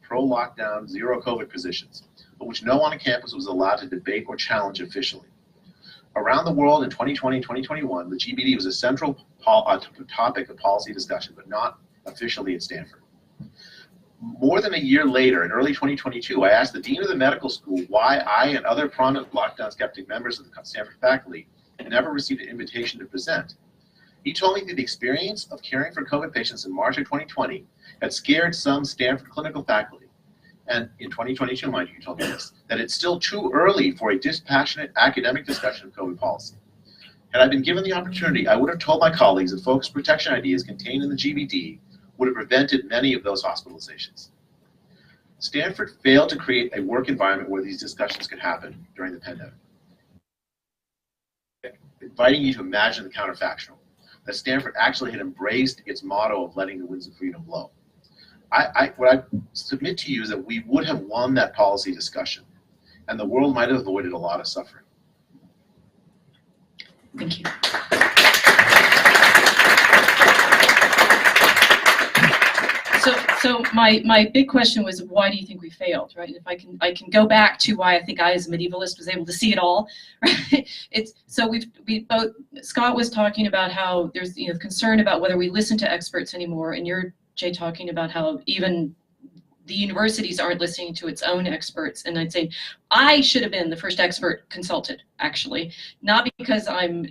pro-lockdown, zero COVID positions, but which no one on campus was allowed to debate or challenge officially. Around the world in 2020 and 2021, the GBD was a central topic of policy discussion, but not officially at Stanford. More than a year later, in early 2022, I asked the dean of the medical school why I and other prominent lockdown skeptic members of the Stanford faculty had never received an invitation to present. He told me that the experience of caring for COVID patients in March of 2020 had scared some Stanford clinical faculty. And in 2022, mind you, he told me this, that it's still too early for a dispassionate academic discussion of COVID policy. Had I been given the opportunity, I would have told my colleagues that focused protection ideas contained in the GBD would have prevented many of those hospitalizations. Stanford failed to create a work environment where these discussions could happen during the pandemic. Inviting you to imagine the counterfactual, that Stanford actually had embraced its motto of letting the winds of freedom blow. What I submit to you is that we would have won that policy discussion, and the world might have avoided a lot of suffering. Thank you. So my big question was, why do you think we failed, right? If I can go back to why I think I, as a medievalist, was able to see it all, right? We both, Scott was talking about how there's concern about whether we listen to experts anymore, and you're, Jay, talking about how even the universities aren't listening to its own experts. And I'd say I should have been the first expert consulted, actually, not because I'm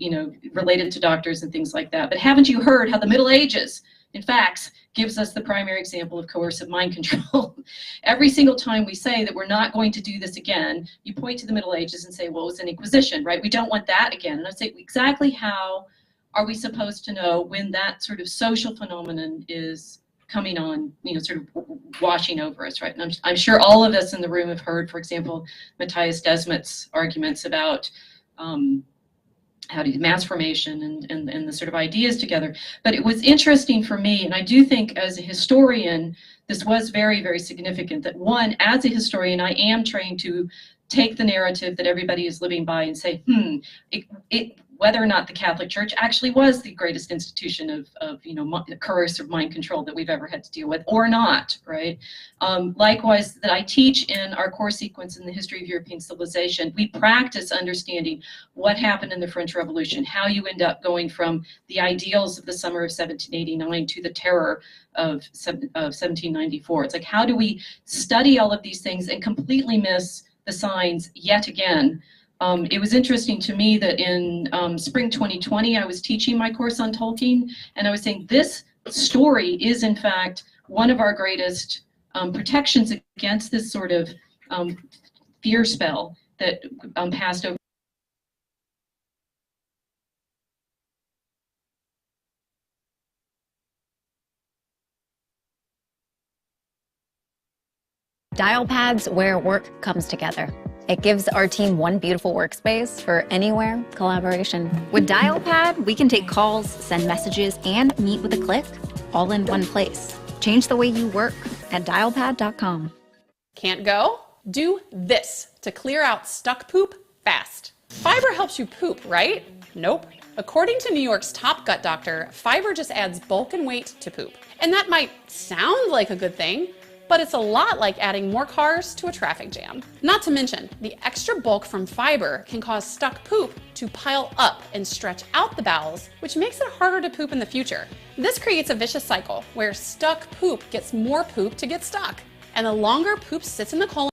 related to doctors and things like that, but haven't you heard how the Middle Ages, in fact, gives us the primary example of coercive mind control. Every single time we say that we're not going to do this again, you point to the Middle Ages and say, well, it was an Inquisition, right? We don't want that again. And I say, exactly how are we supposed to know when that sort of social phenomenon is coming on, sort of washing over us, right? And I'm sure all of us in the room have heard, for example, Matthias Desmet's arguments about how to do mass formation and the sort of ideas together. But it was interesting for me, and I do think as a historian, this was very, very significant that one, as a historian, I am trained to take the narrative that everybody is living by and say, whether or not the Catholic Church actually was the greatest institution of coercive mind control that we've ever had to deal with, or not, right? Likewise, that I teach in our core sequence in the history of European civilization, we practice understanding what happened in the French Revolution, how you end up going from the ideals of the summer of 1789 to the terror of 1794. It's like, how do we study all of these things and completely miss the signs yet again? It was interesting to me that in spring 2020, I was teaching my course on Tolkien, and I was saying this story is, in fact, one of our greatest protections against this sort of fear spell that passed over. Dial Pad's where work comes together. It gives our team one beautiful workspace for anywhere collaboration. With Dialpad, we can take calls, send messages, and meet with a click, all in one place. Change the way you work at dialpad.com. Can't go? Do this to clear out stuck poop fast. Fiber helps you poop, right? Nope. According to New York's top gut doctor, fiber just adds bulk and weight to poop. And that might sound like a good thing, but it's a lot like adding more cars to a traffic jam. Not to mention, the extra bulk from fiber can cause stuck poop to pile up and stretch out the bowels, which makes it harder to poop in the future. This creates a vicious cycle where stuck poop gets more poop to get stuck. And the longer poop sits in the colon,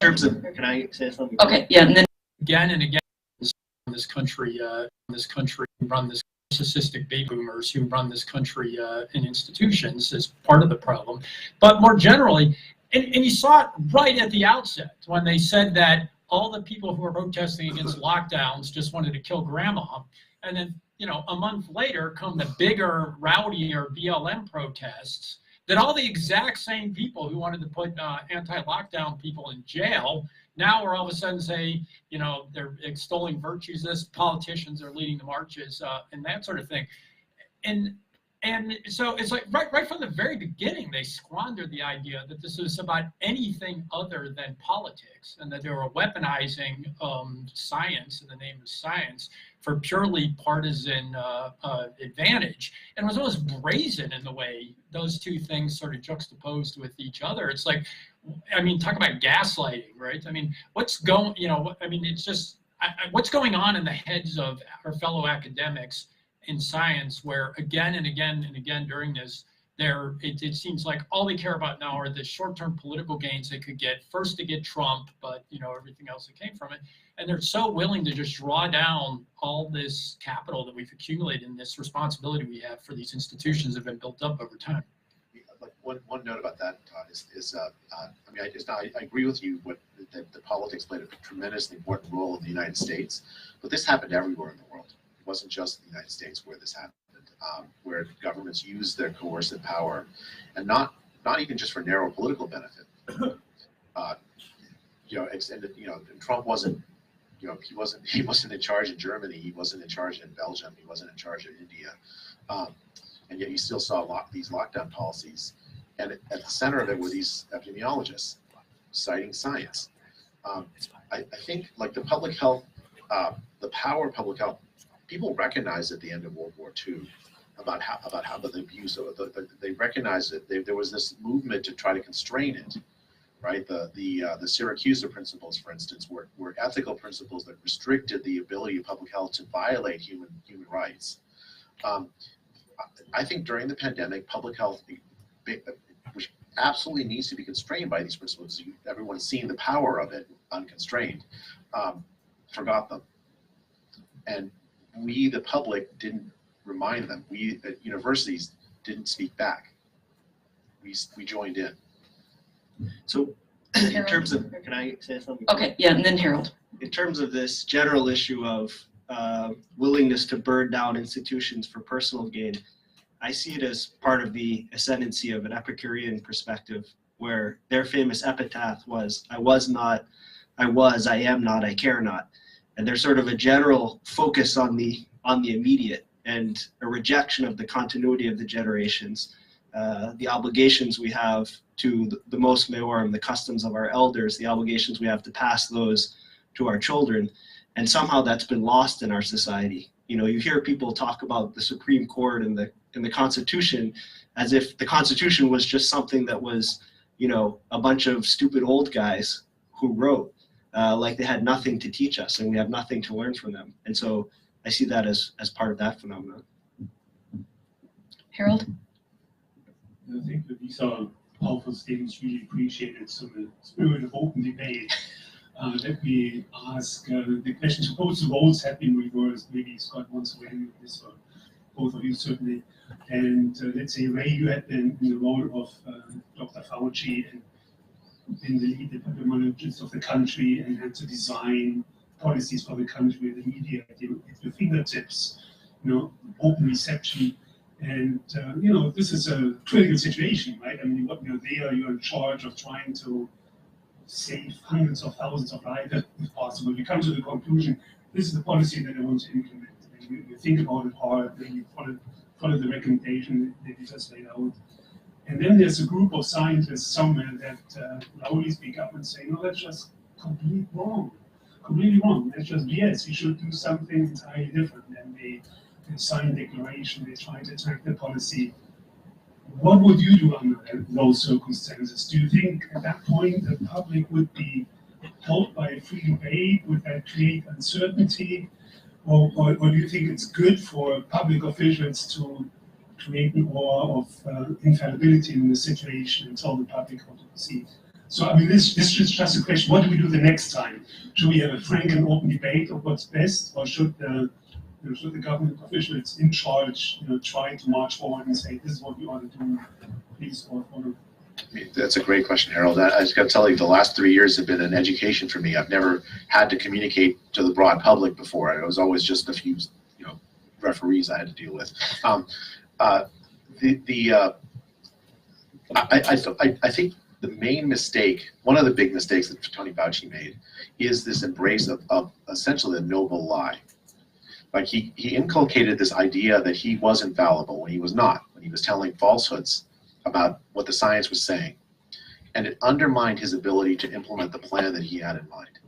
terms of, can I say something? Okay, yeah, and then Again and again, in this country, who run this narcissistic baby boomers who run this country in institutions is part of the problem. But more generally, and you saw it right at the outset when they said that all the people who were protesting against lockdowns just wanted to kill grandma, and then a month later come the bigger, rowdier BLM protests. That all the exact same people who wanted to put anti-lockdown people in jail now are all of a sudden saying, they're extolling virtues. This politicians are leading the marches and that sort of thing, and so it's like right from the very beginning they squandered the idea that this was about anything other than politics, and that they were weaponizing science in the name of science for purely partisan advantage. And it was almost brazen in the way those two things sort of juxtaposed with each other. It's like, talk about gaslighting, right? What's going, it's just, what's going on in the heads of our fellow academics in science, where again and again and again during this, it seems like all they care about now are the short-term political gains they could get, first to get Trump, but everything else that came from it. And they're so willing to just draw down all this capital that we've accumulated and this responsibility we have for these institutions that have been built up over time. Like one note about that, Todd, I agree with you that the politics played a tremendously important role in the United States, but this happened everywhere in the world. It wasn't just the United States where this happened, where governments used their coercive power, and not even just for narrow political benefit. And Trump wasn't. He wasn't in charge in Germany. He wasn't in charge in Belgium. He wasn't in charge in India. And yet you still saw these lockdown policies. And at the center of it were these epidemiologists citing science. I think like the public health, the power of public health, people recognized at the end of World War II about how the abuse of it. They recognized it. There was this movement to try to constrain it. Right, the Syracuse principles, for instance, were ethical principles that restricted the ability of public health to violate human rights. I think during the pandemic, public health, which absolutely needs to be constrained by these principles, everyone's seen the power of it unconstrained, forgot them, and we, the public, didn't remind them. We at universities didn't speak back. We joined in. So in terms of, can I say something? okay, yeah, and then Harold. In terms of this general issue of willingness to burn down institutions for personal gain, I see it as part of the ascendancy of an Epicurean perspective, where their famous epitaph was, I was not, I was, I am not, I care not. And there's sort of a general focus on the immediate and a rejection of the continuity of the generations, the obligations we have to the mos maiorum, the customs of our elders, the obligations we have to pass those to our children. And somehow that's been lost in our society. You hear people talk about the Supreme Court and the Constitution as if the Constitution was just something that was, a bunch of stupid old guys who wrote, like they had nothing to teach us and we have nothing to learn from them. And so I see that as part of that phenomenon. Harold? I think that these are powerful statements really appreciated. So the spirit of open debate, let me ask the question, suppose the roles have been reversed, maybe Scott wants to weigh in with this, or both of you certainly, and let's say Ray, you had been in the role of Dr. Fauci and been the lead epidemiologist of the country and had to design policies for the country, the media at your fingertips, open reception. And, this is a critical situation, right? You're in charge of trying to save hundreds of thousands of lives if possible. You come to the conclusion, this is the policy that I want to implement. And you think about it hard, then you follow the recommendation that you just laid out. And then there's a group of scientists somewhere that loudly speak up and say, no, that's just completely wrong. That's just BS. You should do something entirely different. And they sign a declaration, they try to attack the policy. What would you do under those circumstances? Do you think at that point the public would be helped by a free debate? Would that create uncertainty? Or do you think it's good for public officials to create an aura of infallibility in the situation and tell the public how to proceed? So I mean, this is just a question: what do we do the next time? Should we have a frank and open debate of what's best, or should the government officials in charge, try to march forward and say, "This is what we ought to do"? Please, or That's a great question, Harold. I just got to tell you, the last 3 years have been an education for me. I've never had to communicate to the broad public before. I was always just a few, referees I had to deal with. I think the main mistake, one of the big mistakes that Tony Fauci made, is this embrace of essentially a noble lie. Like he inculcated this idea that he was infallible when he was not, when he was telling falsehoods about what the science was saying. And it undermined his ability to implement the plan that he had in mind,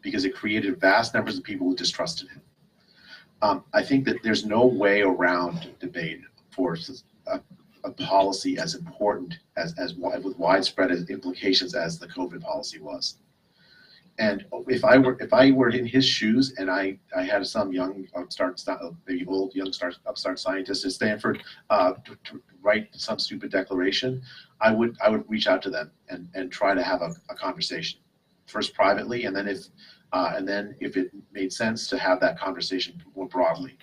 because it created vast numbers of people who distrusted him. I think that there's no way around debate for a policy as important as with widespread implications as the COVID policy was. And if I were in his shoes and I had some young upstart scientist at Stanford to write some stupid declaration, I would reach out to them and try to have a conversation, first privately, and then if it made sense, to have that conversation more broadly,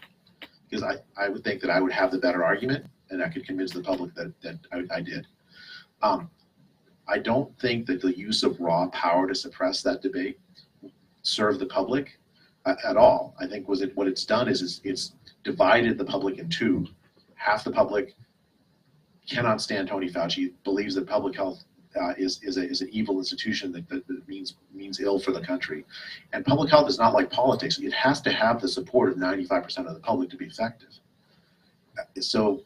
because I would think that I would have the better argument and I could convince the public that I did. I don't think that the use of raw power to suppress that debate served the public at all. I think what it's done is it's divided the public in two. Half the public cannot stand Tony Fauci, believes that public health is an evil institution that means ill for the country. And public health is not like politics. It has to have the support of 95% of the public to be effective. So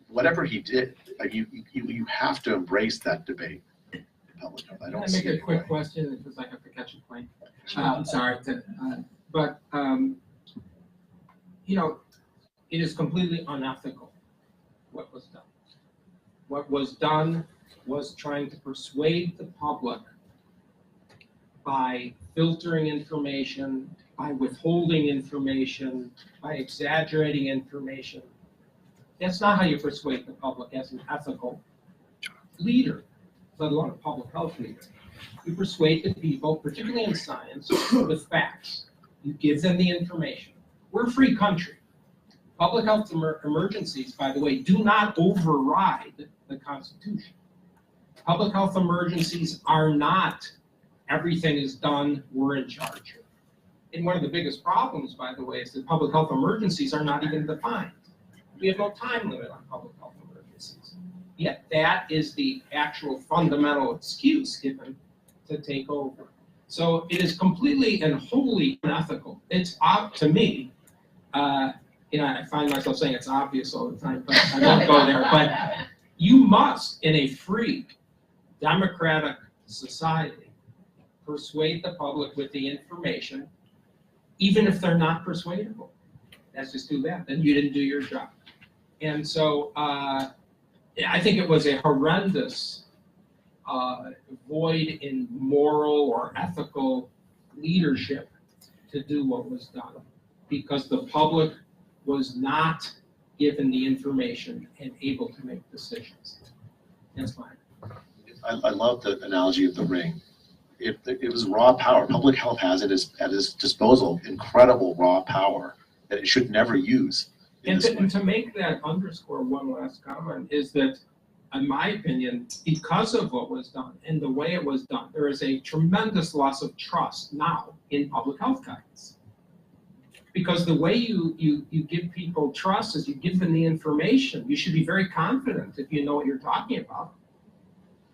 whatever he did, you have to embrace that debate in public health. Can I make a quick question, because I have to catch a plane? I'm sorry, but it is completely unethical what was done. What was done was trying to persuade the public by filtering information, by withholding information, by exaggerating information. That's not how you persuade the public as an ethical leader, let alone a public health leader. You persuade the people, particularly in science, with facts. You give them the information. We're a free country. Public health emergencies, by the way, do not override the Constitution. Public health emergencies are not everything is done, we're in charge. And one of the biggest problems, by the way, is that public health emergencies are not even defined. We have no time limit on public health emergencies. Yet that is the actual fundamental excuse given to take over. So it is completely and wholly unethical. It's to me, I find myself saying it's obvious all the time, but I won't go there. But you must, in a free, democratic society, persuade the public with the information, even if they're not persuadable. Let's just do that. Then you didn't do your job. And so I think it was a horrendous void in moral or ethical leadership to do what was done, because the public was not given the information and able to make decisions. That's fine. I love the analogy of the ring. It was raw power. Public health has at its disposal incredible raw power that it should never use. And to make that underscore one last comment is that, in my opinion, because of what was done and the way it was done, there is a tremendous loss of trust now in public health guidance. Because the way you give people trust is you give them the information. You should be very confident if you know what you're talking about.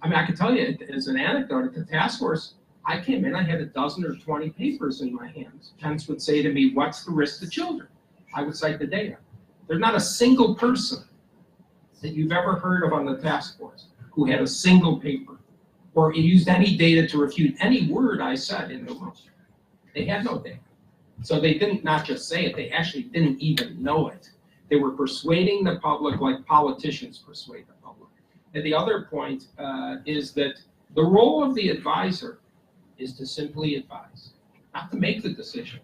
I mean, I can tell you as an anecdote at the task force, I came in, I had a dozen or 20 papers in my hands. Pence would say to me, what's the risk to children? I would cite the data. There's not a single person that you've ever heard of on the task force who had a single paper or used any data to refute any word I said in the room. They had no data. So they didn't not just say it, they actually didn't even know it. They were persuading the public like politicians persuade the public. And the other point is that the role of the advisor is to simply advise, not to make the decision.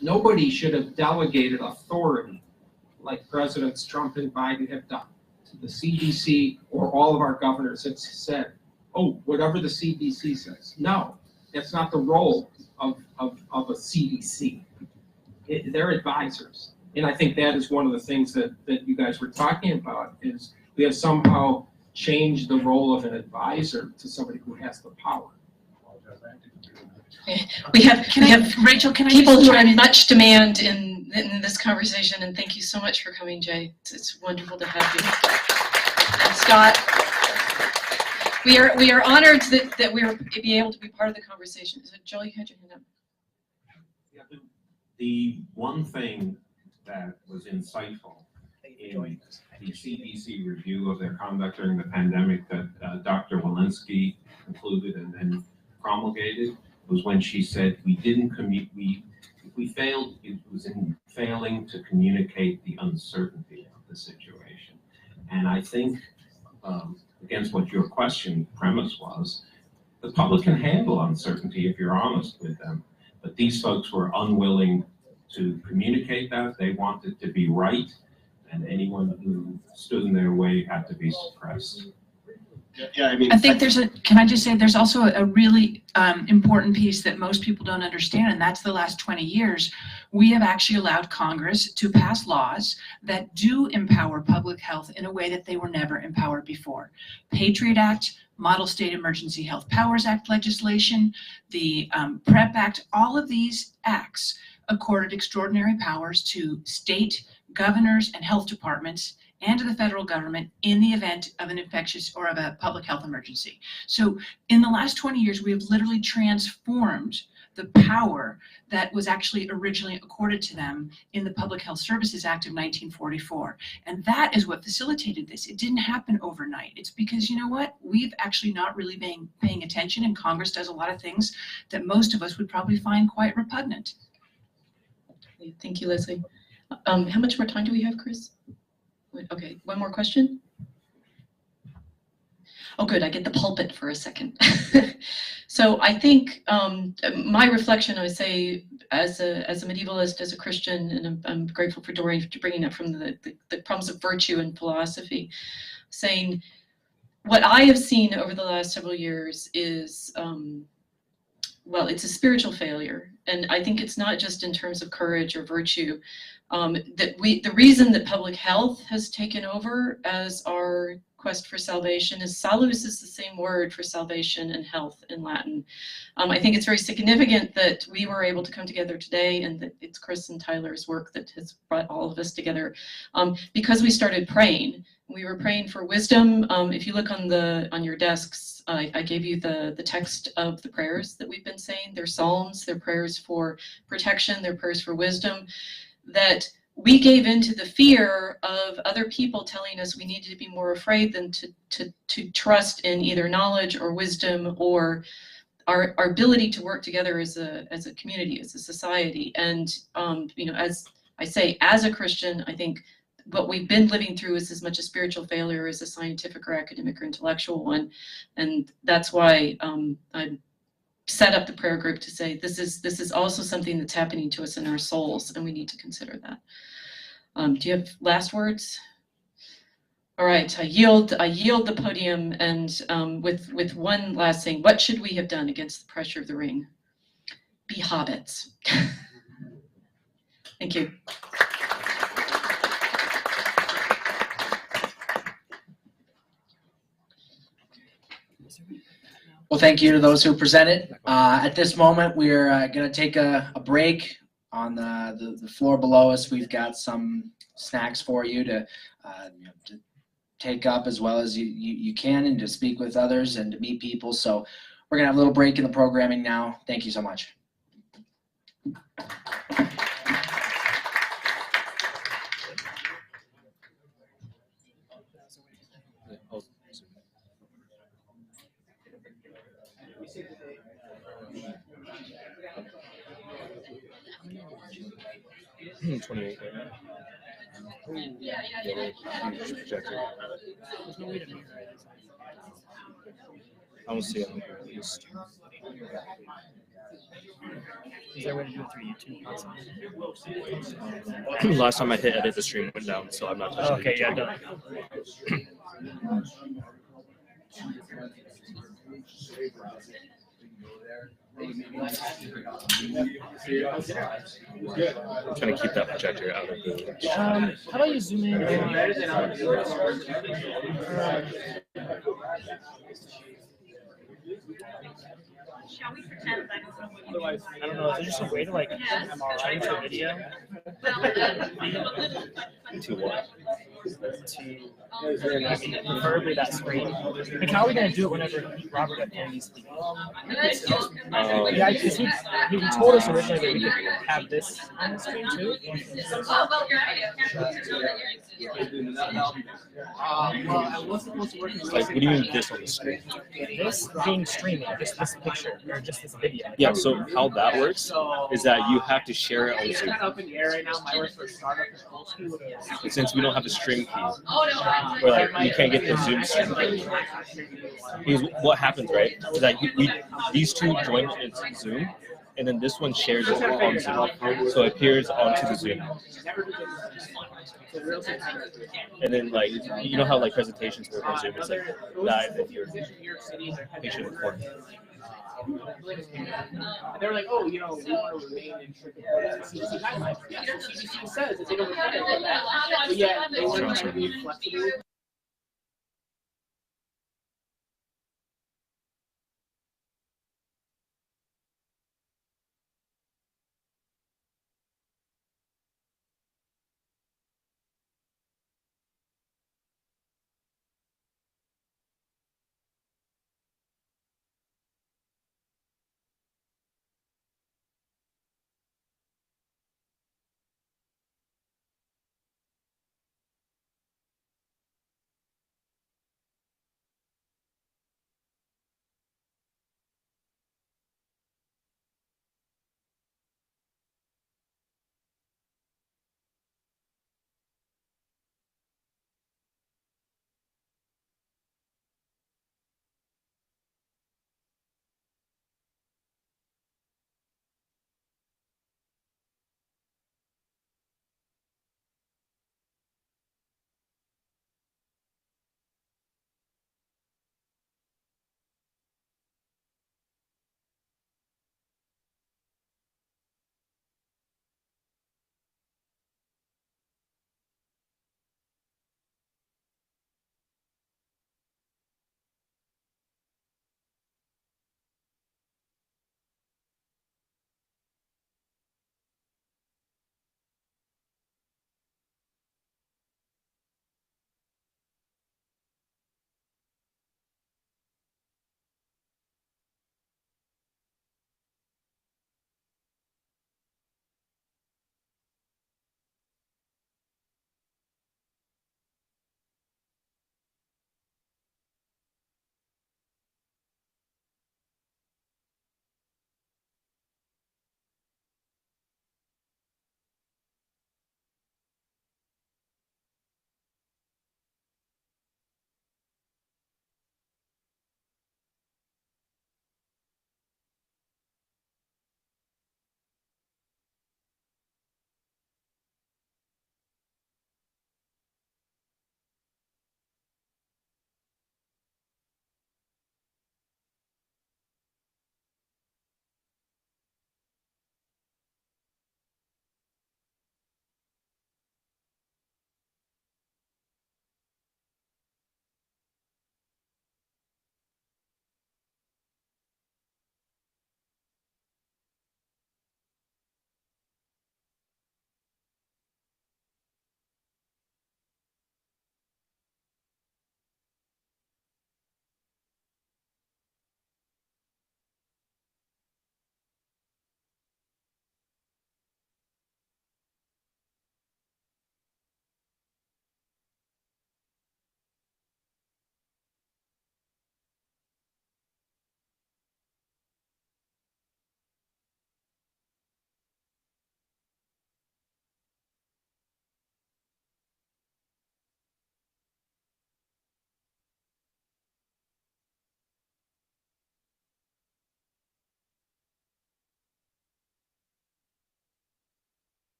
Nobody should have delegated authority like Presidents Trump and Biden have done to the CDC or all of our governors have said, oh, whatever the CDC says. No, that's not the role of a CDC. They're advisors. And I think that is one of the things that you guys were talking about, is we have somehow changed the role of an advisor to somebody who has the power. We have Rachel, can I people just who are chime in in? much demand in this conversation, and thank you so much for coming, Jay. It's wonderful to have you. And Scott, we are honored that we were be able to be part of the conversation. So Joel, you had your hand up. The one thing that was insightful in the CDC review of their conduct during the pandemic that Dr. Walensky concluded and then promulgated was when she said we failed. It was in failing to communicate the uncertainty of the situation. And I think, against what your question premise was, the public can handle uncertainty if you're honest with them. But these folks were unwilling to communicate that. They wanted to be right, and anyone who stood in their way had to be suppressed. Yeah, I mean, I think can I just say, there's also a really important piece that most people don't understand, and that's the last 20 years, we have actually allowed Congress to pass laws that do empower public health in a way that they were never empowered before. Patriot Act, Model State Emergency Health Powers Act legislation, the PrEP Act, all of these acts accorded extraordinary powers to state governors and health departments and to the federal government in the event of an infectious or of a public health emergency. So in the last 20 years, we have literally transformed the power that was actually originally accorded to them in the Public Health Services Act of 1944. And that is what facilitated this. It didn't happen overnight. It's because, you know what, we've actually not really been paying attention, and Congress does a lot of things that most of us would probably find quite repugnant. Thank you, Leslie. How much more time do we have, Chris? Okay, one more question. Oh, good, I get the pulpit for a second. So I think my reflection, I would say, as a medievalist, as a Christian, and I'm grateful for Doreen for bringing up from the problems of virtue and philosophy, saying what I have seen over the last several years is, well, it's a spiritual failure. And I think it's not just in terms of courage or virtue. The reason that public health has taken over as our quest for salvation is salus is the same word for salvation and health in Latin. I think it's very significant that we were able to come together today, and that it's Chris and Tyler's work that has brought all of us together, because we started praying. We were praying for wisdom. If you look on your desks, I gave you the text of the prayers that we've been saying. They're psalms, they're prayers for protection, they're prayers for wisdom, that we gave into the fear of other people telling us we needed to be more afraid than to trust in either knowledge or wisdom or our ability to work together as a community, as a society. And you know, as I say, as a Christian, I think what we've been living through is as much a spiritual failure as a scientific or academic or intellectual one. And that's why I set up the prayer group to say this is also something that's happening to us in our souls, and we need to consider that. Do you have last words? All right, I yield the podium, and with one last thing. What should we have done against the pressure of the ring? Be hobbits. Thank you. Well, thank you to those who presented. At this moment, we're going to take a break. On the floor below us, we've got some snacks for you to take up as well as you can, and to speak with others and to meet people. So we're going to have a little break in the programming now. Thank you so much. I don't see it on here at least. Is there a way to do it through YouTube? Last time I hit edit, the stream went down, so I'm not touching it. Okay, yeah, done. Trying to keep that projector out of the. How about you zoom in? Shall we pretend I don't know what you Otherwise, I don't know. Is there just a way to like change the video? To what? To I mean, preferably that screen. Like, how are we gonna do it whenever Robert F. Kennedy speaks? Yeah, because he told us originally that we could have this on the screen too. Like, what do you mean this on the screen? This being streaming, just this picture or just this video. Yeah. So how that works is that you have to share it on Zoom. Since we don't have the stream key, or like you can't get the Zoom stream key. Because what happens, right, is that these two join into Zoom, and then this one shares it on Zoom, so it appears onto the Zoom. And then, like, you know how like presentations work on Zoom, it's like live and you're patient recording. And they were like, oh, you know, we want to remain in CDC guidelines. Yeah, so CDC says that they don't care about that, but yet they want to be flexible.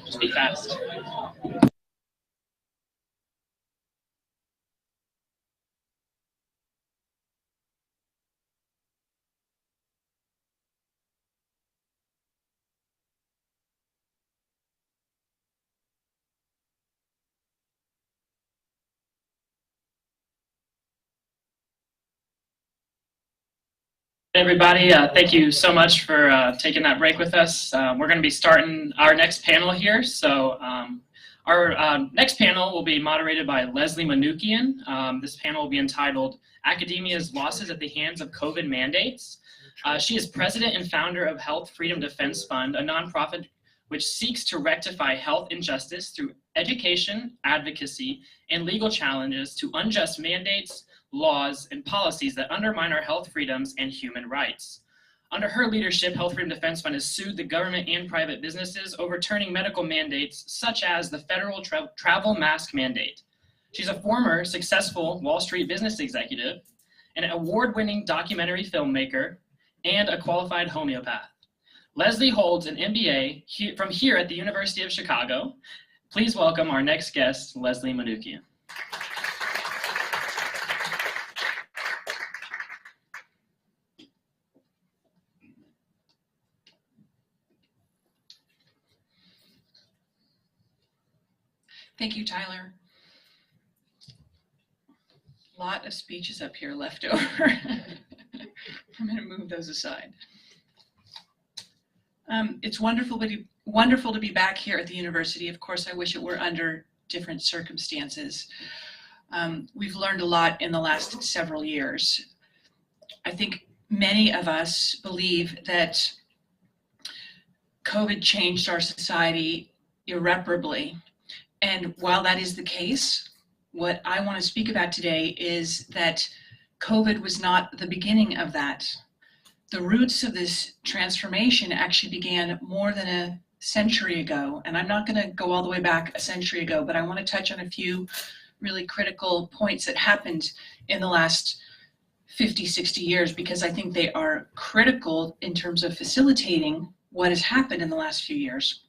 Just be fast. Everybody, thank you so much for taking that break with us. We're going to be starting our next panel here. So our next panel will be moderated by Leslie Manoukian. This panel will be entitled Academia's Losses at the Hands of COVID Mandates. She is president and founder of Health Freedom Defense Fund, a nonprofit which seeks to rectify health injustice through education, advocacy, and legal challenges to unjust mandates, laws, and policies that undermine our health freedoms and human rights. Under her leadership, Health Freedom Defense Fund has sued the government and private businesses, overturning medical mandates such as the federal travel mask mandate. She's a former successful Wall Street business executive, an award-winning documentary filmmaker, and a qualified homeopath. Leslie holds an MBA from here at the University of Chicago. Please welcome our next guest, Leslie Manoukian. Thank you, Tyler. A lot of speeches up here left over. I'm going to move those aside. It's wonderful to be back here at the university. Of course, I wish it were under different circumstances. We've learned a lot in the last several years. I think many of us believe that COVID changed our society irreparably. And while that is the case, what I want to speak about today is that COVID was not the beginning of that. The roots of this transformation actually began more than a century ago. And I'm not going to go all the way back a century ago, but I want to touch on a few really critical points that happened in the last 50, 60 years, because I think they are critical in terms of facilitating what has happened in the last few years.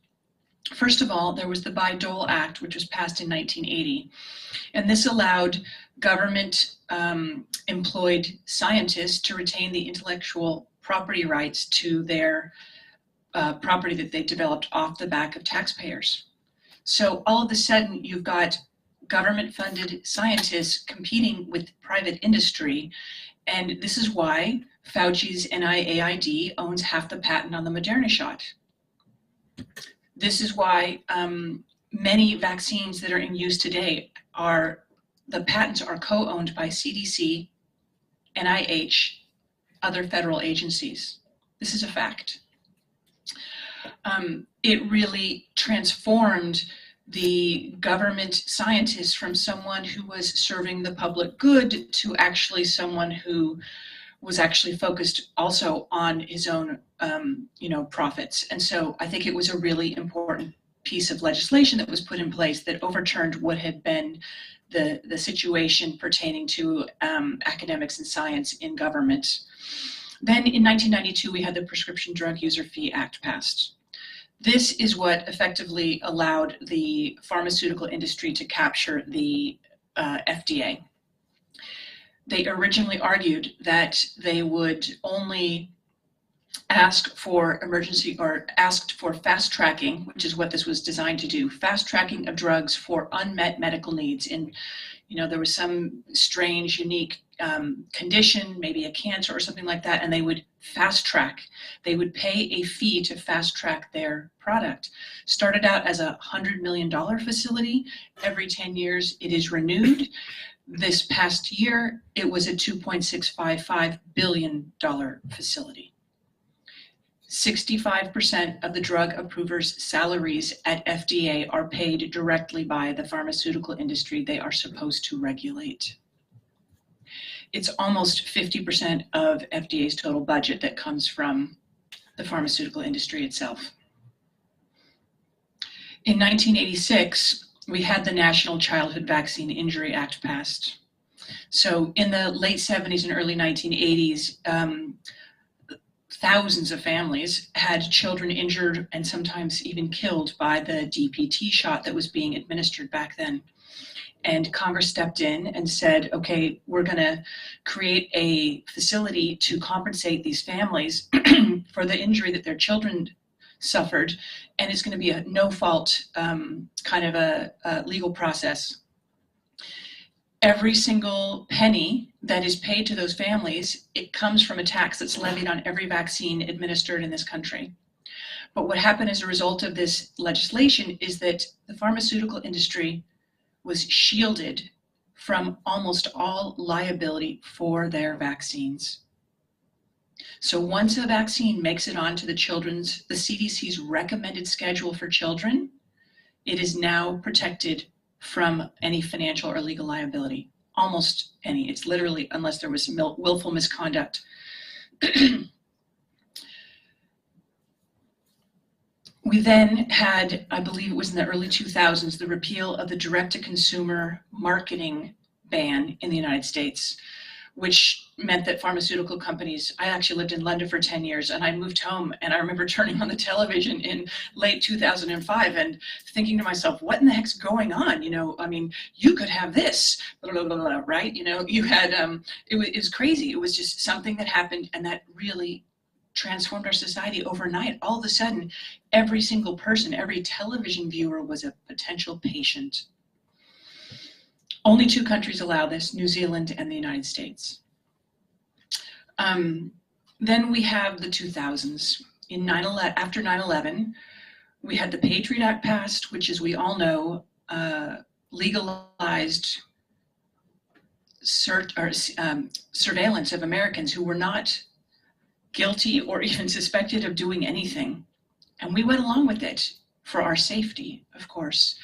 First of all, there was the Bayh-Dole Act, which was passed in 1980. And this allowed government employed scientists to retain the intellectual property rights to their property that they developed off the back of taxpayers. So all of a sudden, you've got government-funded scientists competing with private industry. And this is why Fauci's NIAID owns half the patent on the Moderna shot. This is why many vaccines that are in use today the patents are co-owned by CDC, NIH, other federal agencies. This is a fact. It really transformed the government scientists from someone who was serving the public good to actually someone who was actually focused also on his own profits. And so I think it was a really important piece of legislation that was put in place that overturned what had been the situation pertaining to academics and science in government. Then in 1992, we had the Prescription Drug User Fee Act passed. This is what effectively allowed the pharmaceutical industry to capture the FDA. They originally argued that they would only ask for asked for fast tracking, which is what this was designed to do, fast tracking of drugs for unmet medical needs. And, there was some strange, unique condition, maybe a cancer or something like that, and they would fast track. They would pay a fee to fast track their product. Started out as a $100 million facility. Every 10 years, it is renewed. This past year, it was a $2.655 billion facility. 65% of the drug approvers' salaries at FDA are paid directly by the pharmaceutical industry they are supposed to regulate. It's almost 50% of FDA's total budget that comes from the pharmaceutical industry itself. In 1986, we had the National Childhood Vaccine Injury Act passed. So in the late 70s and early 1980s, thousands of families had children injured and sometimes even killed by the DPT shot that was being administered back then. And Congress stepped in and said, okay, we're going to create a facility to compensate these families for the injury that their children suffered, and it's going to be a no-fault kind of a legal process. Every single penny that is paid to those families, it comes from a tax that's levied on every vaccine administered in this country. But what happened as a result of this legislation is that the pharmaceutical industry was shielded from almost all liability for their vaccines. So once a vaccine makes it onto the CDC's recommended schedule for children, it is now protected from any financial or legal liability. Almost any. It's literally, unless there was willful misconduct. We then had, I believe it was in the early 2000s, the repeal of the direct-to-consumer marketing ban in the United States, which meant that pharmaceutical companies, I actually lived in London for 10 years, and I moved home, and I remember turning on the television in late 2005 and thinking to myself, what in the heck's going on? You know, I mean, you could have this, blah, blah, blah, blah, right? You know, you had, it was crazy. It was just something that happened, and that really transformed our society overnight. All of a sudden, every single person, every television viewer was a potential patient. Only 2 countries allow this, New Zealand and the United States. Then we have the 2000s. After 9/11, we had the Patriot Act passed, which, as we all know, legalized surveillance of Americans who were not guilty or even suspected of doing anything. And we went along with it for our safety, of course.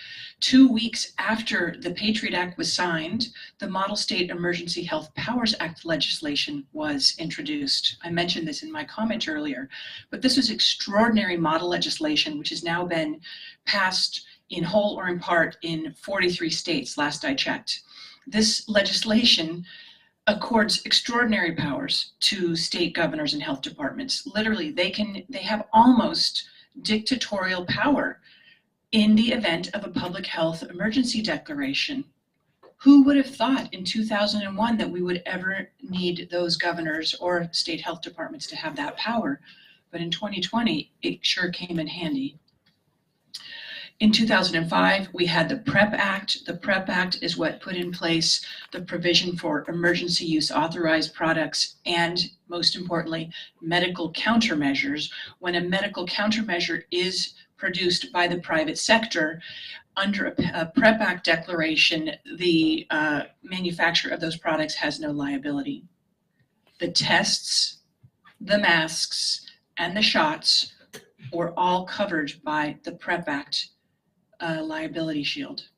2 weeks after the Patriot Act was signed, the Model State Emergency Health Powers Act legislation was introduced. I mentioned this in my comment earlier, but this was extraordinary model legislation, which has now been passed in whole or in part in 43 states, last I checked. This legislation accords extraordinary powers to state governors and health departments. Literally, they have almost dictatorial power in the event of a public health emergency declaration. Who would have thought in 2001 that we would ever need those governors or state health departments to have that power? But in 2020, it sure came in handy. In 2005, we had the PrEP Act. The PrEP Act is what put in place the provision for emergency use authorized products and, most importantly, medical countermeasures. When a medical countermeasure is produced by the private sector, under a PrEP Act declaration, the manufacturer of those products has no liability. The tests, the masks, and the shots were all covered by the PrEP Act liability shield.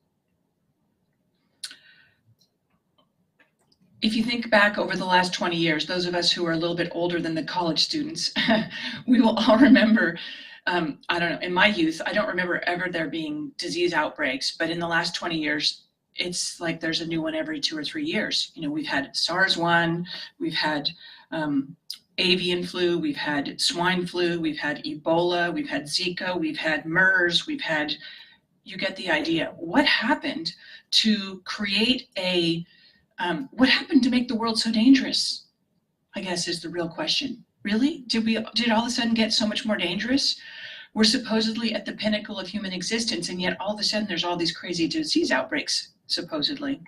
If you think back over the last 20 years, those of us who are a little bit older than the college students, we will all remember, I don't know, in my youth, I don't remember ever there being disease outbreaks, but in the last 20 years, it's like there's a new one every 2 or 3 years. You know, we've had SARS-1, we've had avian flu, we've had swine flu, we've had Ebola, we've had Zika, we've had MERS, we've had, you get the idea. What happened to create what happened to make the world so dangerous? I guess is the real question. Really? Did it all of a sudden get so much more dangerous? We're supposedly at the pinnacle of human existence, and yet all of a sudden there's all these crazy disease outbreaks, supposedly.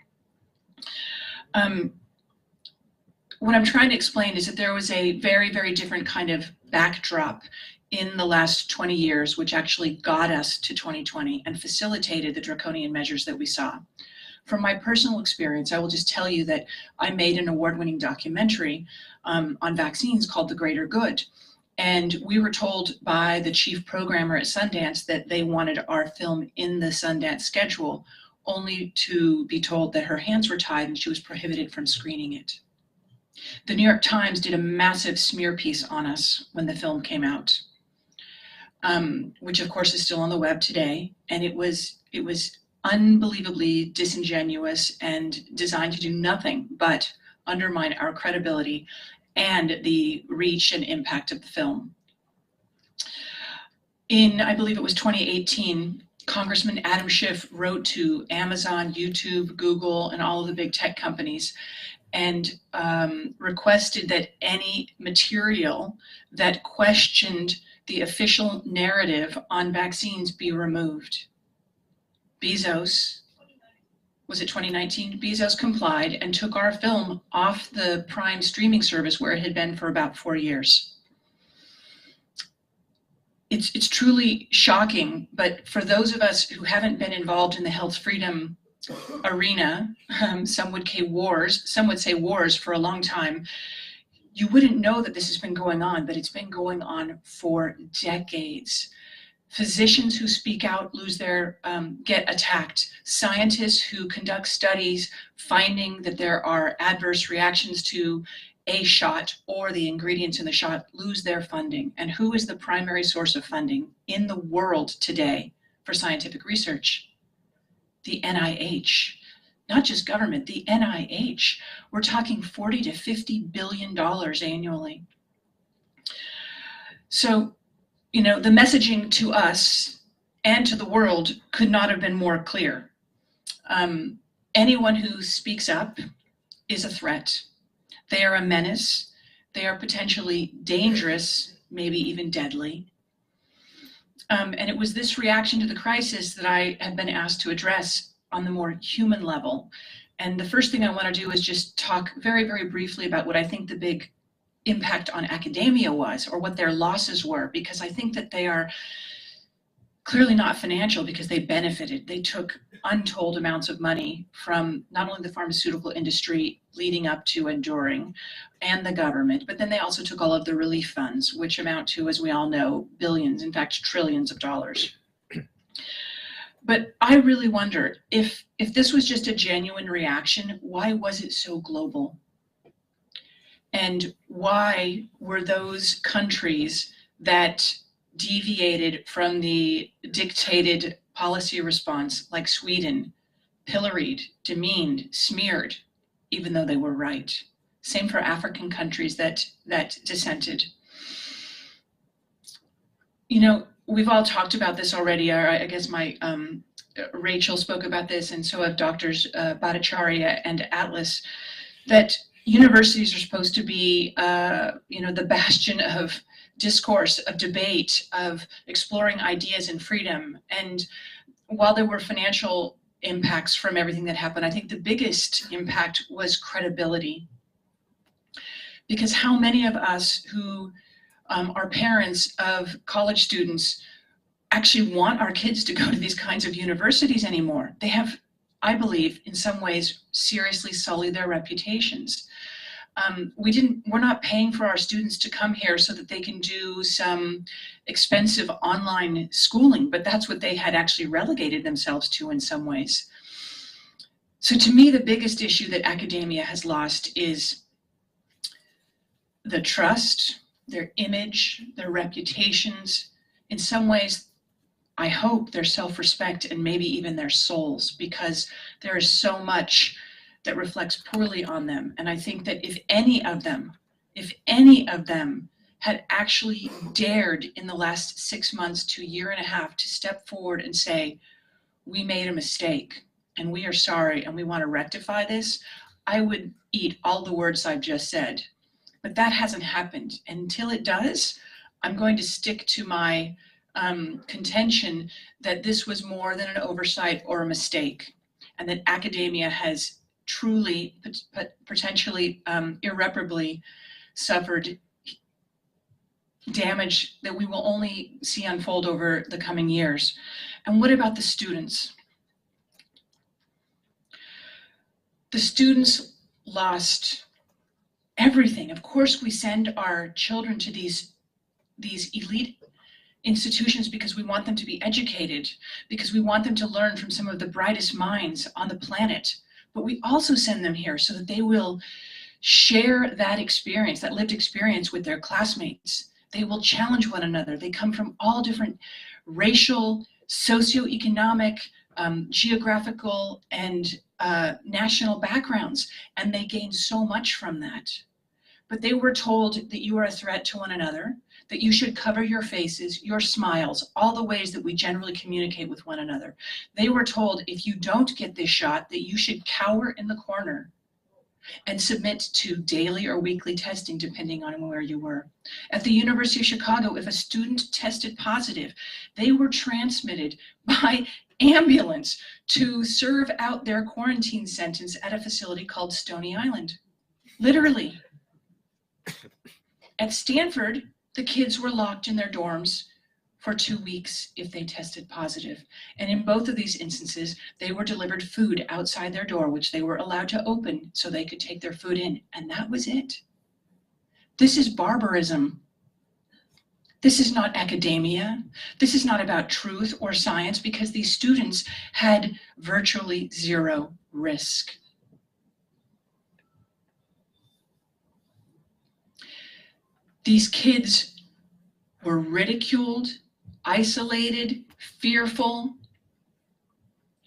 What I'm trying to explain is that there was a very, very different kind of backdrop in the last 20 years, which actually got us to 2020 and facilitated the draconian measures that we saw. From my personal experience, I will just tell you that I made an award-winning documentary on vaccines called The Greater Good. And we were told by the chief programmer at Sundance that they wanted our film in the Sundance schedule, only to be told that her hands were tied and she was prohibited from screening it. The New York Times did a massive smear piece on us when the film came out, which of course is still on the web today. And it was unbelievably disingenuous and designed to do nothing but undermine our credibility and the reach and impact of the film. In, I believe it was 2018, Congressman Adam Schiff wrote to Amazon, YouTube, Google, and all of the big tech companies and requested that any material that questioned the official narrative on vaccines be removed. Bezos, was it 2019? Bezos complied and took our film off the Prime streaming service where it had been for about 4 years. It's truly shocking, but for those of us who haven't been involved in the health freedom arena, some would say wars for a long time, you wouldn't know that this has been going on, but it's been going on for decades. Physicians who speak out get attacked. Scientists who conduct studies finding that there are adverse reactions to a shot or the ingredients in the shot lose their funding. And who is the primary source of funding in the world today for scientific research? The NIH. Not just government, the NIH. We're talking $40 to $50 billion annually. So, you know, the messaging to us and to the world could not have been more clear. Anyone who speaks up is a threat. They are a menace. They are potentially dangerous, maybe even deadly. And it was this reaction to the crisis that I have been asked to address on the more human level. And the first thing I want to do is just talk very, very briefly about what I think the big impact on academia was, or what their losses were, because I think that they are clearly not financial because they benefited. They took untold amounts of money from not only the pharmaceutical industry leading up to and during, and the government, but then they also took all of the relief funds, which amount to, as we all know, billions, in fact, trillions of dollars. But I really wonder if this was just a genuine reaction, why was it so global? And why were those countries that deviated from the dictated policy response, like Sweden, pilloried, demeaned, smeared, even though they were right? Same for African countries that dissented. You know, we've all talked about this already, or I guess Rachel spoke about this, and so have doctors Bhattacharya and Atlas, that universities are supposed to be, the bastion of discourse, of debate, of exploring ideas and freedom. And while there were financial impacts from everything that happened, I think the biggest impact was credibility. Because how many of us who are parents of college students actually want our kids to go to these kinds of universities anymore? They have, I believe, in some ways, seriously sullied their reputations. We're not paying for our students to come here so that they can do some expensive online schooling, but that's what they had actually relegated themselves to in some ways. So to me, the biggest issue that academia has lost is the trust, their image, their reputations. In some ways, I hope their self-respect and maybe even their souls, because there is so much that reflects poorly on them. And I think that if any of them had actually dared in the last 6 months to a year and a half to step forward and say, we made a mistake and we are sorry and we want to rectify this, I would eat all the words I've just said. But that hasn't happened. And until it does, I'm going to stick to my contention that this was more than an oversight or a mistake, and that academia has truly, potentially irreparably suffered damage that we will only see unfold over the coming years. And what about the students? The students lost everything. Of course, we send our children to these elite institutions because we want them to be educated, because we want them to learn from some of the brightest minds on the planet. But we also send them here so that they will share that experience, that lived experience, with their classmates. They will challenge one another. They come from all different racial, socioeconomic, geographical, and national backgrounds, and they gain so much from that. but they were told that you are a threat to one another, that you should cover your faces, your smiles, all the ways that we generally communicate with one another. They were told if you don't get this shot, that you should cower in the corner and submit to daily or weekly testing depending on where you were. At the University of Chicago, if a student tested positive, they were transmitted by ambulance to serve out their quarantine sentence at a facility called Stony Island. Literally. At Stanford, the kids were locked in their dorms for 2 weeks if they tested positive. And in both of these instances, they were delivered food outside their door, which they were allowed to open so they could take their food in. And that was it. This is barbarism. This is not academia. This is not about truth or science, because these students had virtually zero risk. These kids were ridiculed, isolated, fearful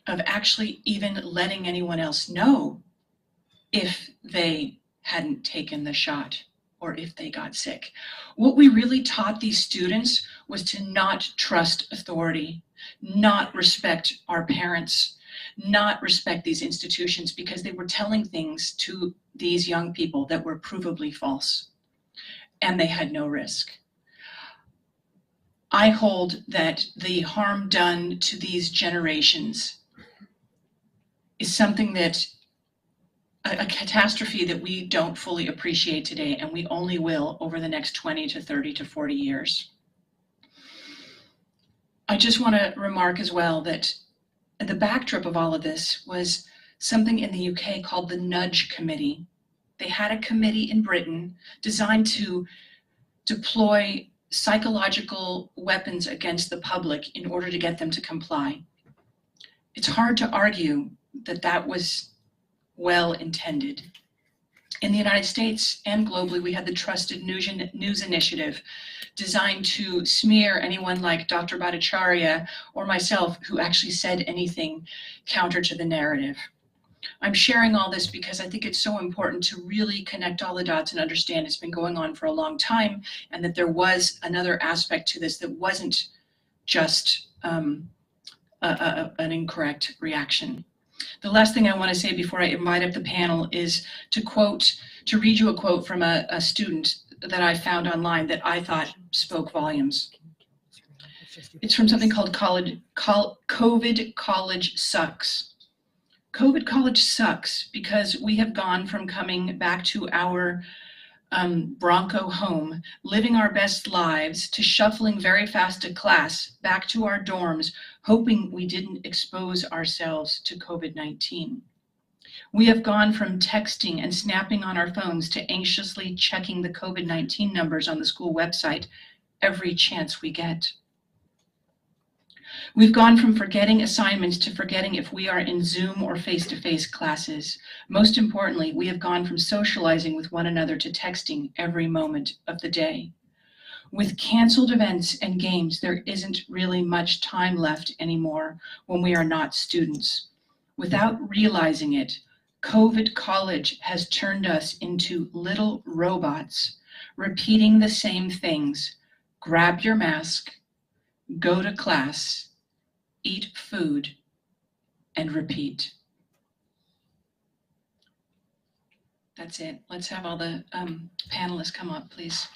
of actually even letting anyone else know if they hadn't taken the shot or if they got sick. What we really taught these students was to not trust authority, not respect our parents, not respect these institutions, because they were telling things to these young people that were provably false, and they had no risk. I hold that the harm done to these generations is something that, a catastrophe that we don't fully appreciate today, and we only will over the next 20 to 30 to 40 years. I just want to remark as well that the backdrop of all of this was something in the UK called the Nudge Committee. They had a committee in Britain designed to deploy psychological weapons against the public in order to get them to comply. It's hard to argue that that was well intended. In the United States and globally, we had the Trusted News Initiative, designed to smear anyone like Dr. Bhattacharya or myself who actually said anything counter to the narrative. I'm sharing all this because I think it's so important to really connect all the dots and understand it's been going on for a long time, and that there was another aspect to this that wasn't just an incorrect reaction. The last thing I want to say before I invite up the panel is to read you a quote from a student that I found online that I thought spoke volumes. It's from something called COVID College Sucks. COVID college sucks because we have gone from coming back to our Bronco home, living our best lives, to shuffling very fast to class, back to our dorms, hoping we didn't expose ourselves to COVID-19. We have gone from texting and snapping on our phones to anxiously checking the COVID-19 numbers on the school website every chance we get. We've gone from forgetting assignments to forgetting if we are in Zoom or face-to-face classes. Most importantly, we have gone from socializing with one another to texting every moment of the day. With canceled events and games, there isn't really much time left anymore when we are not students. Without realizing it, COVID college has turned us into little robots, repeating the same things. Grab your mask, go to class, eat food, and repeat. That's it. Let's have all the panelists come up, please.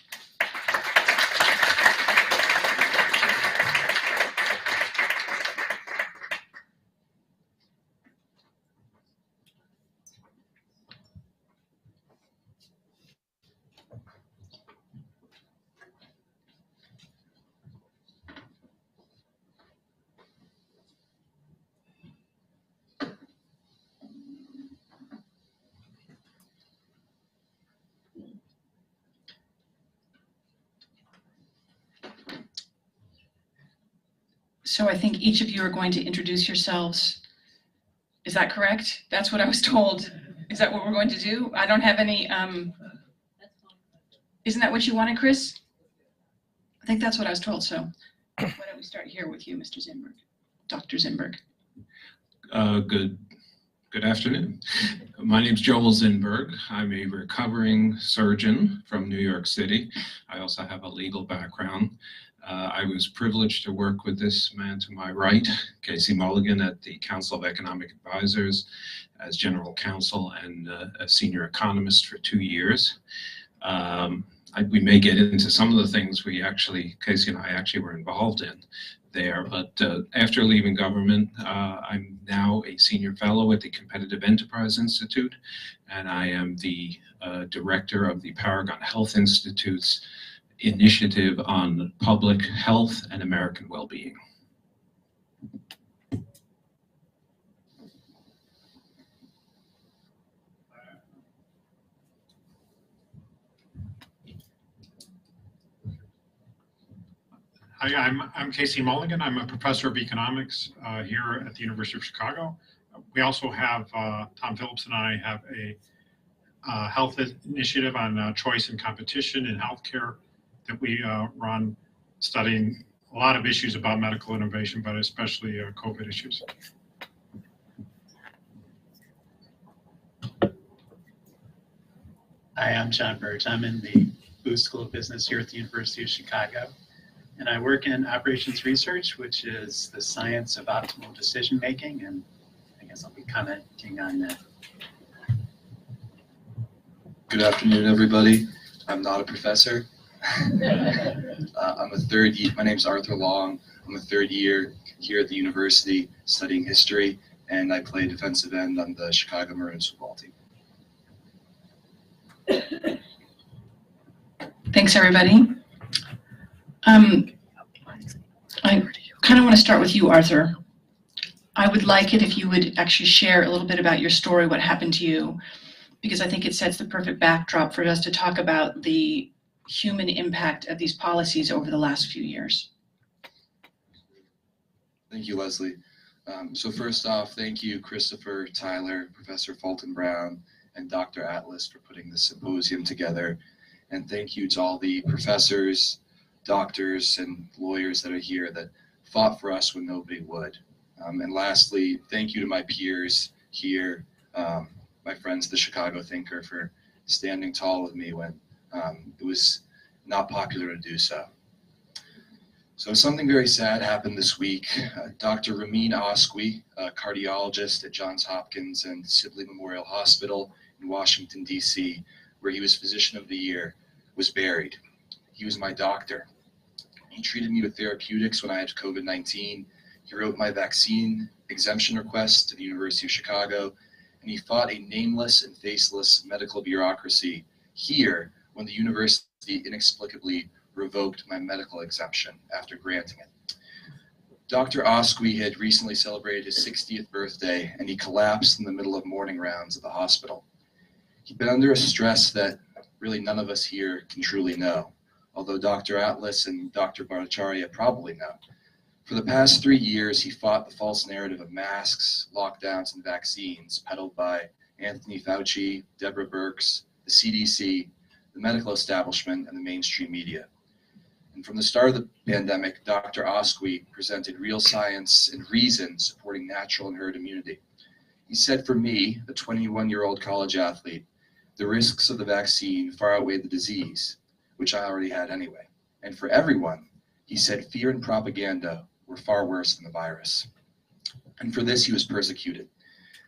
So I think each of you are going to introduce yourselves. Is that correct? That's what I was told. Is that what we're going to do? I don't have any, isn't that what you wanted, Chris? I think that's what I was told, so why don't we start here with you, Mr. Zinberg, Dr. Zinberg. Good Good afternoon. My name is Joel Zinberg. I'm a recovering surgeon from New York City. I also have a legal background. I was privileged to work with this man to my right, Casey Mulligan, at the Council of Economic Advisors as general counsel and a senior economist for 2 years. We may get into some of the things Casey and I actually were involved in there, but after leaving government, I'm now a senior fellow at the Competitive Enterprise Institute, and I am the director of the Paragon Health Institute's initiative on public health and American well-being. Hi, I'm Casey Mulligan. I'm a professor of economics here at the University of Chicago. We also have, Tom Phillips and I have a health initiative on choice and competition in healthcare that we run, studying a lot of issues about medical innovation, but especially COVID issues. Hi, I'm John Burge. I'm in the Booth School of Business here at the University of Chicago. And I work in operations research, which is the science of optimal decision making. And I guess I'll be commenting on that. Good afternoon, everybody. I'm not a professor. I'm a third year. My name's Arthur Long. I'm a third year here at the university studying history, and I play defensive end on the Chicago Maroons football team. Thanks, everybody. I kind of want to start with you, Arthur. I would like it if you would actually share a little bit about your story, what happened to you, because I think it sets the perfect backdrop for us to talk about the human impact of these policies over the last few years. Thank you, Leslie. So first off, thank you, Christopher, Tyler, Professor Fulton Brown, and Dr. Atlas for putting this symposium together. And thank you to all the professors, doctors, and lawyers that are here that fought for us when nobody would. And lastly, thank you to my peers here, my friends, the Chicago Thinker, for standing tall with me when it was not popular to do so. So something very sad happened this week. Dr. Ramin Osqui, a cardiologist at Johns Hopkins and Sibley Memorial Hospital in Washington, D.C., where he was Physician of the Year, was buried. He was my doctor. He treated me with therapeutics when I had COVID-19. He wrote my vaccine exemption request to the University of Chicago, and he fought a nameless and faceless medical bureaucracy here when the university inexplicably revoked my medical exemption after granting it. Dr. Osqui had recently celebrated his 60th birthday, and he collapsed in the middle of morning rounds at the hospital. He'd been under a stress that really none of us here can truly know, although Dr. Atlas and Dr. Bhattacharya probably know. For the past 3 years, he fought the false narrative of masks, lockdowns, and vaccines peddled by Anthony Fauci, Deborah Birx, the CDC, the medical establishment, and the mainstream media. And from the start of the pandemic, Dr. Osqui presented real science and reason supporting natural and herd immunity. He said, for me, a 21-year-old college athlete, the risks of the vaccine far outweigh the disease, which I already had anyway. And for everyone, he said fear and propaganda were far worse than the virus. And for this, he was persecuted.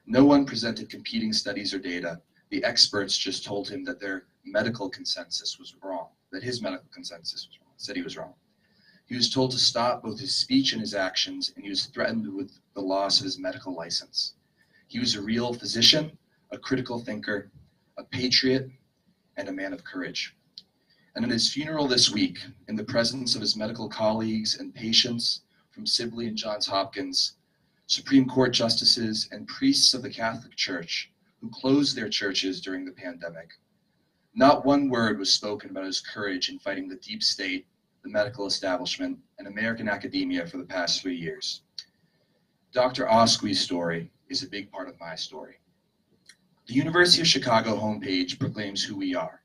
No one presented competing studies or data. The experts just told him that their medical consensus was wrong, that his medical consensus was wrong, said he was wrong. He was told to stop both his speech and his actions, and he was threatened with the loss of his medical license. He was a real physician, a critical thinker, a patriot, and a man of courage. And at his funeral this week, in the presence of his medical colleagues and patients from Sibley and Johns Hopkins, Supreme Court justices, and priests of the Catholic Church who closed their churches during the pandemic, not one word was spoken about his courage in fighting the deep state, the medical establishment, and American academia for the past 3 years. Dr. Osqui's story is a big part of my story. The University of Chicago homepage proclaims who we are.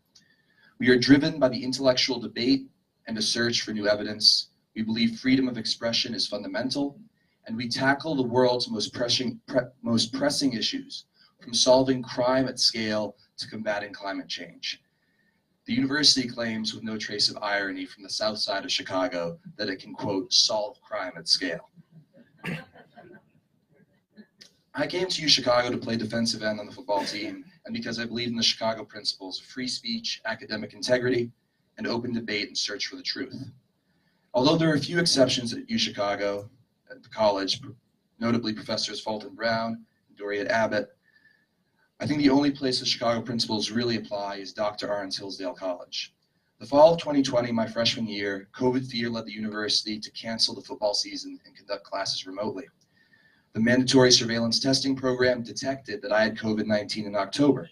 We are driven by the intellectual debate and a search for new evidence. We believe freedom of expression is fundamental, and we tackle the world's most pressing issues from solving crime at scale to combating climate change. The university claims, with no trace of irony from the south side of Chicago, that it can, quote, solve crime at scale. I came to Chicago to play defensive end on the football team, and because I believe in the Chicago principles of free speech, academic integrity, and open debate and search for the truth. Although there are a few exceptions at UChicago, at the college, notably Professors Fulton Brown and Dorian Abbott, I think the only place the Chicago principles really apply is Dr. Arndt's Hillsdale College. The fall of 2020, my freshman year, COVID fear led the university to cancel the football season and conduct classes remotely. The mandatory surveillance testing program detected that I had COVID-19 in October.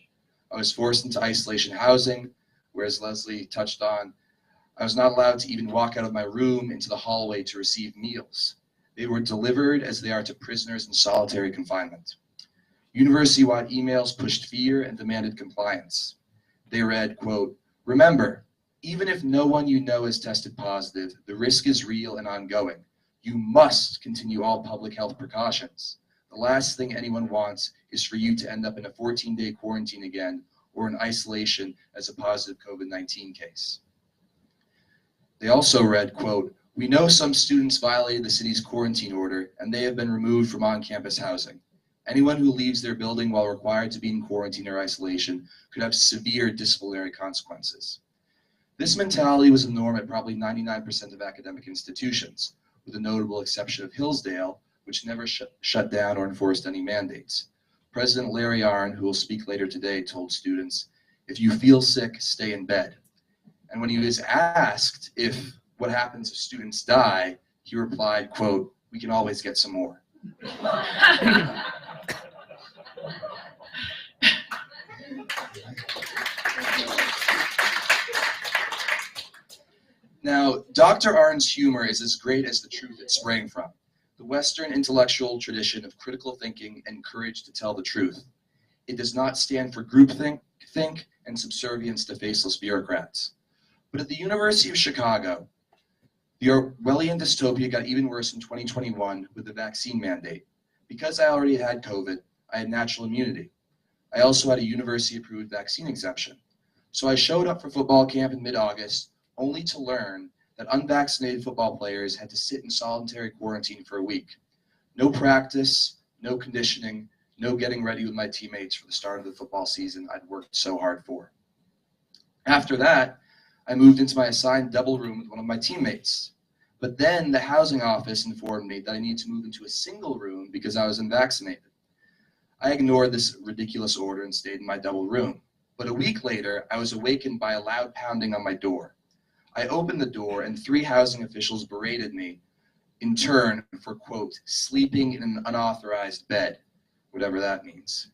I was forced into isolation housing, where, as Leslie touched on, I was not allowed to even walk out of my room into the hallway to receive meals. They were delivered as they are to prisoners in solitary confinement. University-wide emails pushed fear and demanded compliance. They read, quote, "Remember, even if no one you know is tested positive, the risk is real and ongoing. You must continue all public health precautions. The last thing anyone wants is for you to end up in a 14-day quarantine again or in isolation as a positive COVID-19 case." They also read, quote, "We know some students violated the city's quarantine order and they have been removed from on-campus housing. Anyone who leaves their building while required to be in quarantine or isolation could have severe disciplinary consequences." This mentality was a norm at probably 99% of academic institutions, with the notable exception of Hillsdale, which never shut down or enforced any mandates. President Larry Arnn, who will speak later today, told students, "If you feel sick, stay in bed." And when he was asked if what happens if students die, he replied, quote, "We can always get some more." Now, Dr. Arndt's humor is as great as the truth it sprang from, the Western intellectual tradition of critical thinking and courage to tell the truth. It does not stand for groupthink and subservience to faceless bureaucrats. But at the University of Chicago, the Orwellian dystopia got even worse in 2021 with the vaccine mandate. Because I already had COVID, I had natural immunity. I also had a university-approved vaccine exemption. So I showed up for football camp in mid-August, only to learn that unvaccinated football players had to sit in solitary quarantine for a week. No practice, no conditioning, no getting ready with my teammates for the start of the football season I'd worked so hard for. After that, I moved into my assigned double room with one of my teammates. But then the housing office informed me that I needed to move into a single room because I was unvaccinated. I ignored this ridiculous order and stayed in my double room. But a week later, I was awakened by a loud pounding on my door. I opened the door and 3 housing officials berated me in turn for, quote, sleeping in an unauthorized bed, whatever that means.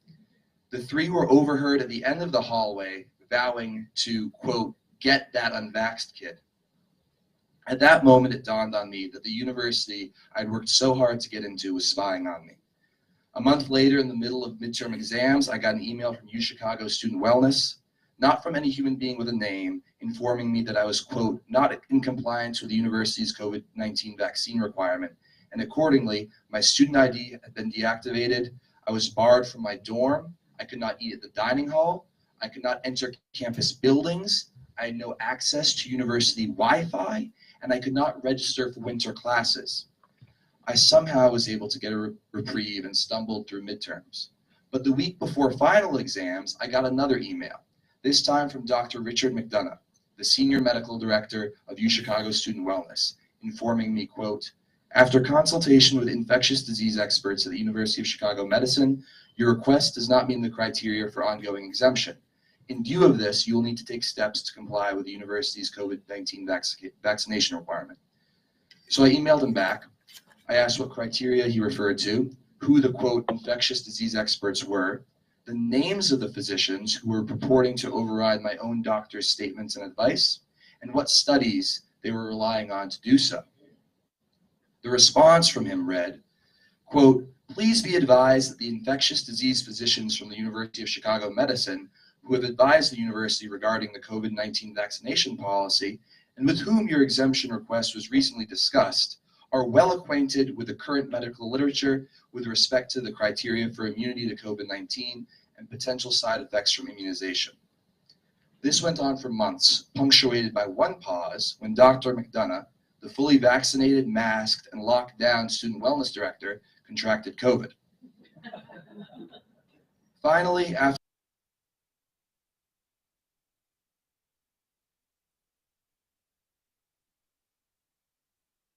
The 3 were overheard at the end of the hallway vowing to, quote, get that unvaxxed kid. At that moment, it dawned on me that the university I'd worked so hard to get into was spying on me. A month later, in the middle of midterm exams, I got an email from UChicago Student Wellness, not from any human being with a name, informing me that I was, quote, not in compliance with the university's COVID-19 vaccine requirement, and accordingly, my student ID had been deactivated, I was barred from my dorm, I could not eat at the dining hall, I could not enter campus buildings, I had no access to university Wi-Fi, and I could not register for winter classes. I somehow was able to get a reprieve and stumbled through midterms. But the week before final exams, I got another email, this time from Dr. Richard McDonough, the Senior Medical Director of UChicago Student Wellness, informing me, quote, after consultation with infectious disease experts at the University of Chicago Medicine, your request does not meet the criteria for ongoing exemption. In view of this, you will need to take steps to comply with the university's COVID-19 vaccination requirement. So I emailed him back. I asked what criteria he referred to, who the, quote, infectious disease experts were, the names of the physicians who were purporting to override my own doctor's statements and advice, and what studies they were relying on to do so. The response from him read, quote, please be advised that the infectious disease physicians from the University of Chicago Medicine who have advised the university regarding the COVID-19 vaccination policy and with whom your exemption request was recently discussed are well acquainted with the current medical literature with respect to the criteria for immunity to COVID-19 and potential side effects from immunization. This went on for months, punctuated by one pause when Dr. McDonough, the fully vaccinated, masked, and locked down student wellness director, contracted COVID. Finally, after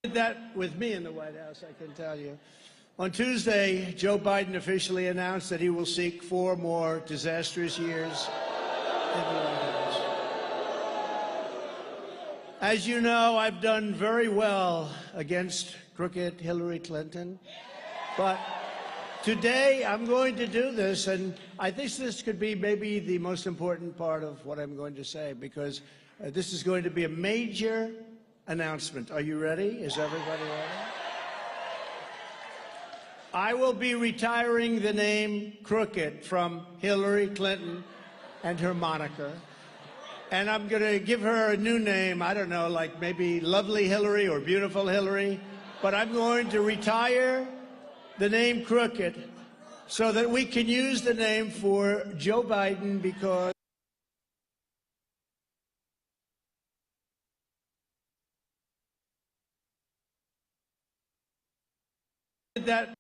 did that with me in the White House, I can tell you. On Tuesday, Joe Biden officially announced that he will seek 4 more disastrous years in the White House. As you know, I've done very well against crooked Hillary Clinton, but today I'm going to do this, and I think this could be maybe the most important part of what I'm going to say, because this is going to be a major announcement. Are you ready? Is everybody ready? I will be retiring the name Crooked from Hillary Clinton and her moniker. And I'm going to give her a new name, I don't know, like maybe Lovely Hillary or Beautiful Hillary. But I'm going to retire the name Crooked so that we can use the name for Joe Biden, because that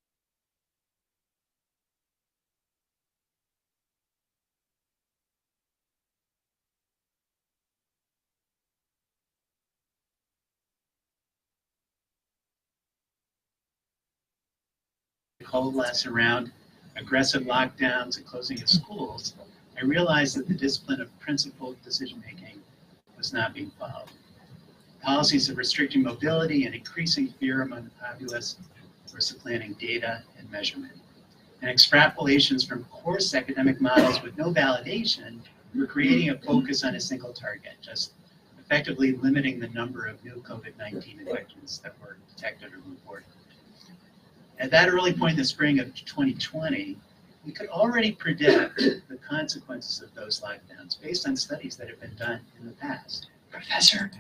coalesce around aggressive lockdowns and closing of schools, I realized that the discipline of principled decision-making was not being followed. Policies of restricting mobility and increasing fear among the populace were supplanting data and measurement. And extrapolations from coarse academic models with no validation were creating a focus on a single target, just effectively limiting the number of new COVID-19 infections that were detected or reported. At that early point in the spring of 2020, we could already predict the consequences of those lockdowns based on studies that have been done in the past. Professor,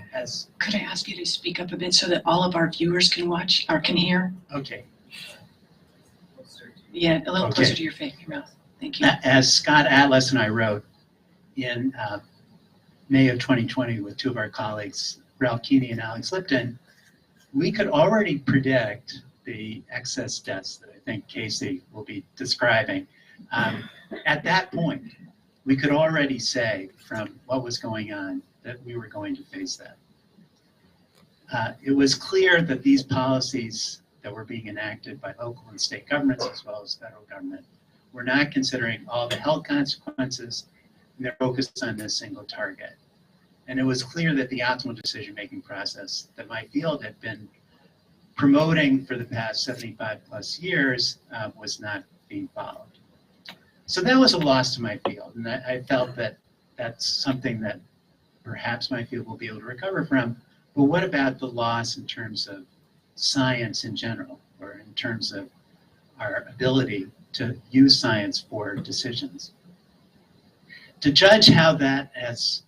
could I ask you to speak up a bit so that all of our viewers can watch or can hear? Okay. Yeah, a little Okay. closer to your face, your mouth. Thank you. As Scott Atlas and I wrote in May of 2020 with 2 of our colleagues, Ralph Keeney and Alex Lipton, we could already predict the excess deaths that I think Casey will be describing. At that point, we could already say from what was going on that we were going to face that. It was clear that these policies that were being enacted by local and state governments as well as federal government were not considering all the health consequences, and they're focused on this single target. And it was clear that the optimal decision-making process that my field had been promoting for the past 75 plus years was not being followed. So that was a loss to my field, and I felt that that's something that perhaps my field will be able to recover from. But what about the loss in terms of science in general, or in terms of our ability to use science for decisions? To judge how that has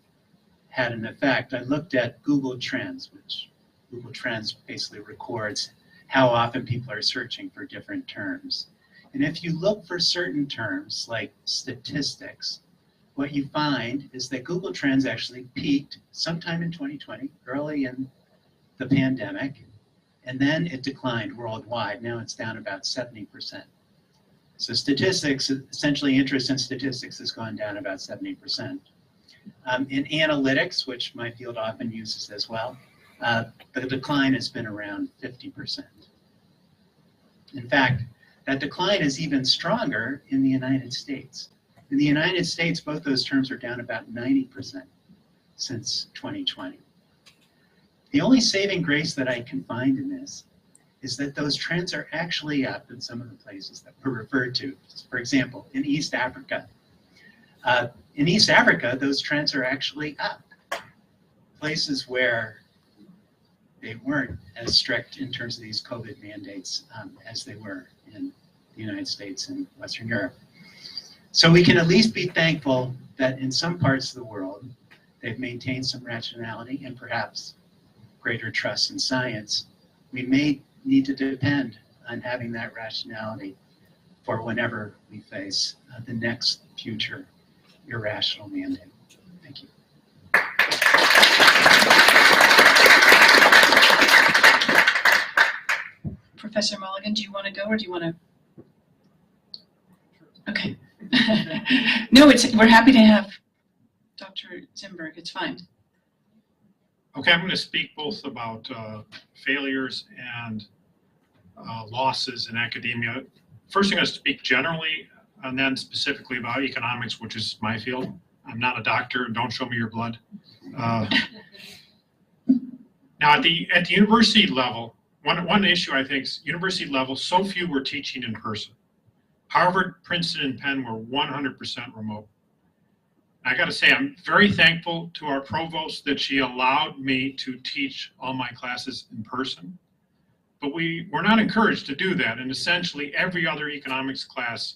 had an effect, I looked at Google Trends, which Google Trends basically records how often people are searching for different terms. And if you look for certain terms like statistics, what you find is that Google Trends actually peaked sometime in 2020, early in the pandemic, and then it declined worldwide. Now it's down about 70%. So statistics, essentially interest in statistics has gone down about 70%. In analytics, which my field often uses as well, the decline has been around 50%. In fact, that decline is even stronger in the United States. In the United States, both those terms are down about 90% since 2020. The only saving grace that I can find in this is that those trends are actually up in some of the places that were referred to. For example, in East Africa. In East Africa, those trends are actually up. Places where they weren't as strict in terms of these COVID mandates as they were in the United States and Western Europe. So we can at least be thankful that in some parts of the world, they've maintained some rationality and perhaps greater trust in science. We may need to depend on having that rationality for whenever we face the next future irrational mandate. Thank you. Professor Mulligan, do you want to go or do you want to? Okay. No, we're happy to have Dr. Zimberg. It's fine. Okay, I'm going to speak both about failures and losses in academia. First, I'm going to speak generally and then specifically about economics, which is my field. I'm not a doctor. Don't show me your blood. Now, at the university level, one issue I think is university level, so few were teaching in person. Harvard, Princeton, and Penn were 100% remote. I got to say, I'm very thankful to our provost that she allowed me to teach all my classes in person. But we were not encouraged to do that, and essentially every other economics class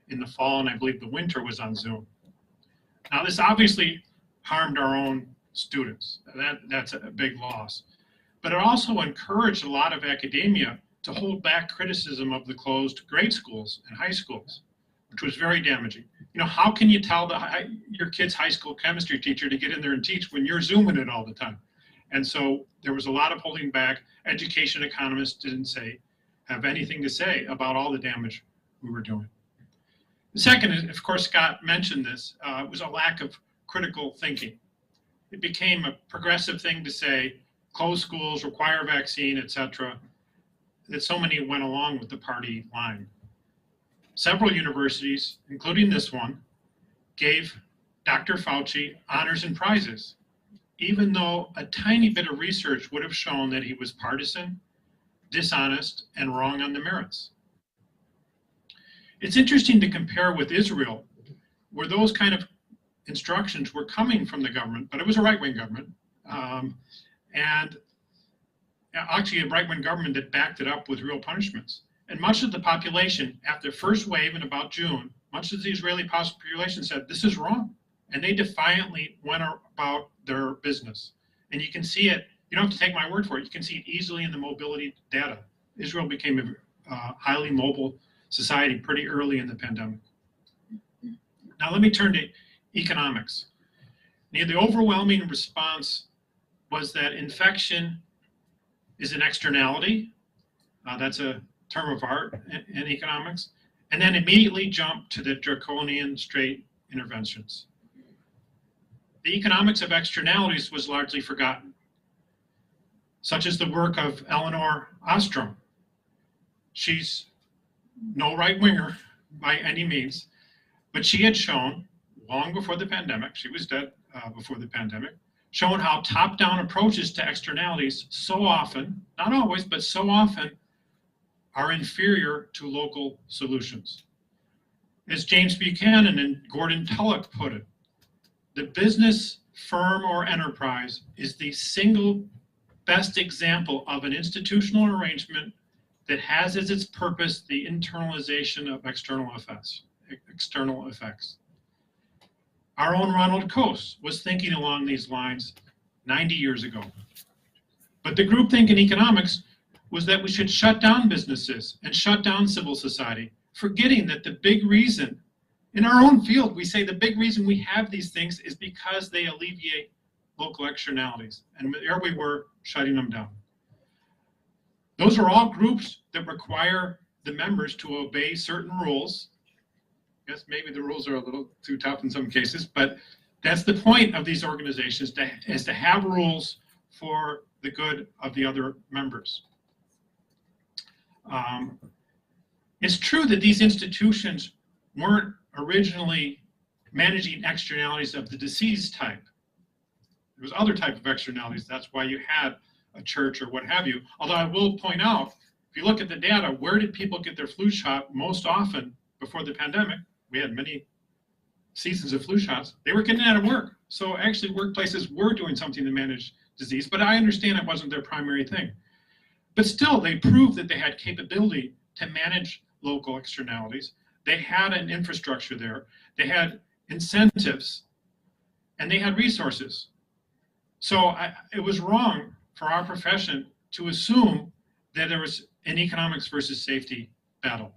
in the fall and I believe the winter was on Zoom. Now, this obviously harmed our own students. That's a big loss. But it also encouraged a lot of academia to hold back criticism of the closed grade schools and high schools, which was very damaging. You know, how can you tell your kid's high school chemistry teacher to get in there and teach when you're Zooming it all the time? And so there was a lot of holding back. Education economists didn't have anything to say about all the damage we were doing. The second is, of course, Scott mentioned this, was a lack of critical thinking. It became a progressive thing to say, close schools, require vaccine, etc., that so many went along with the party line. Several universities, including this one, gave Dr. Fauci honors and prizes, even though a tiny bit of research would have shown that he was partisan, dishonest, and wrong on the merits. It's interesting to compare with Israel, where those kind of instructions were coming from the government, but it was a right-wing government, and actually a right-wing government that backed it up with real punishments. And much of the population, after the first wave in about June, much of the Israeli population said, this is wrong. And they defiantly went about their business. And you can see it, you don't have to take my word for it, you can see it easily in the mobility data. Israel became a highly mobile society pretty early in the pandemic. Now let me turn to economics. The overwhelming response was that infection is an externality. That's a term of art in economics. And then immediately jump to the draconian straight interventions. The economics of externalities was largely forgotten, such as the work of Eleanor Ostrom. She's no right-winger by any means, but she had shown long before the pandemic, she was dead before the pandemic, shown how top-down approaches to externalities so often, not always, but so often, are inferior to local solutions. As James Buchanan and Gordon Tullock put it, the business, firm, or enterprise is the single best example of an institutional arrangement that has as its purpose the internalization of external effects. Our own Ronald Coase was thinking along these lines 90 years ago. But the groupthink in economics was that we should shut down businesses and shut down civil society, forgetting that the big reason, in our own field, we say the big reason we have these things is because they alleviate local externalities. And there we were shutting them down. Those are all groups that require the members to obey certain rules. Yes, maybe the rules are a little too tough in some cases, but that's the point of these organizations, is to have rules for the good of the other members. It's true that these institutions weren't originally managing externalities of the disease type. There was other type of externalities. That's why you had a church or what have you. Although I will point out, if you look at the data, where did people get their flu shot most often before the pandemic? We had many seasons of flu shots. They were getting out of work. So actually workplaces were doing something to manage disease, but I understand it wasn't their primary thing. But still, they proved that they had capability to manage local externalities. They had an infrastructure there. They had incentives, and they had resources. So it was wrong for our profession to assume that there was an economics versus safety battle.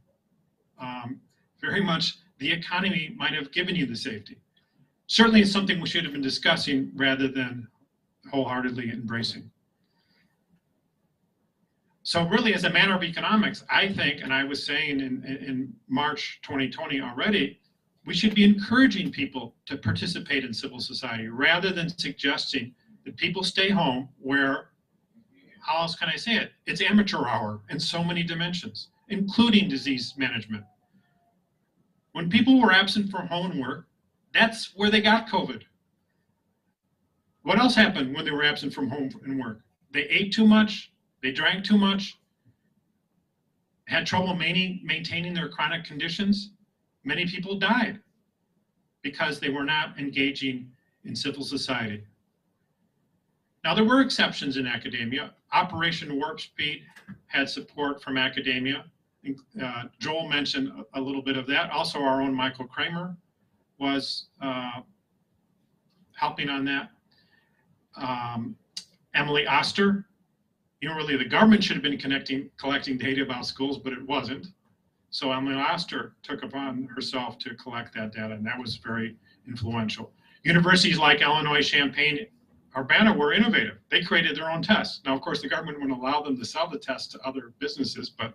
Very much the economy might have given you the safety. Certainly it's something we should have been discussing rather than wholeheartedly embracing. So really, as a matter of economics, I think, and I was saying in March 2020 already, we should be encouraging people to participate in civil society rather than suggesting that people stay home where, how else can I say it? It's amateur hour in so many dimensions, including disease management. When people were absent from home work, that's where they got COVID. What else happened when they were absent from home and work? They ate too much, they drank too much, had trouble maintaining their chronic conditions. Many people died because they were not engaging in civil society. Now, there were exceptions in academia. Operation Warp Speed had support from academia. Joel mentioned a little bit of that. Also, our own Michael Kramer was helping on that. Emily Oster, really the government should have been collecting data about schools, but it wasn't. So Emily Oster took upon herself to collect that data, and that was very influential. Universities like Illinois, Champaign, Urbana were innovative. They created their own tests. Now, of course, the government wouldn't allow them to sell the tests to other businesses, but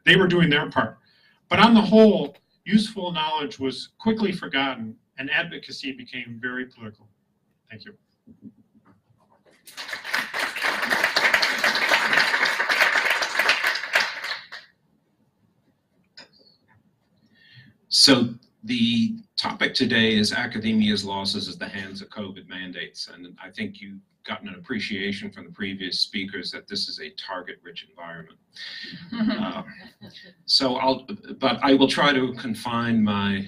they were doing their part. But on the whole, useful knowledge was quickly forgotten, and advocacy became very political. Thank you. So the topic today is academia's losses at the hands of COVID mandates. And I think you've gotten an appreciation from the previous speakers that this is a target-rich environment. But I will try to confine my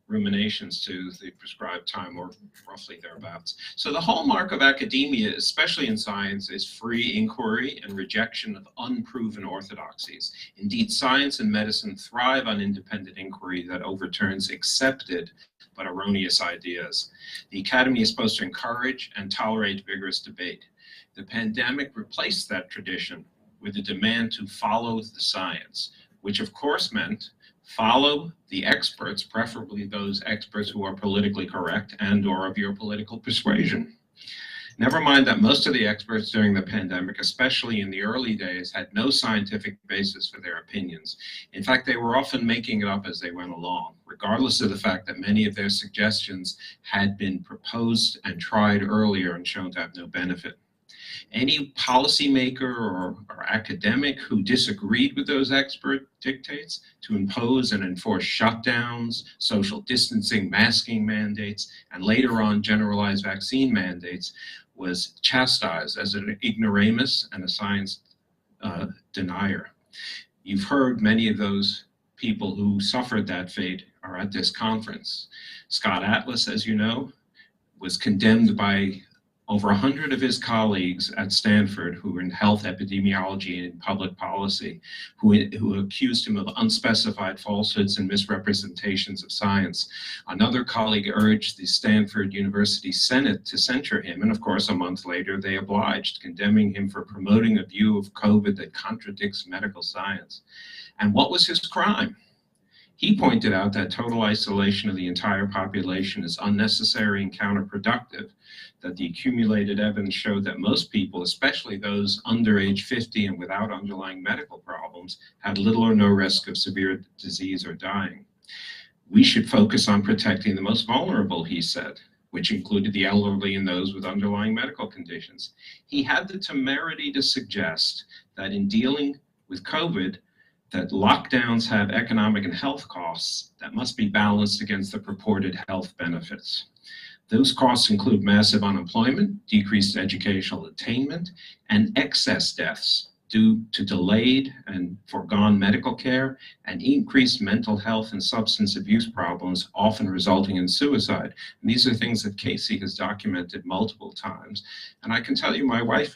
ruminations to the prescribed time, or roughly thereabouts. So the hallmark of academia, especially in science, is free inquiry and rejection of unproven orthodoxies. Indeed, science and medicine thrive on independent inquiry that overturns accepted but erroneous ideas. The academy is supposed to encourage and tolerate vigorous debate. The pandemic replaced that tradition with a demand to follow the science, which of course meant follow the experts, preferably those experts who are politically correct and or of your political persuasion. Never mind that most of the experts during the pandemic, especially in the early days, had no scientific basis for their opinions. In fact, they were often making it up as they went along, regardless of the fact that many of their suggestions had been proposed and tried earlier and shown to have no benefit. Any policymaker or academic who disagreed with those expert dictates to impose and enforce shutdowns, social distancing, masking mandates, and later on generalized vaccine mandates was chastised as an ignoramus and a science denier. You've heard many of those people who suffered that fate are at this conference. Scott Atlas, as you know, was condemned by over 100 of his colleagues at Stanford who were in health epidemiology and public policy, who accused him of unspecified falsehoods and misrepresentations of science. Another colleague urged the Stanford University Senate to censure him, and of course a month later they obliged, condemning him for promoting a view of COVID that contradicts medical science. And what was his crime? He pointed out that total isolation of the entire population is unnecessary and counterproductive, that the accumulated evidence showed that most people, especially those under age 50 and without underlying medical problems, had little or no risk of severe disease or dying. We should focus on protecting the most vulnerable, he said, which included the elderly and those with underlying medical conditions. He had the temerity to suggest that in dealing with COVID, that lockdowns have economic and health costs that must be balanced against the purported health benefits. Those costs include massive unemployment, decreased educational attainment, and excess deaths due to delayed and foregone medical care and increased mental health and substance abuse problems, often resulting in suicide. And these are things that Casey has documented multiple times. And I can tell you, my wife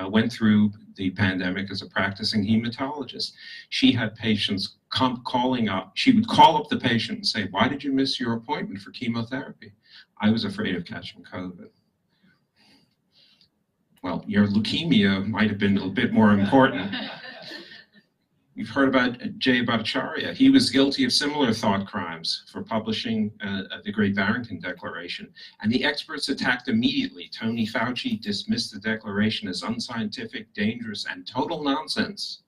went through the pandemic as a practicing hematologist. She had patients calling up. She would call up the patient and say, "Why did you miss your appointment for chemotherapy?" "I was afraid of catching COVID." Well, your leukemia might have been a bit more important. You've heard about Jay Bhattacharya. He was guilty of similar thought crimes for publishing the Great Barrington Declaration. And the experts attacked immediately. Tony Fauci dismissed the declaration as unscientific, dangerous, and total nonsense.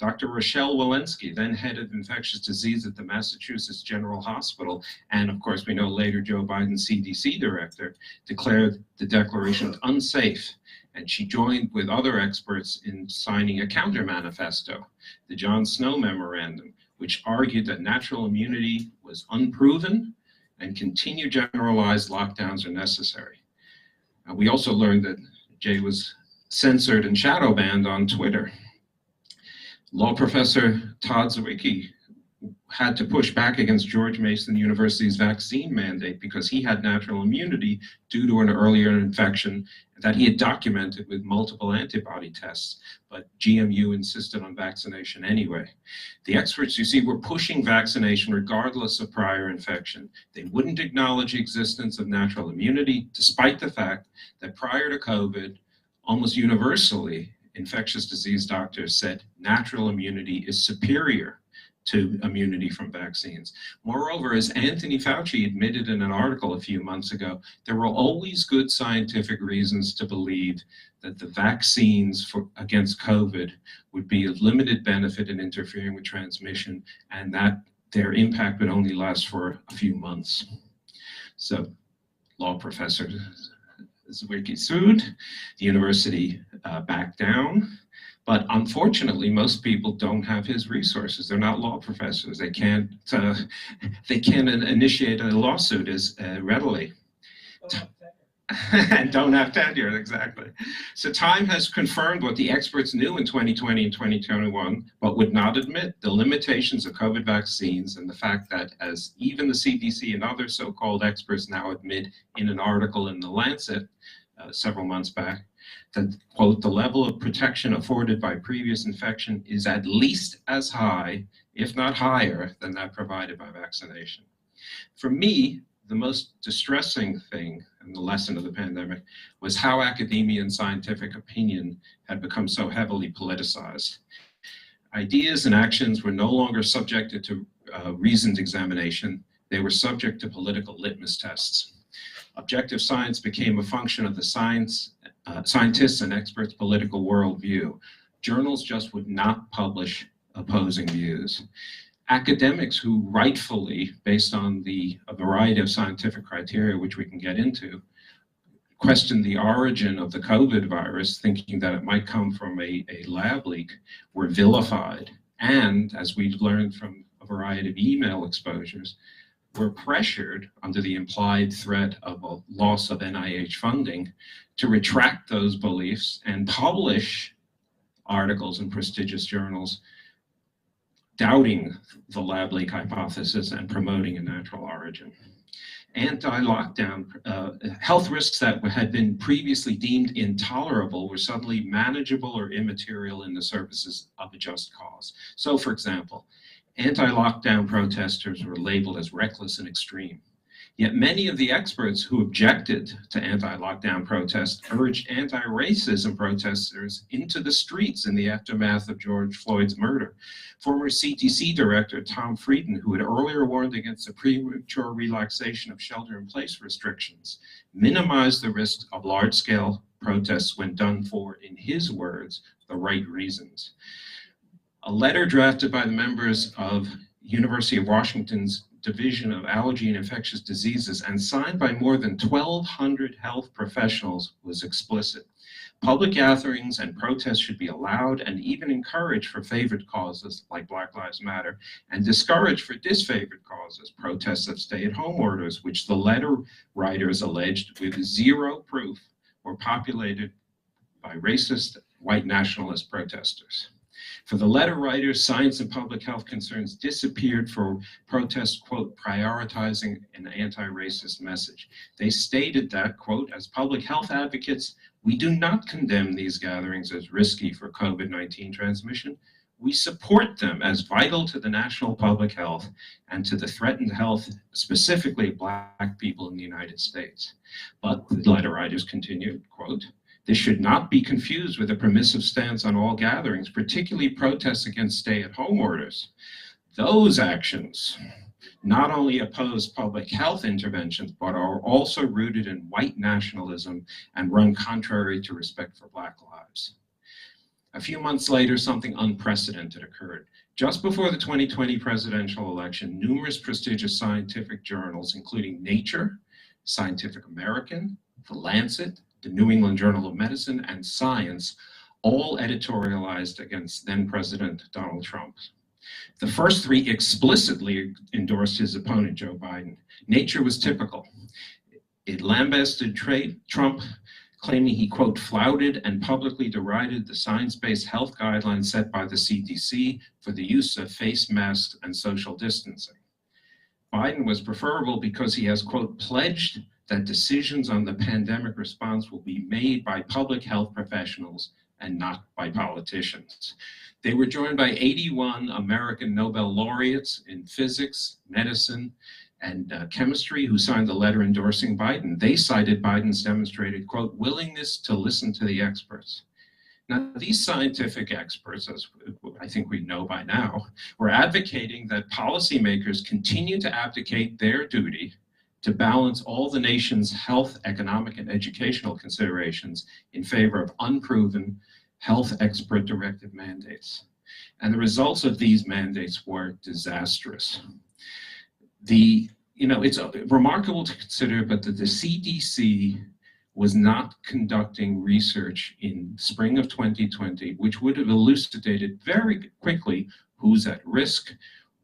Dr. Rochelle Walensky, then head of infectious disease at the Massachusetts General Hospital, and of course we know later Joe Biden's CDC director, declared the declaration unsafe. And she joined with other experts in signing a counter manifesto, the John Snow Memorandum, which argued that natural immunity was unproven and continued generalized lockdowns are necessary. We also learned that Jay was censored and shadow banned on Twitter. Law professor Todd Zwicky had to push back against George Mason University's vaccine mandate because he had natural immunity due to an earlier infection that he had documented with multiple antibody tests, but GMU insisted on vaccination anyway. The experts, you see, were pushing vaccination regardless of prior infection. They wouldn't acknowledge the existence of natural immunity, despite the fact that prior to COVID, almost universally, infectious disease doctors said natural immunity is superior to immunity from vaccines. Moreover, as Anthony Fauci admitted in an article a few months ago, there were always good scientific reasons to believe that the vaccines against COVID would be of limited benefit in interfering with transmission, and that their impact would only last for a few months. So, law professor Zwicky sued, the university backed down, but unfortunately, most people don't have his resources. They're not law professors. They can't initiate a lawsuit as readily. And don't have tenure, exactly. So time has confirmed what the experts knew in 2020 and 2021, but would not admit: the limitations of COVID vaccines, and the fact that, as even the CDC and other so-called experts now admit in an article in The Lancet several months back, that, quote, the level of protection afforded by previous infection is at least as high, if not higher, than that provided by vaccination. For me, the most distressing thing and the lesson of the pandemic was how academia and scientific opinion had become so heavily politicized. Ideas and actions were no longer subjected to reasoned examination. They were subject to political litmus tests. Objective science became a function of the scientists' and experts' political worldview. Journals just would not publish opposing views. Academics who rightfully, based on a variety of scientific criteria, which we can get into, questioned the origin of the COVID virus, thinking that it might come from a lab leak, were vilified. And, as we've learned from a variety of email exposures, were pressured under the implied threat of a loss of NIH funding to retract those beliefs and publish articles in prestigious journals doubting the lab leak hypothesis and promoting a natural origin. Anti-lockdown health risks that had been previously deemed intolerable were suddenly manageable or immaterial in the services of a just cause. So, for example, anti-lockdown protesters were labeled as reckless and extreme. Yet many of the experts who objected to anti-lockdown protests urged anti-racism protesters into the streets in the aftermath of George Floyd's murder. Former CDC Director Tom Frieden, who had earlier warned against the premature relaxation of shelter-in-place restrictions, minimized the risk of large-scale protests when done for, in his words, the right reasons. A letter drafted by the members of University of Washington's Division of Allergy and Infectious Diseases and signed by more than 1,200 health professionals was explicit. Public gatherings and protests should be allowed and even encouraged for favored causes like Black Lives Matter, and discouraged for disfavored causes, protests of stay-at-home orders, which the letter writers alleged with zero proof were populated by racist white nationalist protesters. For the letter writers, science and public health concerns disappeared for protests, quote, prioritizing an anti-racist message. They stated that, quote, as public health advocates, we do not condemn these gatherings as risky for COVID-19 transmission. We support them as vital to the national public health and to the threatened health, specifically Black people in the United States. But the letter writers continued, quote, This should not be confused with a permissive stance on all gatherings, particularly protests against stay-at-home orders. Those actions not only oppose public health interventions, but are also rooted in white nationalism and run contrary to respect for Black lives. A few months later, something unprecedented occurred. Just before the 2020 presidential election, numerous prestigious scientific journals, including Nature, Scientific American, The Lancet, the New England Journal of Medicine, and Science, all editorialized against then-President Donald Trump. The first three explicitly endorsed his opponent, Joe Biden. Nature was typical. It lambasted Trump, claiming he, quote, flouted and publicly derided the science-based health guidelines set by the CDC for the use of face masks and social distancing. Biden was preferable because he has, quote, pledged that decisions on the pandemic response will be made by public health professionals and not by politicians. They were joined by 81 American Nobel laureates in physics, medicine, and chemistry who signed the letter endorsing Biden. They cited Biden's demonstrated, quote, willingness to listen to the experts. Now, these scientific experts, as I think we know by now, were advocating that policymakers continue to abdicate their duty to balance all the nation's health, economic, and educational considerations in favor of unproven health expert-directed mandates. And the results of these mandates were disastrous. It's remarkable to consider, but that the CDC was not conducting research in spring of 2020, which would have elucidated very quickly who's at risk,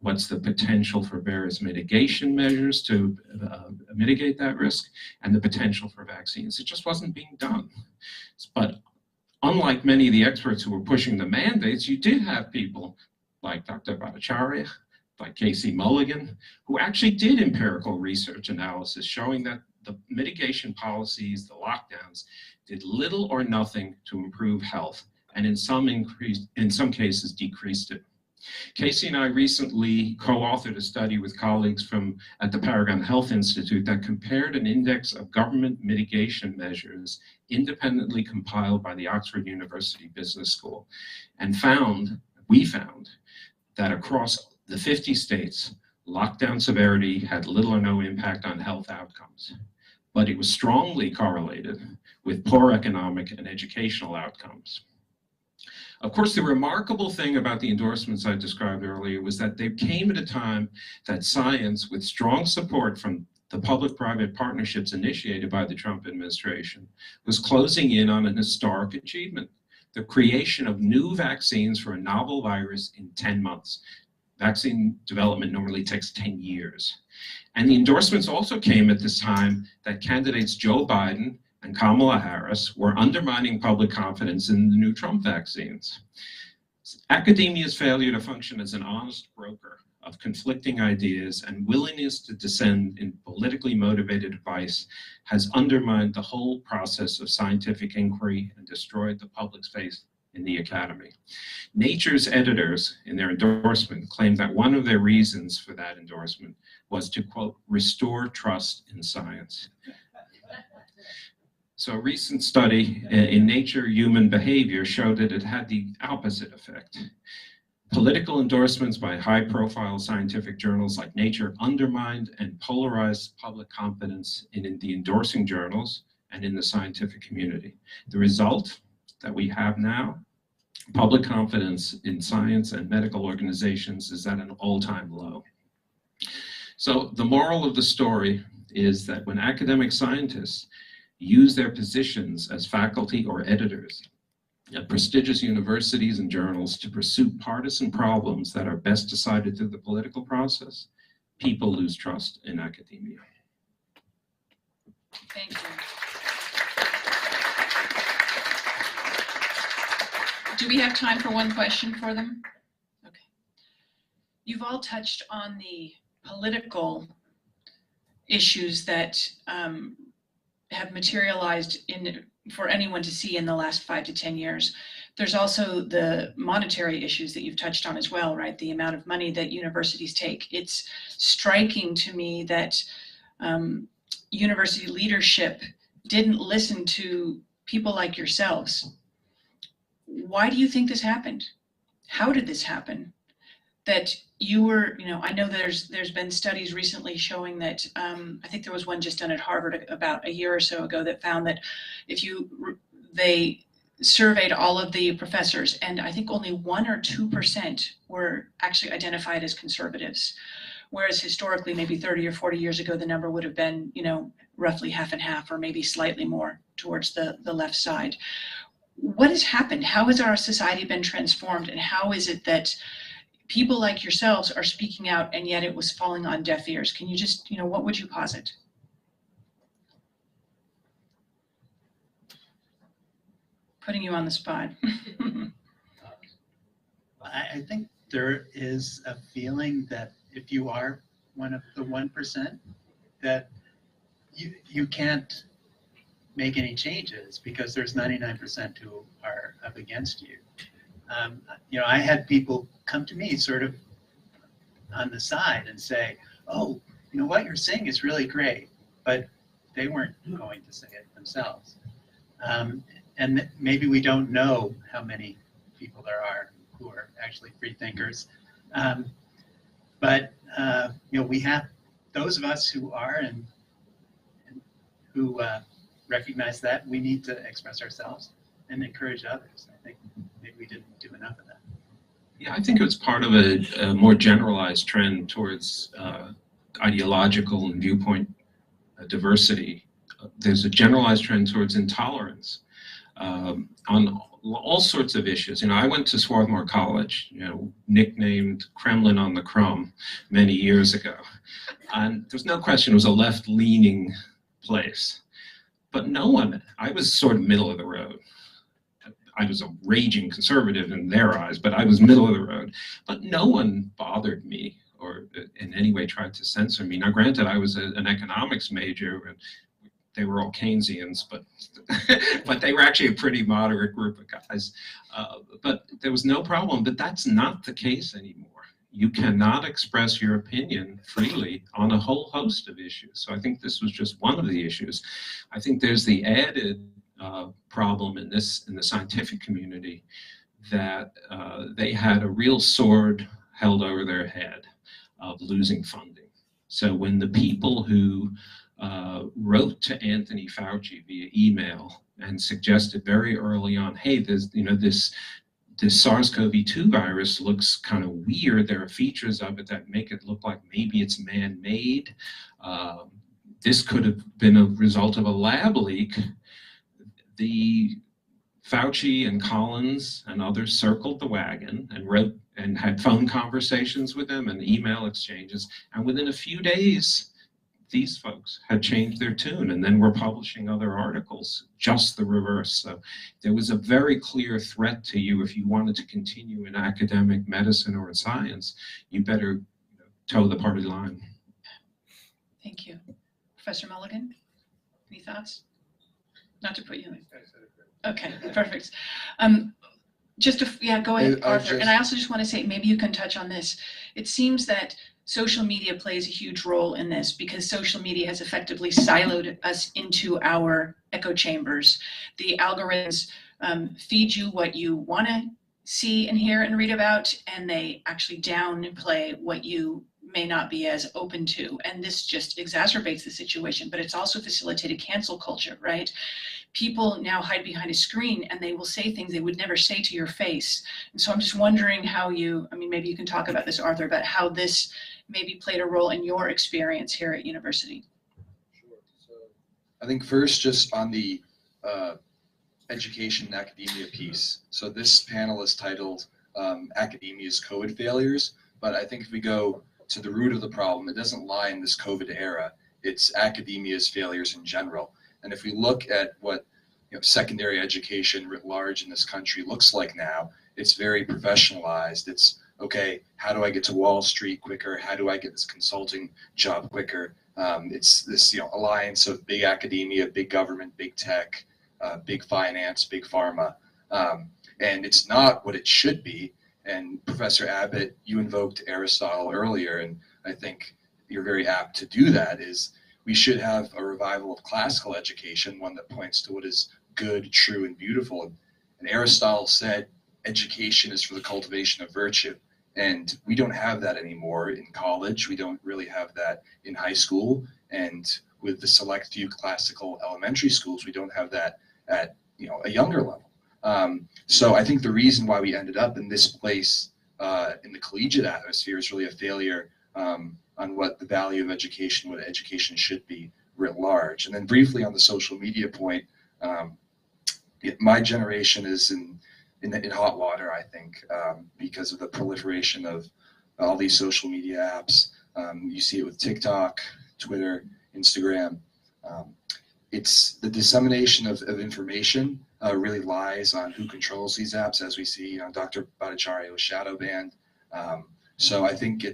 what's the potential for various mitigation measures to mitigate that risk, and the potential for vaccines. It just wasn't being done. But unlike many of the experts who were pushing the mandates, you did have people like Dr. Bhattacharya, like Casey Mulligan, who actually did empirical research analysis showing that the mitigation policies, the lockdowns, did little or nothing to improve health, and in some cases decreased it. Casey and I recently co-authored a study with colleagues at the Paragon Health Institute that compared an index of government mitigation measures independently compiled by the Oxford University Business School, and we found that across the 50 states, lockdown severity had little or no impact on health outcomes, but it was strongly correlated with poor economic and educational outcomes. Of course, the remarkable thing about the endorsements I described earlier was that they came at a time that science, with strong support from the public-private partnerships initiated by the Trump administration, was closing in on an historic achievement: the creation of new vaccines for a novel virus in 10 months. Vaccine development normally takes 10 years. And the endorsements also came at this time that candidates Joe Biden and Kamala Harris were undermining public confidence in the new Trump vaccines. Academia's failure to function as an honest broker of conflicting ideas and willingness to descend in politically motivated advice has undermined the whole process of scientific inquiry and destroyed the public's faith in the academy. Nature's editors, in their endorsement, claimed that one of their reasons for that endorsement was to, quote, restore trust in science. So a recent study in Nature Human Behavior showed that it had the opposite effect. Political endorsements by high-profile scientific journals like Nature undermined and polarized public confidence in the endorsing journals and in the scientific community. The result that we have now, public confidence in science and medical organizations, is at an all-time low. So the moral of the story is that when academic scientists use their positions as faculty or editors at prestigious universities and journals to pursue partisan problems that are best decided through the political process, people lose trust in academia. Thank you. Do we have time for one question for them? Okay. You've all touched on the political issues that have materialized for anyone to see in the last 5 to 10 years. There's also the monetary issues that you've touched on as well, right? The amount of money that universities take. It's striking to me that university leadership didn't listen to people like yourselves, why do you think this happened? How did this happen? That you were, I know there's been studies recently showing that, I think there was one just done at Harvard about a year or so ago that found that they surveyed all of the professors, and I think only 1 or 2% were actually identified as conservatives. Whereas historically, maybe 30 or 40 years ago, the number would have been, roughly half and half, or maybe slightly more towards the left side. What has happened? How has our society been transformed? And how is it that people like yourselves are speaking out and yet it was falling on deaf ears? Can you just, what would you posit? Putting you on the spot. I think there is a feeling that if you are one of the 1%, that you can't make any changes because there's 99% who are up against you. I had people come to me sort of on the side and say, oh, what you're saying is really great, but they weren't going to say it themselves. And maybe we don't know how many people there are who are actually free thinkers. But we have those of us who are and who recognize that we need to express ourselves and encourage others. I think maybe we didn't do enough of that. Yeah, I think it was part of a more generalized trend towards ideological and viewpoint diversity. There's a generalized trend towards intolerance on all sorts of issues. I went to Swarthmore College, nicknamed Kremlin on the Crumb many years ago. And there's no question it was a left-leaning place. But I was sort of middle of the road. I was a raging conservative in their eyes, but I was middle of the road. But no one bothered me or in any way tried to censor me. Now, granted, I was an economics major, and they were all Keynesians, but they were actually a pretty moderate group of guys. But there was no problem. But that's not the case anymore. You cannot express your opinion freely on a whole host of issues. So I think this was just one of the issues. I think there's the added problem in the scientific community that they had a real sword held over their head of losing funding. So when the people who wrote to Anthony Fauci via email and suggested very early on, hey, there's, this SARS-CoV-2 virus looks kind of weird. There are features of it that make it look like maybe it's man-made. This could have been a result of a lab leak. The Fauci and Collins and others circled the wagon and wrote and had phone conversations with them and email exchanges. And within a few days, these folks had changed their tune and then were publishing other articles, just the reverse. So there was a very clear threat to you. If you wanted to continue in academic medicine or in science, you better toe the party line. Thank you. Professor Mulligan, any thoughts? Not to put you in. Okay, perfect. Go ahead, Arthur. And I also just want to say, maybe you can touch on this. It seems that social media plays a huge role in this because social media has effectively siloed us into our echo chambers. The algorithms feed you what you want to see and hear and read about, and they actually downplay what you may not be as open to. And this just exacerbates the situation, but it's also facilitated cancel culture, right? People now hide behind a screen and they will say things they would never say to your face. And so I'm just wondering how maybe you can talk about this, Arthur, about how this maybe played a role in your experience here at university. Sure. So I think first, just on the education and academia piece. So this panel is titled Academia's COVID Failures, but I think if we go to the root of the problem, it doesn't lie in this COVID era. It's academia's failures in general. And if we look at what secondary education writ large in this country looks like now, it's very professionalized. It's, okay, how do I get to Wall Street quicker? How do I get this consulting job quicker? It's this alliance of big academia, big government, big tech, big finance, big pharma. And it's not what it should be. And Professor Abbott, you invoked Aristotle earlier, and I think you're very apt to do that, is we should have a revival of classical education, one that points to what is good, true, and beautiful. And Aristotle said, education is for the cultivation of virtue. And we don't have that anymore in college. We don't really have that in high school. And with the select few classical elementary schools, we don't have that at a younger level. So I think the reason why we ended up in this place in the collegiate atmosphere is really a failure on what the value of education, what education should be writ large. And then briefly on the social media point, my generation is in hot water, I think, because of the proliferation of all these social media apps. You see it with TikTok, Twitter, Instagram. It's the dissemination of information really lies on who controls these apps, as we see Dr. Bhattacharya was shadow banned. So I think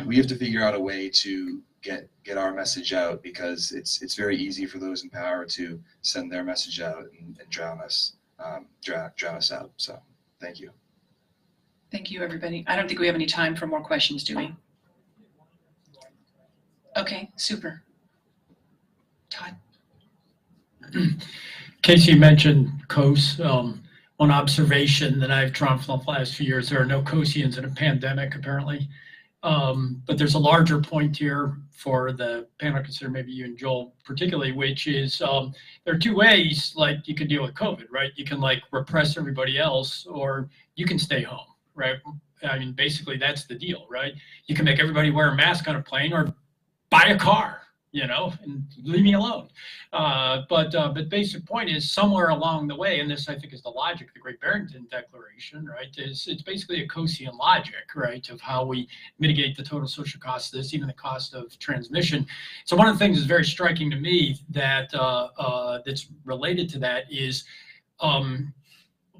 we have to figure out a way to get our message out, because it's very easy for those in power to send their message out and drown us out. So thank you. Thank you, everybody. I don't think we have any time for more questions, do we? Okay, super. Todd? Casey mentioned COS. One observation that I've drawn from the last few years, there are no COSians in a pandemic, apparently. But there's a larger point here for the panel, consider maybe you and Joel particularly, which is there are two ways like you can deal with COVID, right? You can like repress everybody else, or you can stay home, right? I mean, basically that's the deal, right? You can make everybody wear a mask on a plane or buy a car, and leave me alone. But basic point is somewhere along the way, and this I think is the logic of the Great Barrington Declaration, right? It's basically a COSian logic, right, of how we mitigate the total social cost of this, even the cost of transmission. So one of the things that's very striking to me that that's related to that is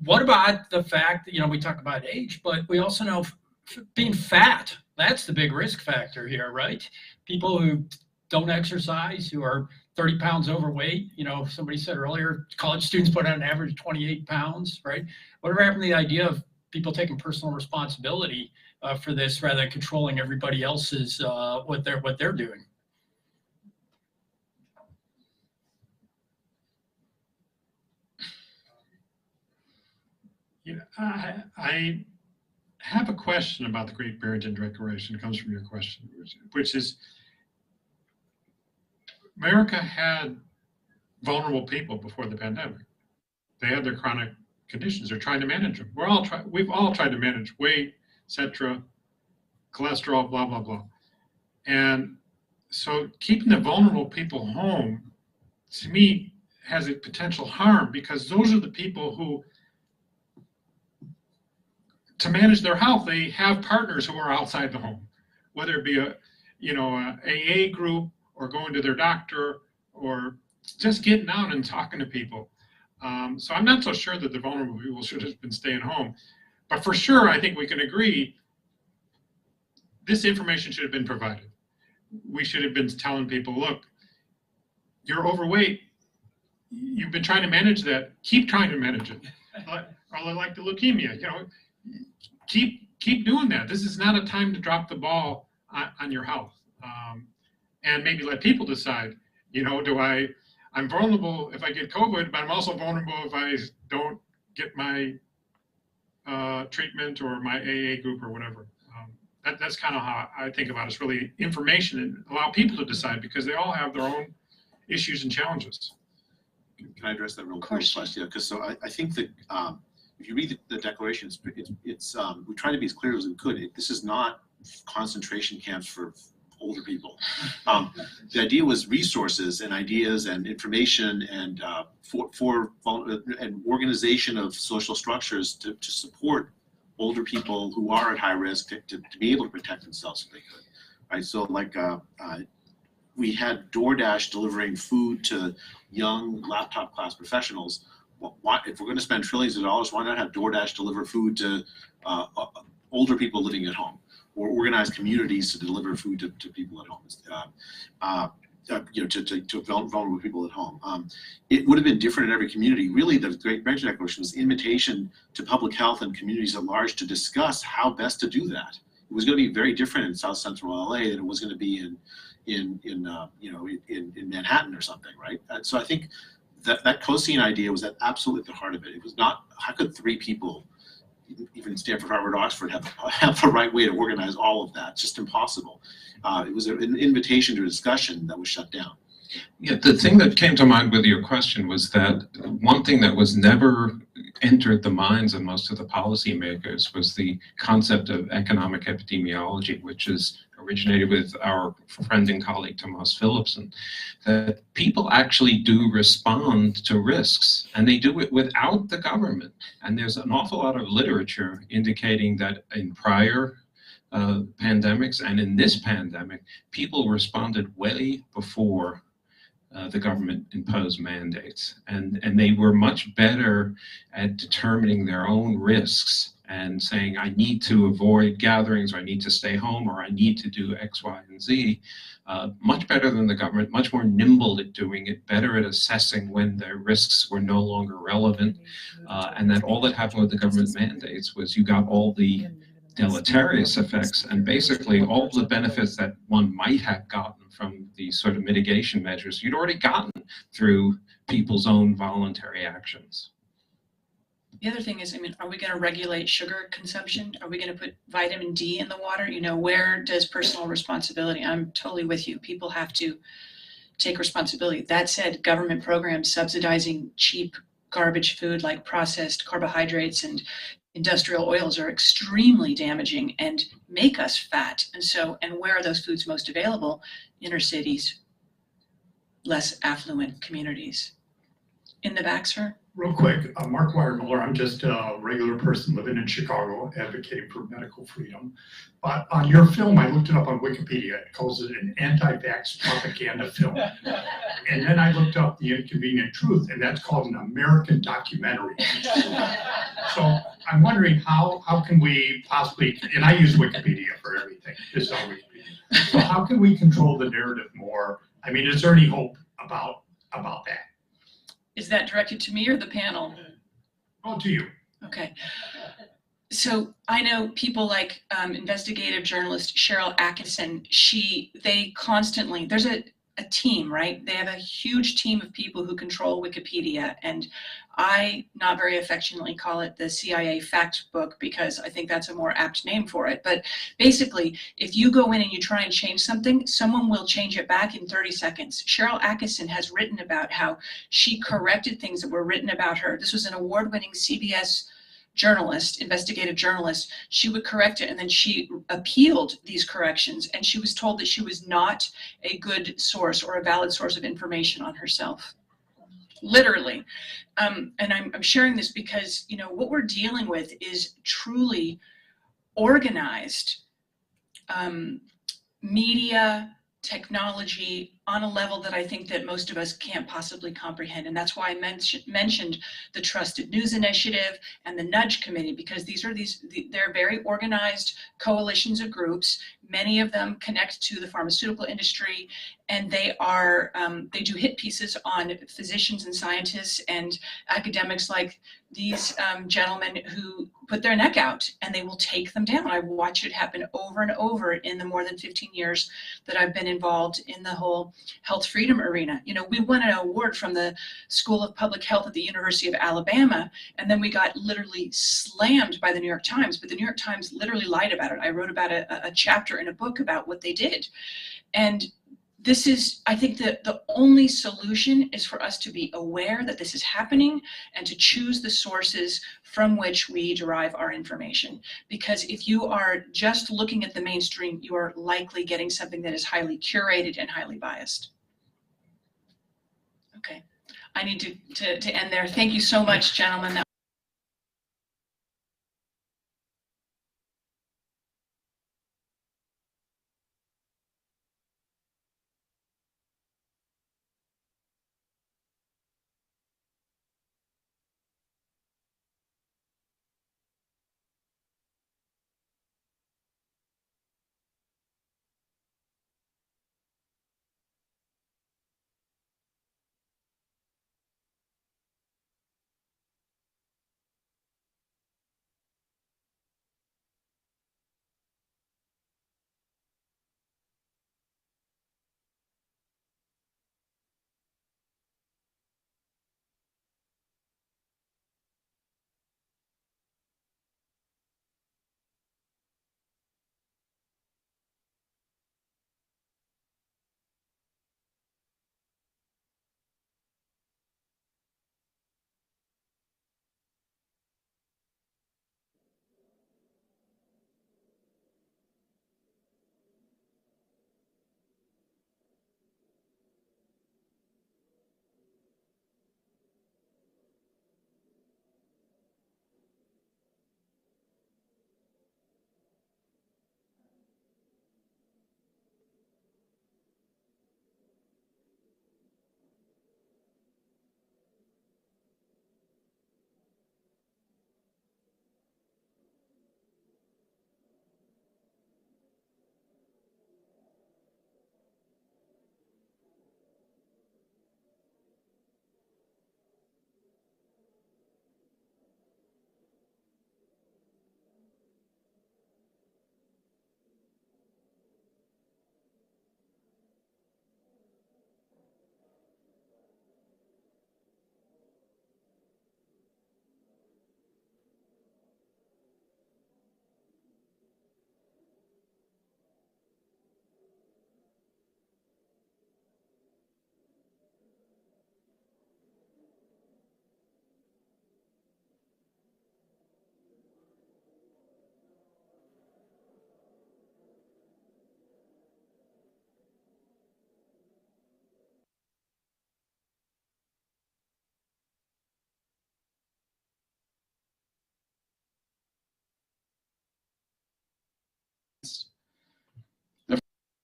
what about the fact that, we talk about age, but we also know being fat, that's the big risk factor here, right? People who don't exercise, who are 30 pounds overweight. Somebody said earlier, college students put on an average 28 pounds, right? Whatever happened to the idea of people taking personal responsibility for this rather than controlling everybody else's, what they're doing? I have a question about the Great Barrington Declaration. It comes from your question, which is, America had vulnerable people before the pandemic. They had their chronic conditions. They're trying to manage them. We've all tried to manage weight, etc., cholesterol, blah, blah, blah. And so keeping the vulnerable people home, to me, has a potential harm, because those are the people who, to manage their health, they have partners who are outside the home, whether it be a AA group, or going to their doctor, or just getting out and talking to people. So I'm not so sure that the vulnerable people should have been staying home. But for sure, I think we can agree, this information should have been provided. We should have been telling people, look, you're overweight. You've been trying to manage that. Keep trying to manage it. Or like the leukemia, keep doing that. This is not a time to drop the ball on your health. And maybe let people decide, I'm vulnerable if I get COVID, but I'm also vulnerable if I don't get my treatment or my AA group or whatever. That's kind of how I think about it. It's really information, and allow people to decide, because they all have their own issues and challenges. Can I address that real quick? Yeah, because I think that if you read the declaration, it's we try to be as clear as we could. This is not concentration camps for older people. The idea was resources and ideas and information and for and organization of social structures to support older people who are at high risk to be able to protect themselves if they could. Right. So like we had DoorDash delivering food to young laptop class professionals. If we're going to spend trillions of dollars, why not have DoorDash deliver food to older people living at home, or organize communities to deliver food to people at home, to vulnerable people at home. It would have been different in every community. Really, the Great Barrington Declaration was an invitation to public health and communities at large to discuss how best to do that. It was going to be very different in South Central LA than it was going to be in Manhattan or something, right? So I think that co-scene idea was absolutely at the heart of it. It was not, how could three people, even Stanford, Harvard, Oxford, have the right way to organize all of that? It's just impossible. It was an invitation to a discussion that was shut down. Yeah, the thing that came to mind with your question was that one thing that was never entered the minds of most of the policymakers was the concept of economic epidemiology, which is originated with our friend and colleague Thomas Philipson, that people actually do respond to risks, and they do it without the government. And there's an awful lot of literature indicating that in prior pandemics and in this pandemic, people responded way before the government imposed mandates, and they were much better at determining their own risks and saying, I need to avoid gatherings, or I need to stay home, or I need to do X, Y, and Z, much better than the government, much more nimble at doing it, better at assessing when their risks were no longer relevant, and that all that happened with the government mandates was you got all the deleterious effects, and basically all the benefits that one might have gotten from these sort of mitigation measures, you'd already gotten through people's own voluntary actions. The other thing is, I mean, are we going to regulate sugar consumption? Are we going to put vitamin D in the water? You know, where does personal responsibility? I'm totally with you. People have to take responsibility. That said, government programs subsidizing cheap garbage food like processed carbohydrates and industrial oils are extremely damaging and make us fat. And so, and where are those foods most available? Inner cities, less affluent communities. In the back, sir? Real quick, Mark Weiermiller, I'm just a regular person living in Chicago, advocating for medical freedom. But on your film, I looked it up on Wikipedia. It calls it an anti-vax propaganda film. And then I looked up The Inconvenient Truth, and that's called an American documentary. So I'm wondering how can we possibly, and I use Wikipedia for everything, this is on Wikipedia. So how can we control the narrative more? I mean, is there any hope about that? Is that directed to me or the panel? Oh, to you. Okay. So I know people like investigative journalist Cheryl Atkinson. They constantly, there's a team, right? They have a huge team of people who control Wikipedia, and I not very affectionately call it the CIA fact book because I think that's a more apt name for it. But basically, if you go in and you try and change something, someone will change it back in 30 seconds. Cheryl Atkinson has written about how she corrected things that were written about her. This was an award-winning CBS journalist, investigative journalist. She would correct it, and then she appealed these corrections, and she was told that she was not a good source or a valid source of information on herself. Literally. And I'm sharing this because, you know, what we're dealing with is truly organized media, technology on a level that I think that most of us can't possibly comprehend. And that's why I mentioned the Trusted News Initiative and the Nudge Committee, because they're very organized coalitions of groups. Many of them connect to the pharmaceutical industry, and they do hit pieces on physicians and scientists and academics like these gentlemen who put their neck out, and they will take them down. I watch it happen over and over in the more than 15 years that I've been involved in the whole health freedom arena. You know, we won an award from the School of Public Health at the University of Alabama, and then we got literally slammed by the New York Times, but the New York Times literally lied about it. I wrote about a chapter in a book about what they did. And this is, I think that the only solution is for us to be aware that this is happening and to choose the sources from which we derive our information. Because if you are just looking at the mainstream, you are likely getting something that is highly curated and highly biased. Okay, I need to end there. Thank you so much, gentlemen.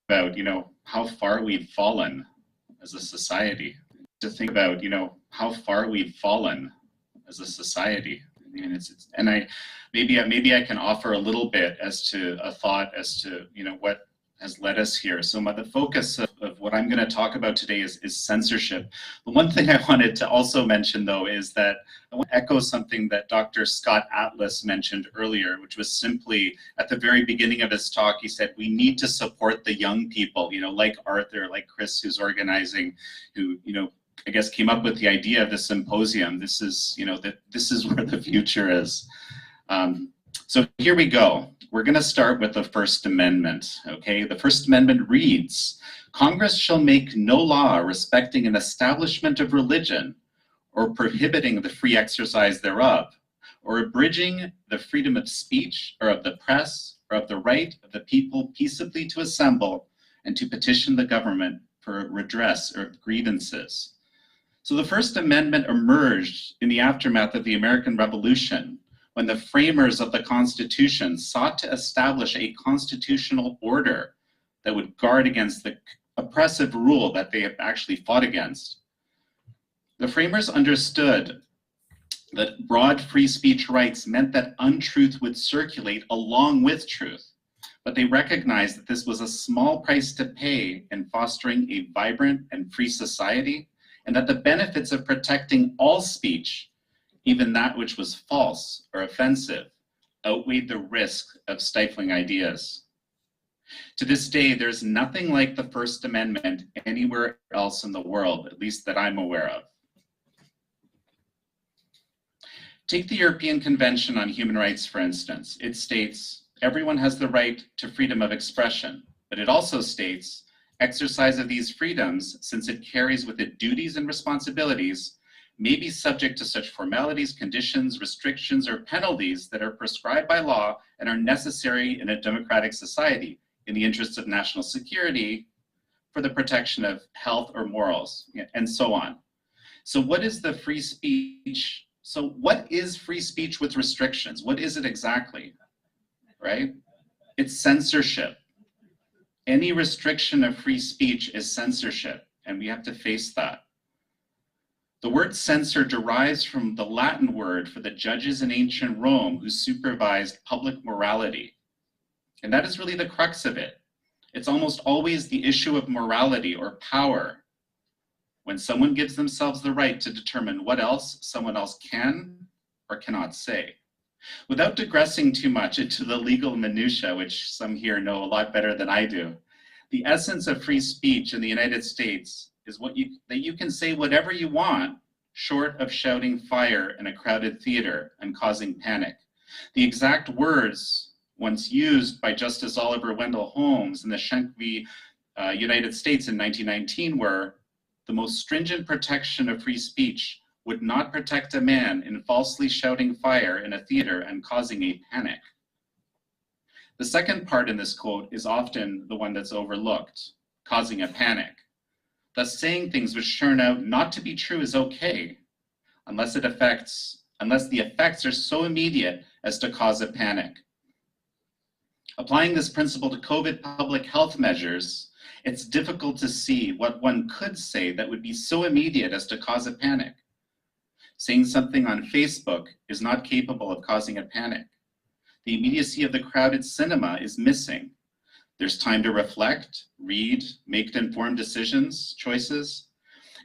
About, how far we've fallen as a society. To think about, how far we've fallen as a society. I mean, maybe I can offer a little bit as to a thought as to, what has led us here. So the focus of what I'm going to talk about today is censorship. The one thing I wanted to also mention, though, is that I want to echo something that Dr. Scott Atlas mentioned earlier, which was simply at the very beginning of his talk, he said, we need to support the young people, like Arthur, like Chris, who's organizing, who, I guess came up with the idea of the symposium. This is, this is where the future is. So here we go. We're going to start with the First Amendment, okay? The First Amendment reads, Congress shall make no law respecting an establishment of religion or prohibiting the free exercise thereof, or abridging the freedom of speech or of the press or of the right of the people peaceably to assemble and to petition the government for redress or grievances. So the First Amendment emerged in the aftermath of the American Revolution, when the framers of the Constitution sought to establish a constitutional order that would guard against the oppressive rule that they have actually fought against. The framers understood that broad free speech rights meant that untruth would circulate along with truth, but they recognized that this was a small price to pay in fostering a vibrant and free society, and that the benefits of protecting all speech, even that which was false or offensive, outweighed the risk of stifling ideas. To this day, there's nothing like the First Amendment anywhere else in the world, at least that I'm aware of. Take the European Convention on Human Rights, for instance. It states, everyone has the right to freedom of expression, but it also states, exercise of these freedoms, since it carries with it duties and responsibilities, may be subject to such formalities, conditions, restrictions, or penalties that are prescribed by law and are necessary in a democratic society in the interests of national security, for the protection of health or morals, and so on. So what is the free speech? So what is free speech with restrictions? What is it exactly, right? It's censorship. Any restriction of free speech is censorship, and we have to face that. The word censor derives from the Latin word for the judges in ancient Rome who supervised public morality. And that is really the crux of it. It's almost always the issue of morality or power, when someone gives themselves the right to determine what else someone else can or cannot say. Without digressing too much into the legal minutiae, which some here know a lot better than I do, the essence of free speech in the United States is that you can say whatever you want, short of shouting fire in a crowded theater and causing panic. The exact words once used by Justice Oliver Wendell Holmes in the Schenck v. United States in 1919 were, the most stringent protection of free speech would not protect a man in falsely shouting fire in a theater and causing a panic. The second part in this quote is often the one that's overlooked, causing a panic. Thus, saying things which turn out not to be true is okay, unless the effects are so immediate as to cause a panic. Applying this principle to COVID public health measures, it's difficult to see what one could say that would be so immediate as to cause a panic. Saying something on Facebook is not capable of causing a panic. The immediacy of the crowded cinema is missing. There's time to reflect, read, make informed choices.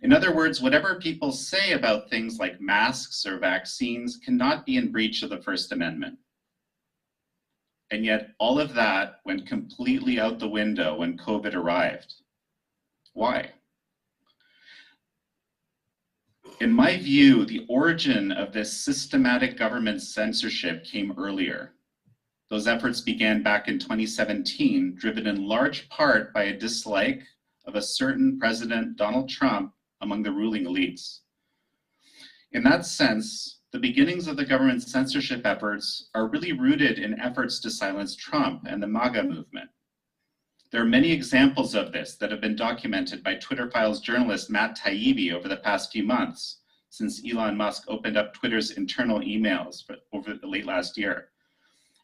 In other words, whatever people say about things like masks or vaccines cannot be in breach of the First Amendment. And yet all of that went completely out the window when COVID arrived. Why? In my view, the origin of this systematic government censorship came earlier. Those efforts began back in 2017, driven in large part by a dislike of a certain President Donald Trump among the ruling elites. In that sense, the beginnings of the government's censorship efforts are really rooted in efforts to silence Trump and the MAGA movement. There are many examples of this that have been documented by Twitter Files journalist Matt Taibbi over the past few months, since Elon Musk opened up Twitter's internal emails over the late last year.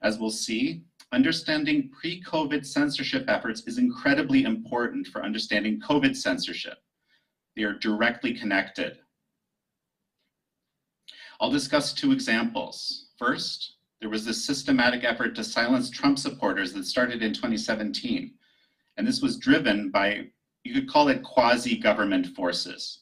As we'll see, understanding pre-COVID censorship efforts is incredibly important for understanding COVID censorship. They are directly connected. I'll discuss two examples. First, there was this systematic effort to silence Trump supporters that started in 2017. And this was driven by, you could call it quasi-government forces.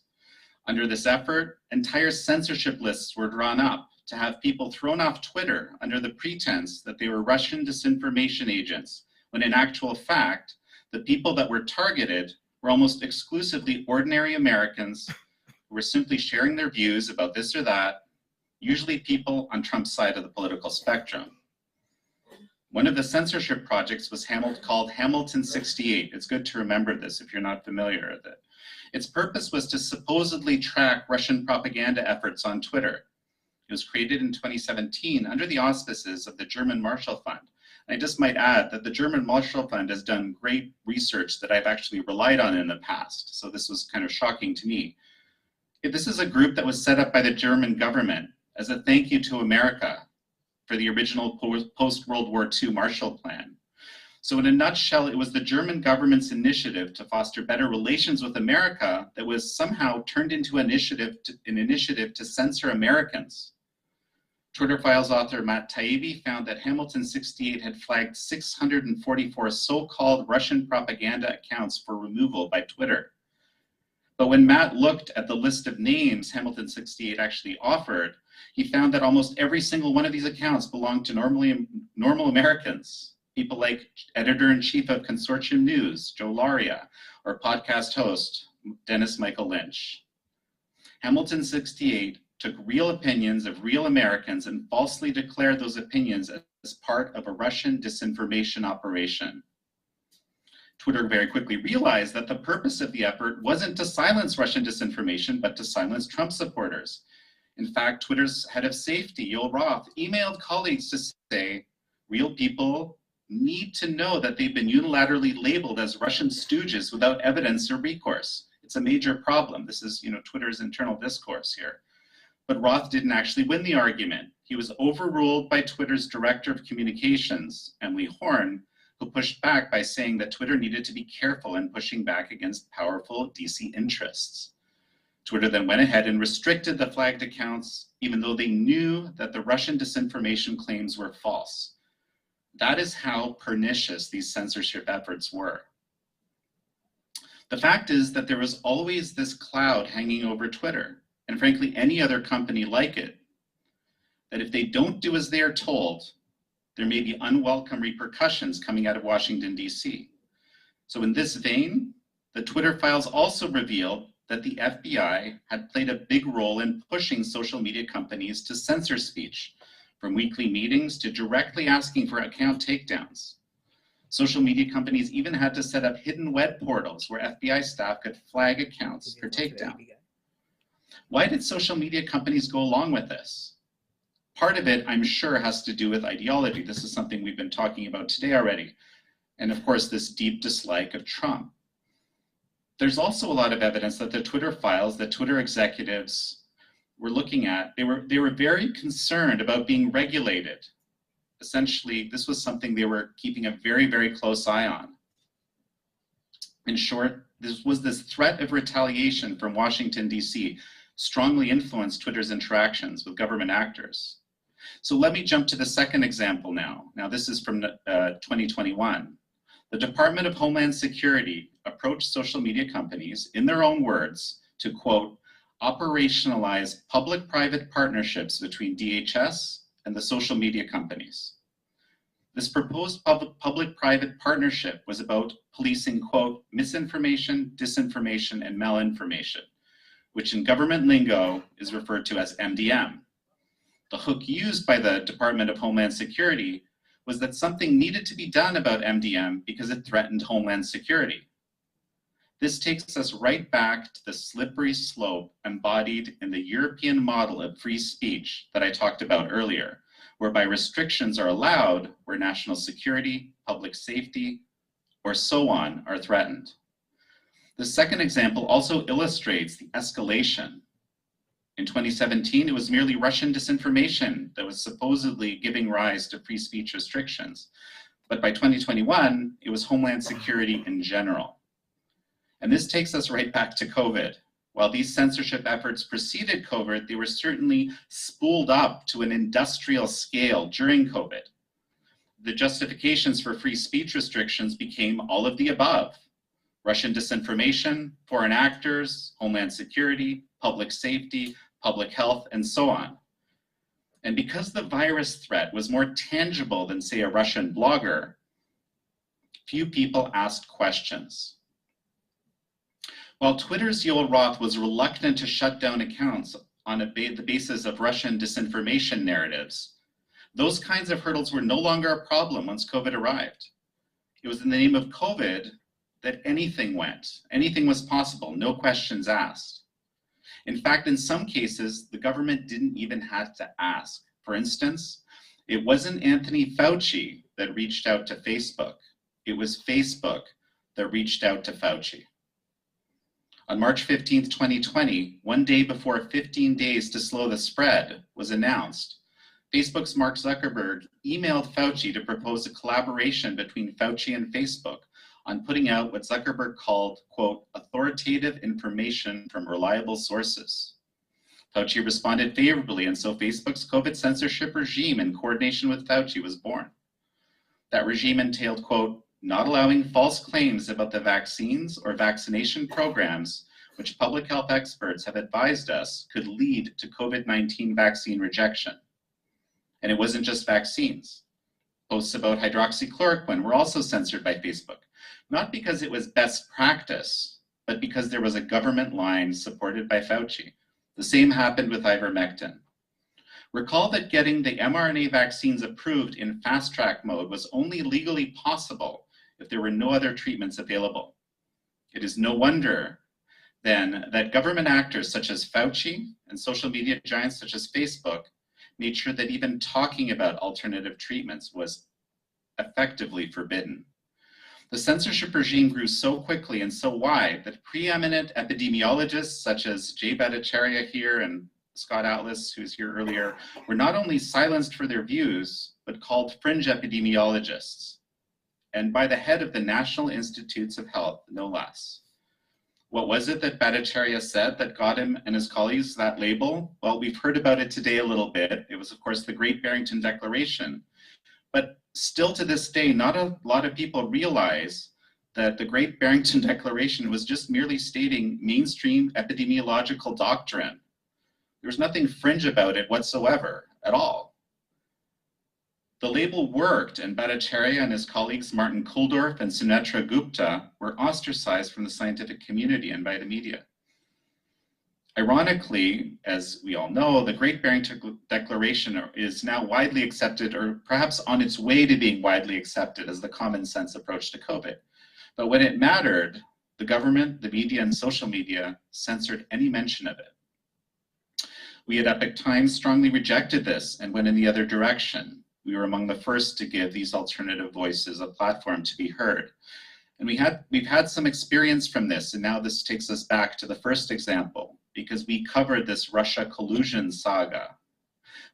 Under this effort, entire censorship lists were drawn up to have people thrown off Twitter under the pretense that they were Russian disinformation agents, when in actual fact, the people that were targeted were almost exclusively ordinary Americans who were simply sharing their views about this or that, usually people on Trump's side of the political spectrum. One of the censorship projects was called Hamilton 68. It's good to remember this if you're not familiar with it. Its purpose was to supposedly track Russian propaganda efforts on Twitter. It was created in 2017 under the auspices of the German Marshall Fund. And I just might add that the German Marshall Fund has done great research that I've actually relied on in the past. So this was kind of shocking to me. This is a group that was set up by the German government as a thank you to America for the original post-World War II Marshall Plan. So in a nutshell, it was the German government's initiative to foster better relations with America that was somehow turned into an initiative to censor Americans. Twitter Files author Matt Taibbi found that Hamilton 68 had flagged 644 so-called Russian propaganda accounts for removal by Twitter. But when Matt looked at the list of names Hamilton 68 actually offered, he found that almost every single one of these accounts belonged to normal Americans. People like editor-in-chief of Consortium News, Joe Laria, or podcast host, Dennis Michael Lynch. Hamilton 68 took real opinions of real Americans and falsely declared those opinions as part of a Russian disinformation operation. Twitter very quickly realized that the purpose of the effort wasn't to silence Russian disinformation, but to silence Trump supporters. In fact, Twitter's head of safety, Yoel Roth, emailed colleagues to say, real people need to know that they've been unilaterally labeled as Russian stooges without evidence or recourse. It's a major problem. This is, Twitter's internal discourse here. But Roth didn't actually win the argument. He was overruled by Twitter's director of communications, Emily Horn, who pushed back by saying that Twitter needed to be careful in pushing back against powerful DC interests. Twitter then went ahead and restricted the flagged accounts, even though they knew that the Russian disinformation claims were false. That is how pernicious these censorship efforts were. The fact is that there was always this cloud hanging over Twitter, and frankly, any other company like it, that if they don't do as they are told, there may be unwelcome repercussions coming out of Washington, D.C. So in this vein, the Twitter Files also revealed that the FBI had played a big role in pushing social media companies to censor speech, from weekly meetings to directly asking for account takedowns. Social media companies even had to set up hidden web portals where FBI staff could flag accounts for takedown. Why did social media companies go along with this? Part of it, I'm sure, has to do with ideology. This is something we've been talking about today already. And of course, this deep dislike of Trump. There's also a lot of evidence that the Twitter Files, the Twitter executives were looking at, they were very concerned about being regulated. Essentially, this was something they were keeping a very, very close eye on. In short, this threat of retaliation from Washington, D.C. strongly influenced Twitter's interactions with government actors. So let me jump to the second example now. Now this is from 2021. The Department of Homeland Security approached social media companies, in their own words, to quote, operationalize public-private partnerships between DHS and the social media companies. This proposed public-private partnership was about policing, quote, misinformation, disinformation, and malinformation, which in government lingo is referred to as MDM. The hook used by the Department of Homeland Security was that something needed to be done about MDM because it threatened Homeland Security. This takes us right back to the slippery slope embodied in the European model of free speech that I talked about earlier, whereby restrictions are allowed where national security, public safety, or so on are threatened. The second example also illustrates the escalation. In 2017, it was merely Russian disinformation that was supposedly giving rise to free speech restrictions. But by 2021, it was Homeland Security in general. And this takes us right back to COVID. While these censorship efforts preceded COVID, they were certainly spooled up to an industrial scale during COVID. The justifications for free speech restrictions became all of the above: Russian disinformation, foreign actors, Homeland Security, public safety, public health, and so on. And because the virus threat was more tangible than, say, a Russian blogger, few people asked questions. While Twitter's Yoel Roth was reluctant to shut down accounts on the basis of Russian disinformation narratives, those kinds of hurdles were no longer a problem once COVID arrived. It was in the name of COVID that anything went. Anything was possible, no questions asked. In fact, in some cases, the government didn't even have to ask. For instance, it wasn't Anthony Fauci that reached out to Facebook. It was Facebook that reached out to Fauci. On March 15th, 2020, one day before 15 days to slow the spread was announced, Facebook's Mark Zuckerberg emailed Fauci to propose a collaboration between Fauci and Facebook on putting out what Zuckerberg called, quote, authoritative information from reliable sources. Fauci responded favorably, and so Facebook's COVID censorship regime in coordination with Fauci was born. That regime entailed, quote, not allowing false claims about the vaccines or vaccination programs which public health experts have advised us could lead to COVID-19 vaccine rejection. And it wasn't just vaccines. Posts about hydroxychloroquine were also censored by Facebook, not because it was best practice, but because there was a government line supported by Fauci. The same happened with ivermectin. Recall that getting the mRNA vaccines approved in fast-track mode was only legally possible if there were no other treatments available. It is no wonder, then, that government actors such as Fauci and social media giants such as Facebook made sure that even talking about alternative treatments was effectively forbidden. The censorship regime grew so quickly and so wide that preeminent epidemiologists such as Jay Bhattacharya here and Scott Atlas, who was here earlier, were not only silenced for their views, but called fringe epidemiologists, and by the head of the National Institutes of Health, no less. What was it that Bhattacharya said that got him and his colleagues that label? Well, we've heard about it today a little bit. It was, of course, the Great Barrington Declaration. But still to this day, not a lot of people realize that the Great Barrington Declaration was just merely stating mainstream epidemiological doctrine. There was nothing fringe about it whatsoever, at all. The label worked, and Bhattacharya and his colleagues Martin Kulldorff and Sunetra Gupta were ostracized from the scientific community and by the media. Ironically, as we all know, the Great Barrington Declaration is now widely accepted, or perhaps on its way to being widely accepted, as the common sense approach to COVID. But when it mattered, the government, the media, and social media censored any mention of it. We at Epoch Times strongly rejected this and went in the other direction. We were among the first to give these alternative voices a platform to be heard. And we've had some experience from this, and now this takes us back to the first example, because we covered this Russia collusion saga,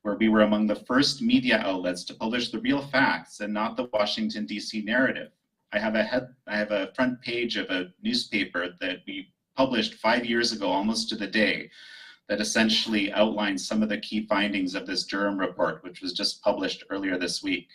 where we were among the first media outlets to publish the real facts and not the Washington, D.C. narrative. I have a front page of a newspaper that we published 5 years ago, almost to the day, that essentially outlines some of the key findings of this Durham report, which was just published earlier this week.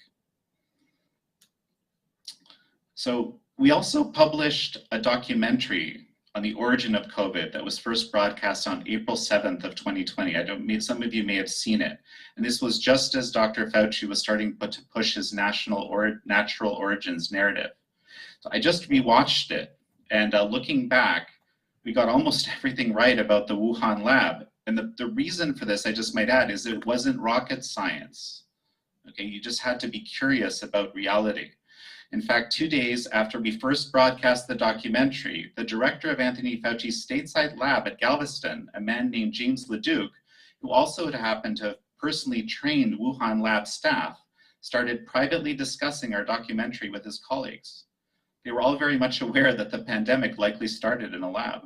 So we also published a documentary on the origin of COVID that was first broadcast on April 7th of 2020. Some of you may have seen it. And this was just as Dr. Fauci was starting to push his natural origins narrative. So I just rewatched it, and looking back, we got almost everything right about the Wuhan lab. And the reason for this, I just might add, is it wasn't rocket science. Okay, you just had to be curious about reality. In fact, 2 days after we first broadcast the documentary, the director of Anthony Fauci's stateside lab at Galveston, a man named James LeDuc, who also had happened to have personally trained Wuhan lab staff, started privately discussing our documentary with his colleagues. They were all very much aware that the pandemic likely started in a lab.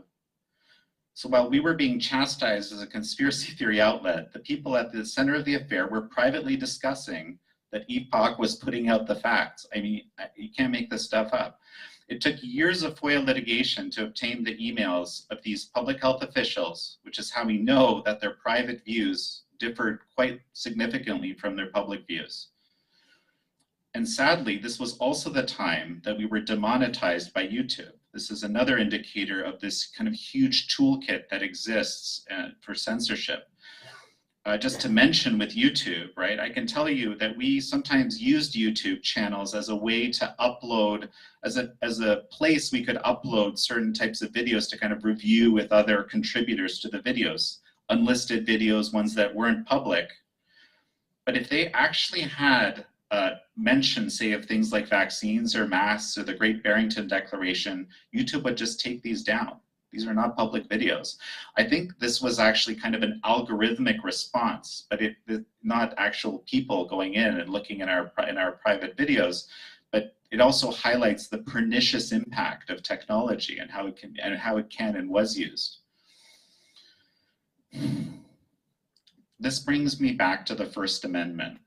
So while we were being chastised as a conspiracy theory outlet, the people at the center of the affair were privately discussing that Epoch was putting out the facts. I mean, you can't make this stuff up. It took years of FOIA litigation to obtain the emails of these public health officials, which is how we know that their private views differed quite significantly from their public views. And sadly, this was also the time that we were demonetized by YouTube. This is another indicator of this kind of huge toolkit that exists for censorship. Just to mention with YouTube, right, I can tell you that we sometimes used YouTube channels as a way to upload, as a place we could upload certain types of videos to kind of review with other contributors to the videos, unlisted videos, ones that weren't public. But if they actually had mention, say, of things like vaccines or masks or the Great Barrington Declaration, YouTube would just take these down. These are not public videos. I think this was actually kind of an algorithmic response, but not actual people going in and looking in our private videos. But it also highlights the pernicious impact of technology and how it can and was used. This brings me back to the First Amendment.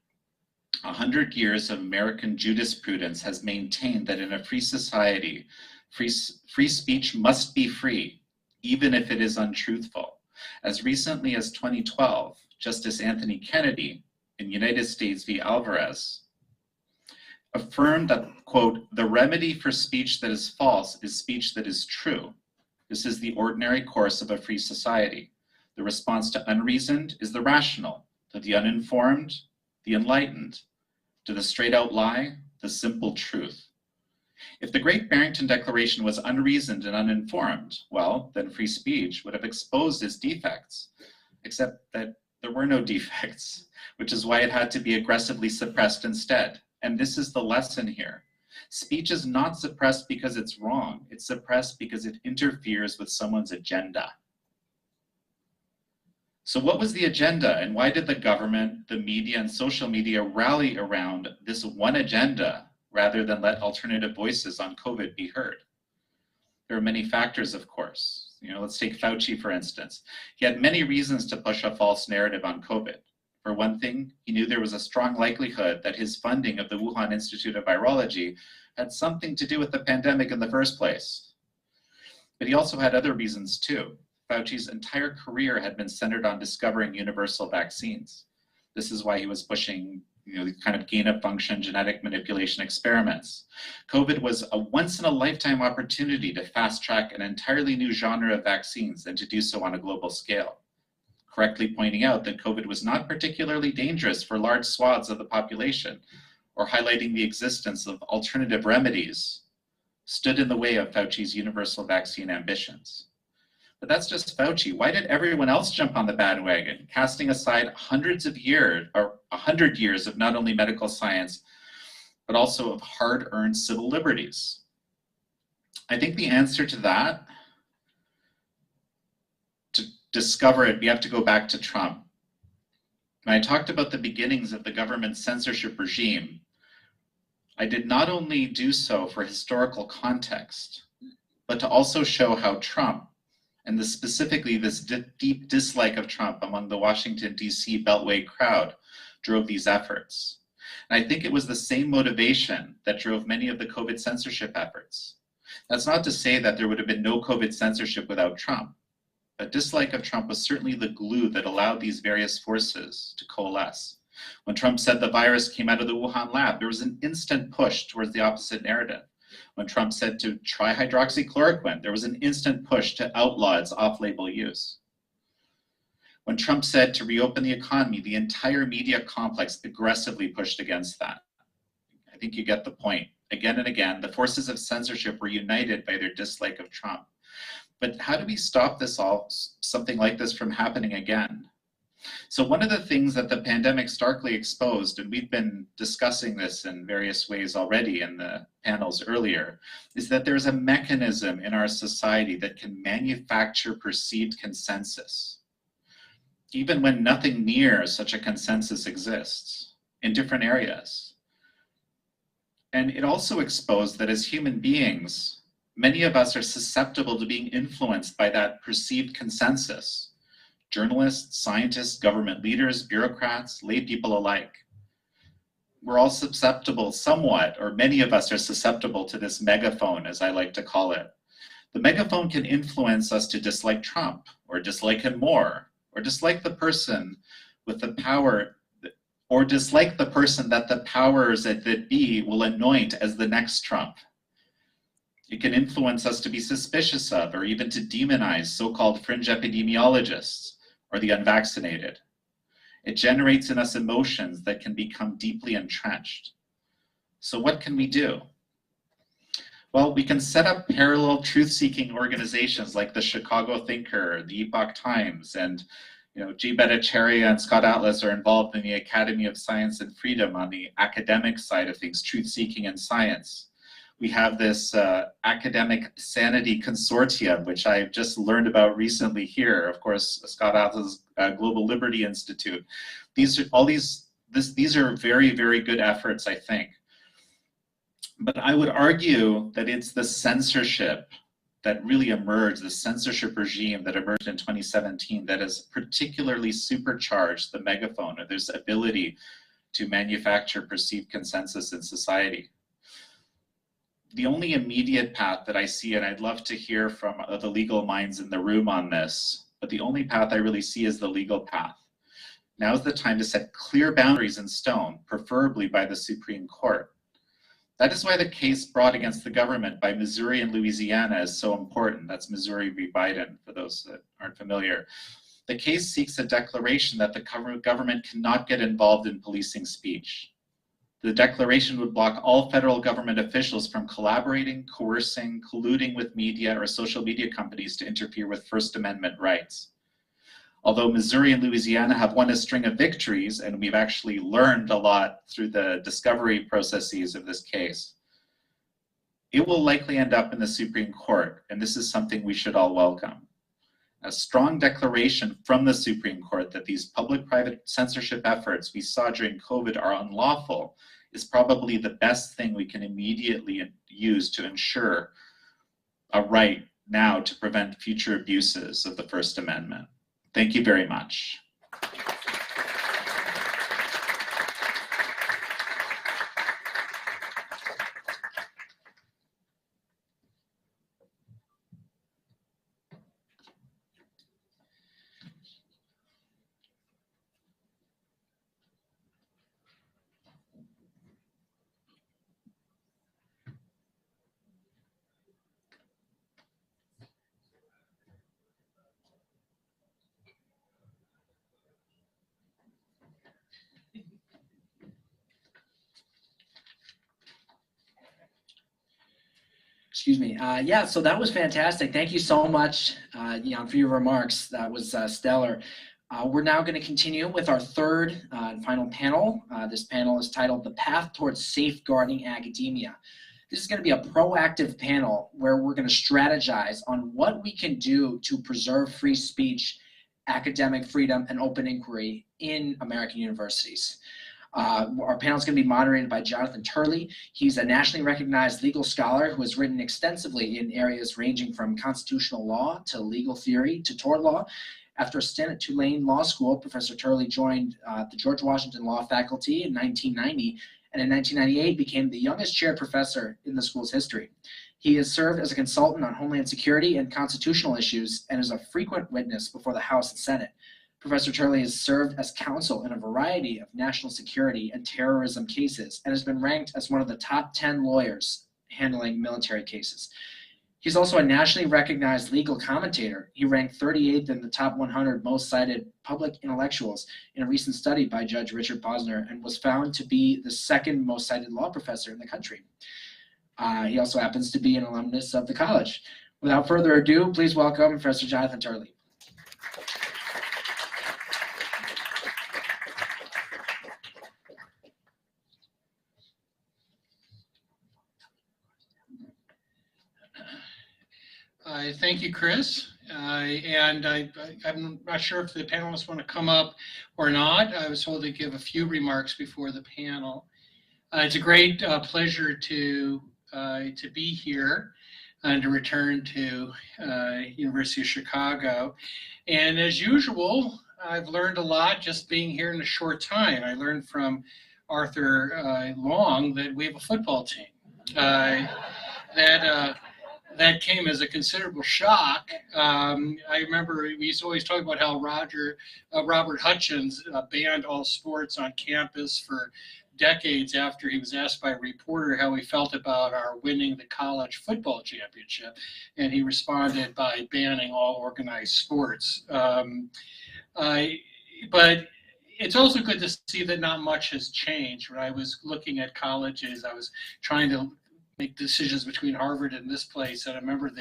100 years of American jurisprudence has maintained that in a free society, free speech must be free, even if it is untruthful. As recently as 2012, Justice Anthony Kennedy in United States v. Alvarez affirmed that, quote, "The remedy for speech that is false is speech that is true. This is the ordinary course of a free society. The response to unreasoned is the rational, to the uninformed, the enlightened, to the straight-out lie, the simple truth." If the Great Barrington Declaration was unreasoned and uninformed, well, then free speech would have exposed its defects, except that there were no defects, which is why it had to be aggressively suppressed instead. And this is the lesson here. Speech is not suppressed because it's wrong. It's suppressed because it interferes with someone's agenda. So what was the agenda, and why did the government, the media, and social media rally around this one agenda rather than let alternative voices on COVID be heard? There are many factors, of course. Let's take Fauci, for instance. He had many reasons to push a false narrative on COVID. For one thing, he knew there was a strong likelihood that his funding of the Wuhan Institute of Virology had something to do with the pandemic in the first place. But he also had other reasons too. Fauci's entire career had been centered on discovering universal vaccines. This is why he was pushing the kind of gain-of-function genetic manipulation experiments. COVID was a once-in-a-lifetime opportunity to fast-track an entirely new genre of vaccines and to do so on a global scale, correctly pointing out that COVID was not particularly dangerous for large swaths of the population, or highlighting the existence of alternative remedies, stood in the way of Fauci's universal vaccine ambitions. But that's just Fauci. Why did everyone else jump on the bandwagon, casting aside 100 years of not only medical science, but also of hard-earned civil liberties? I think the answer to that, to discover it, we have to go back to Trump. When I talked about the beginnings of the government's censorship regime, I did not only do so for historical context, but to also show how Trump, and specifically this deep dislike of Trump among the Washington, D.C. Beltway crowd, drove these efforts. And I think it was the same motivation that drove many of the COVID censorship efforts. That's not to say that there would have been no COVID censorship without Trump, but dislike of Trump was certainly the glue that allowed these various forces to coalesce. When Trump said the virus came out of the Wuhan lab, there was an instant push towards the opposite narrative. When Trump said to try hydroxychloroquine, there was an instant push to outlaw its off-label use. When Trump said to reopen the economy, the entire media complex aggressively pushed against that. I think you get the point. Again and again, the forces of censorship were united by their dislike of Trump. But how do we stop something like this from happening again? So one of the things that the pandemic starkly exposed, and we've been discussing this in various ways already in the panels earlier, is that there's a mechanism in our society that can manufacture perceived consensus, even when nothing near such a consensus exists in different areas. And it also exposed that as human beings, many of us are susceptible to being influenced by that perceived consensus. Journalists, scientists, government leaders, bureaucrats, lay people alike. we're all susceptible somewhat, or many of us are susceptible to this megaphone, as I like to call it. The megaphone can influence us to dislike Trump, or dislike him more, or dislike the person with the power, or dislike the person that the powers that be will anoint as the next Trump. It can influence us to be suspicious of, or even to demonize so-called fringe epidemiologists, or the unvaccinated. It generates in us emotions that can become deeply entrenched. So what can we do? Well, we can set up parallel truth-seeking organizations like the Chicago Thinker, the Epoch Times, and G. Bhattacharya and Scott Atlas are involved in the Academy of Science and Freedom on the academic side of things, truth-seeking and science. We have this academic sanity consortium, which I've just learned about recently here. Of course, Scott Atlas' Global Liberty Institute. These are very, very good efforts, I think. But I would argue that it's the censorship that really emerged, the censorship regime that emerged in 2017 that has particularly supercharged the megaphone, or this ability to manufacture perceived consensus in society. The only immediate path that I see, and I'd love to hear from the legal minds in the room on this, but the only path I really see is the legal path. Now's the time to set clear boundaries in stone, preferably by the Supreme Court. That is why the case brought against the government by Missouri and Louisiana is so important. That's Missouri v. Biden, for those that aren't familiar. The case seeks a declaration that the government cannot get involved in policing speech. The declaration would block all federal government officials from collaborating, coercing, colluding with media or social media companies to interfere with First Amendment rights. Although Missouri and Louisiana have won a string of victories, and we've actually learned a lot through the discovery processes of this case, it will likely end up in the Supreme Court, and this is something we should all welcome. A strong declaration from the Supreme Court that these public-private censorship efforts we saw during COVID are unlawful is probably the best thing we can immediately use to ensure a right now to prevent future abuses of the First Amendment. Thank you very much. Excuse me. Yeah, so that was fantastic. Thank you so much, Jan, for your remarks. That was stellar. We're now going to continue with our third and final panel. This panel is titled The Path Towards Safeguarding Academia. This is going to be a proactive panel where we're going to strategize on what we can do to preserve free speech, academic freedom, and open inquiry in American universities. Our panel is going to be moderated by Jonathan Turley. He's a nationally recognized legal scholar who has written extensively in areas ranging from constitutional law to legal theory to tort law. After a stint at Tulane Law School, Professor Turley joined the George Washington Law faculty in 1990, and in 1998 became the youngest chaired professor in the school's history. He has served as a consultant on Homeland Security and constitutional issues and is a frequent witness before the House and Senate. Professor Turley has served as counsel in a variety of national security and terrorism cases and has been ranked as one of the top 10 lawyers handling military cases. He's also a nationally recognized legal commentator. He ranked 38th in the top 100 most cited public intellectuals in a recent study by Judge Richard Posner and was found to be the second most cited law professor in the country. He also happens to be an alumnus of the college. Without further ado, please welcome Professor Jonathan Turley. Thank you, Chris. I'm not sure if the panelists want to come up or not. I was told to give a few remarks before the panel. It's a great pleasure to be here and to return to University of Chicago. And as usual, I've learned a lot just being here in a short time. I learned from Arthur Long that we have a football team. That came as a considerable shock. I remember we used to always talk about how Robert Hutchins banned all sports on campus for decades after he was asked by a reporter how he felt about our winning the college football championship, and he responded by banning all organized sports. But it's also good to see that not much has changed. When I was looking at colleges, I was trying to make decisions between Harvard and this place, and I remember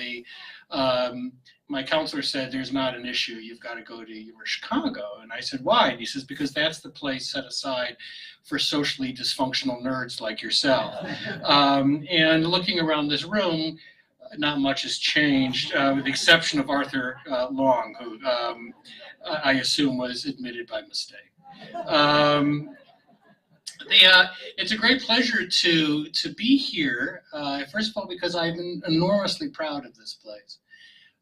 my counselor said, "There's not an issue, you've got to go to University of Chicago." And I said, "Why?" And he says, "Because that's the place set aside for socially dysfunctional nerds like yourself." And looking around this room, not much has changed, with the exception of Arthur Long, who I assume was admitted by mistake. It's a great pleasure to be here, first of all, because I'm enormously proud of this place.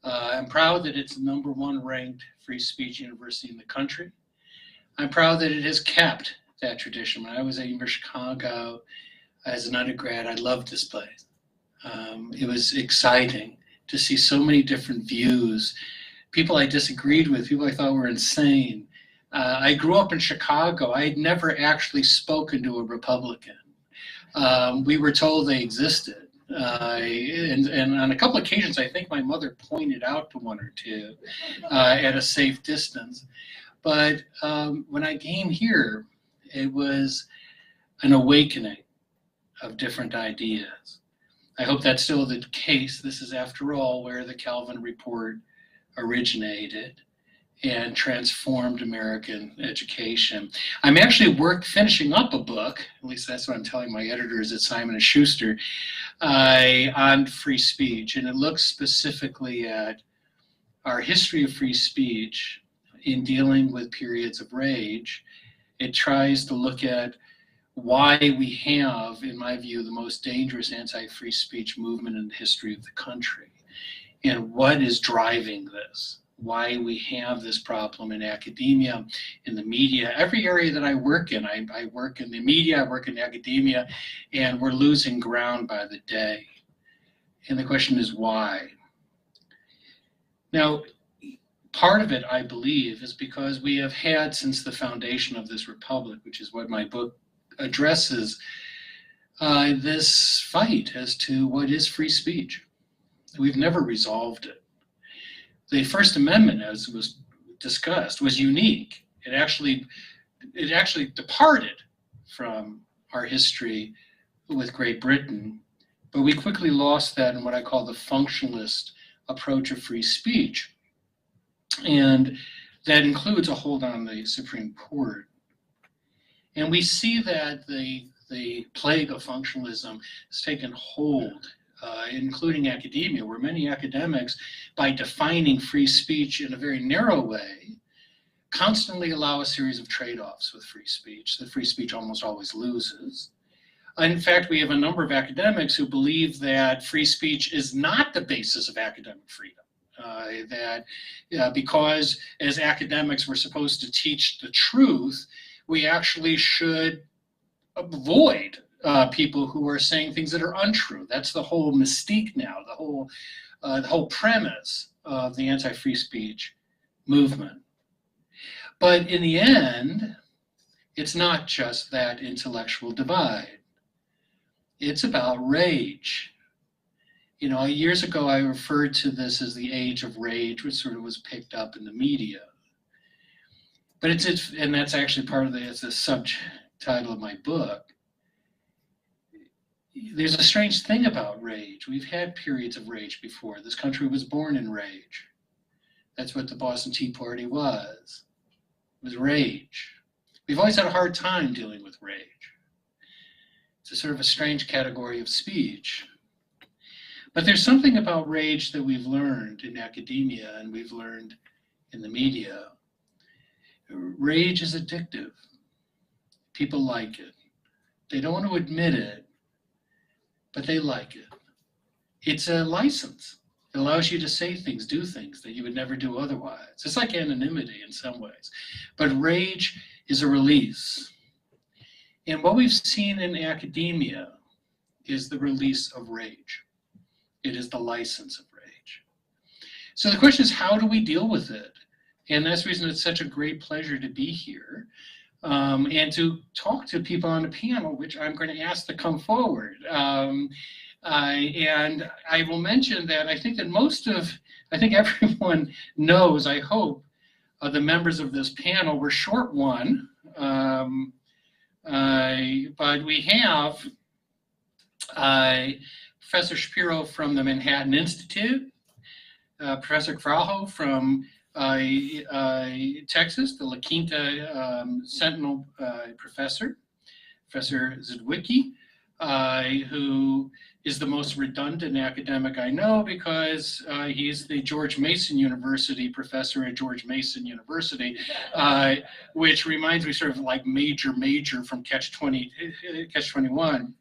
I'm proud that it's the #1 ranked free speech university in the country. I'm proud that it has kept that tradition. When I was at University of Chicago as an undergrad, I loved this place. It was exciting to see so many different views, people I disagreed with, people I thought were insane. I grew up in Chicago. I had never actually spoken to a Republican. We were told they existed. And on a couple occasions, I think my mother pointed out to one or two at a safe distance. But when I came here, it was an awakening of different ideas. I hope that's still the case. This is, after all, where the Calvin Report originated and transformed American education. I'm actually finishing up a book, at least that's what I'm telling my editors at Simon & Schuster, on free speech, and it looks specifically at our history of free speech in dealing with periods of rage. It tries to look at why we have, in my view, the most dangerous anti-free speech movement in the history of the country, and what is driving this. Why we have this problem in academia, in the media, every area that I work in. I work in the media, I work in academia, and we're losing ground by the day. And the question is why? Now, part of it, I believe, is because we have had, since the foundation of this republic, which is what my book addresses, this fight as to what is free speech. We've never resolved it. The First Amendment, as was discussed, was unique. It actually departed from our history with Great Britain, but we quickly lost that in what I call the functionalist approach of free speech. And that includes a hold on the Supreme Court. And we see that the plague of functionalism has taken hold, including academia, where many academics, by defining free speech in a very narrow way, constantly allow a series of trade-offs with free speech that free speech almost always loses. In fact, we have a number of academics who believe that free speech is not the basis of academic freedom. Because as academics we're supposed to teach the truth, we actually should avoid people who are saying things that are untrue. That's the whole mystique now, the whole premise of the anti-free speech movement. But in the end, it's not just that intellectual divide. It's about rage. You know, years ago I referred to this as the age of rage, which sort of was picked up in the media. But and that's actually part of it's the subtitle of my book. There's a strange thing about rage. We've had periods of rage before. This country was born in rage. That's what the Boston Tea Party was. It was rage. We've always had a hard time dealing with rage. It's a sort of a strange category of speech. But there's something about rage that we've learned in academia and we've learned in the media. Rage is addictive. People like it. They don't want to admit it, but they like it. It's a license. It allows you to say things, do things that you would never do otherwise. It's like anonymity in some ways. But rage is a release. And what we've seen in academia is the release of rage. It is the license of rage. So the question is, how do we deal with it? And that's the reason it's such a great pleasure to be here and to talk to people on the panel, which I'm going to ask to come forward. And I will mention that I think that I think everyone knows, I hope, the members of this panel. We're short one, but we have Professor Shapiro from the Manhattan Institute, Professor Graujo from Texas, the La Quinta Sentinel professor, Professor Zedwicki, who is the most redundant academic I know because he's the George Mason University professor at George Mason University, which reminds me sort of like major from Catch-21.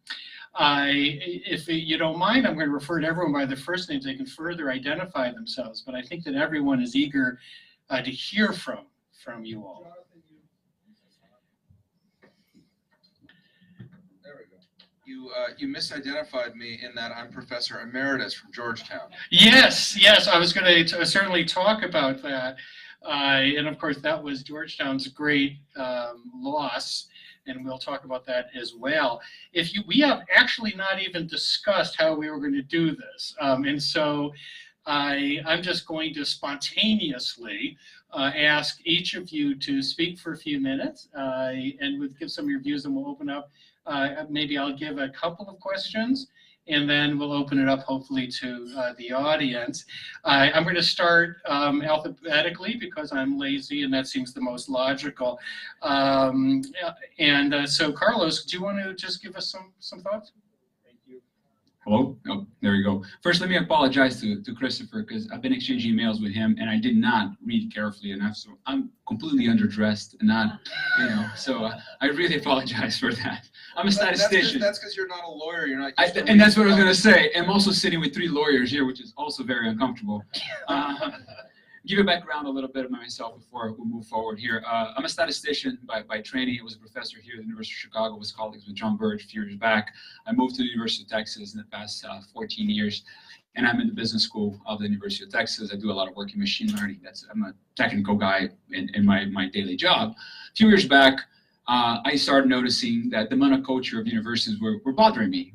If you don't mind, I'm going to refer to everyone by their first names. They can further identify themselves, but I think that everyone is eager to hear from you all. You misidentified me in that I'm Professor Emeritus from Georgetown. Yes, I was going to certainly talk about that. And of course, that was Georgetown's great loss, and we'll talk about that as well. We have actually not even discussed how we were going to do this. And so I'm just going to spontaneously ask each of you to speak for a few minutes, and we'll give some of your views, and we'll open up. Maybe I'll give a couple of questions, and then we'll open it up hopefully to the audience. I'm going to start alphabetically because I'm lazy and that seems the most logical. So Carlos, do you want to just give us some thoughts? Hello? Oh, there you go. First, let me apologize to Christopher because I've been exchanging emails with him and I did not read carefully enough. So I'm completely underdressed and not, so I really apologize for that. I'm a statistician. That's because you're not a lawyer. You're not. And that's what I was going to say. I'm also sitting with 3 lawyers here, which is also very uncomfortable. Give a background a little bit of myself before we move forward here. I'm a statistician by training. I was a professor here at the University of Chicago with colleagues with John Burge a few years back. I moved to the University of Texas in the past 14 years, and I'm in the business school of the University of Texas. I do a lot of work in machine learning. I'm a technical guy in my daily job. A few years back, I started noticing that the monoculture of universities were bothering me.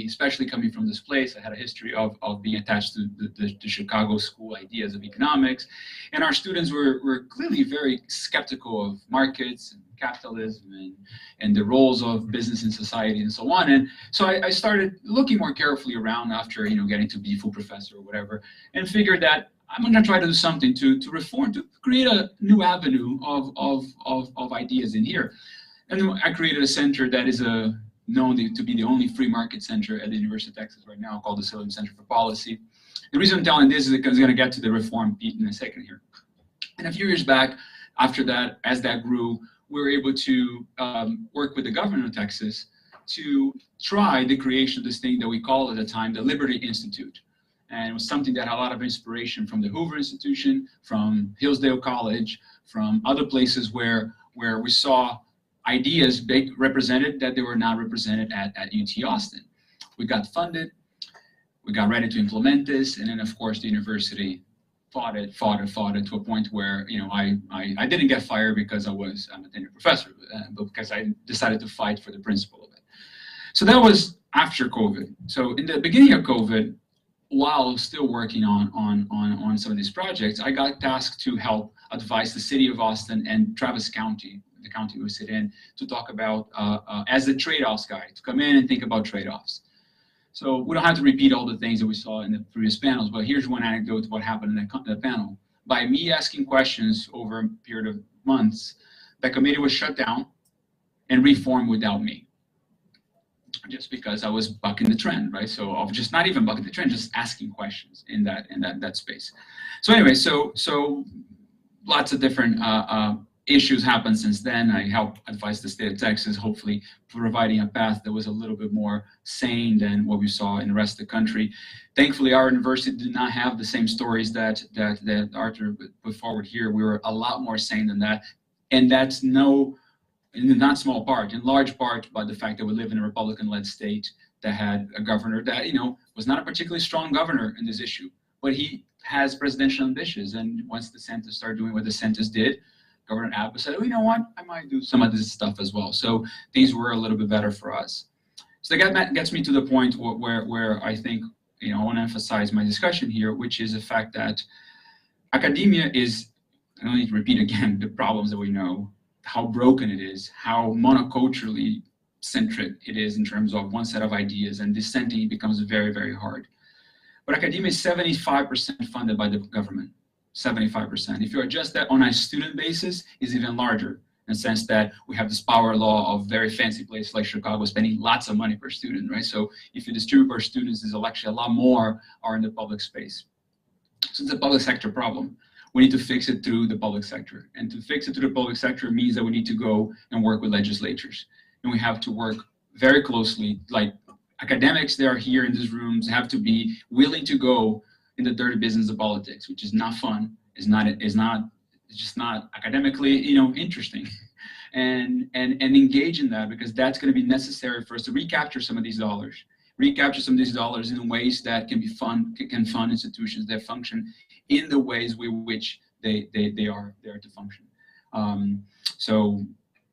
Especially coming from this place. I had a history of being attached to the Chicago school ideas of economics. And our students were clearly very skeptical of markets and capitalism and the roles of business in society and so on. And so I started looking more carefully around after getting to be full professor or whatever, and figured that I'm going to try to do something to reform, to create a new avenue of ideas in here. And I created a center that is known to be the only free market center at the University of Texas right now, called the Sylvan Center for Policy. The reason I'm telling this is because I'm going to get to the reform beat in a second here. And a few years back, after that, as that grew, we were able to work with the government of Texas to try the creation of this thing that we called at the time the Liberty Institute. And it was something that had a lot of inspiration from the Hoover Institution, from Hillsdale College, from other places where we saw ideas represented that they were not represented at UT Austin. We got funded, we got ready to implement this, and then of course the university fought it to a point where I didn't get fired because I'm a tenured professor, but because I decided to fight for the principle of it. So that was after COVID. So in the beginning of COVID, while still working on some of these projects, I got tasked to help advise the city of Austin and Travis County, the county we sit in, to talk about, as a trade-offs guy, to come in and think about trade-offs. So we don't have to repeat all the things that we saw in the previous panels, but here's one anecdote of what happened in the panel. By me asking questions over a period of months, the committee was shut down and reformed without me. Just because I was bucking the trend, right? So of just not even bucking the trend, just asking questions in that space. So anyway, so lots of different issues happened since then. I helped advise the state of Texas, hopefully providing a path that was a little bit more sane than what we saw in the rest of the country. Thankfully, our university did not have the same stories that Arthur put forward here. We were a lot more sane than that, and that's no in not small part, in large part, by the fact that we live in a Republican-led state that had a governor that, was not a particularly strong governor in this issue, but he has presidential ambitions. And once DeSantis started doing what DeSantis did, Governor Abbott said, oh, you know what, I might do some of this stuff as well. So things were a little bit better for us. So that gets me to the point where I think, I want to emphasize my discussion here, which is the fact that academia is, I don't need to repeat again the problems that we know, how broken it is, how monoculturally centric it is in terms of one set of ideas, and dissenting becomes very, very hard. But academia is 75% funded by the government, 75%. If you adjust that on a student basis, it's even larger, in the sense that we have this power law of very fancy places like Chicago spending lots of money per student, right? So if you distribute per students, there's actually a lot more are in the public space. So it's a public sector problem. We need to fix it through the public sector. And to fix it through the public sector means that we need to go and work with legislatures. And we have to work very closely, like academics that are here in these rooms have to be willing to go in the dirty business of politics, which is not fun, it's just not academically, interesting. And engage in that, because that's going to be necessary for us to recapture some of these dollars in ways that can fund institutions that function in the ways with which they are to function. So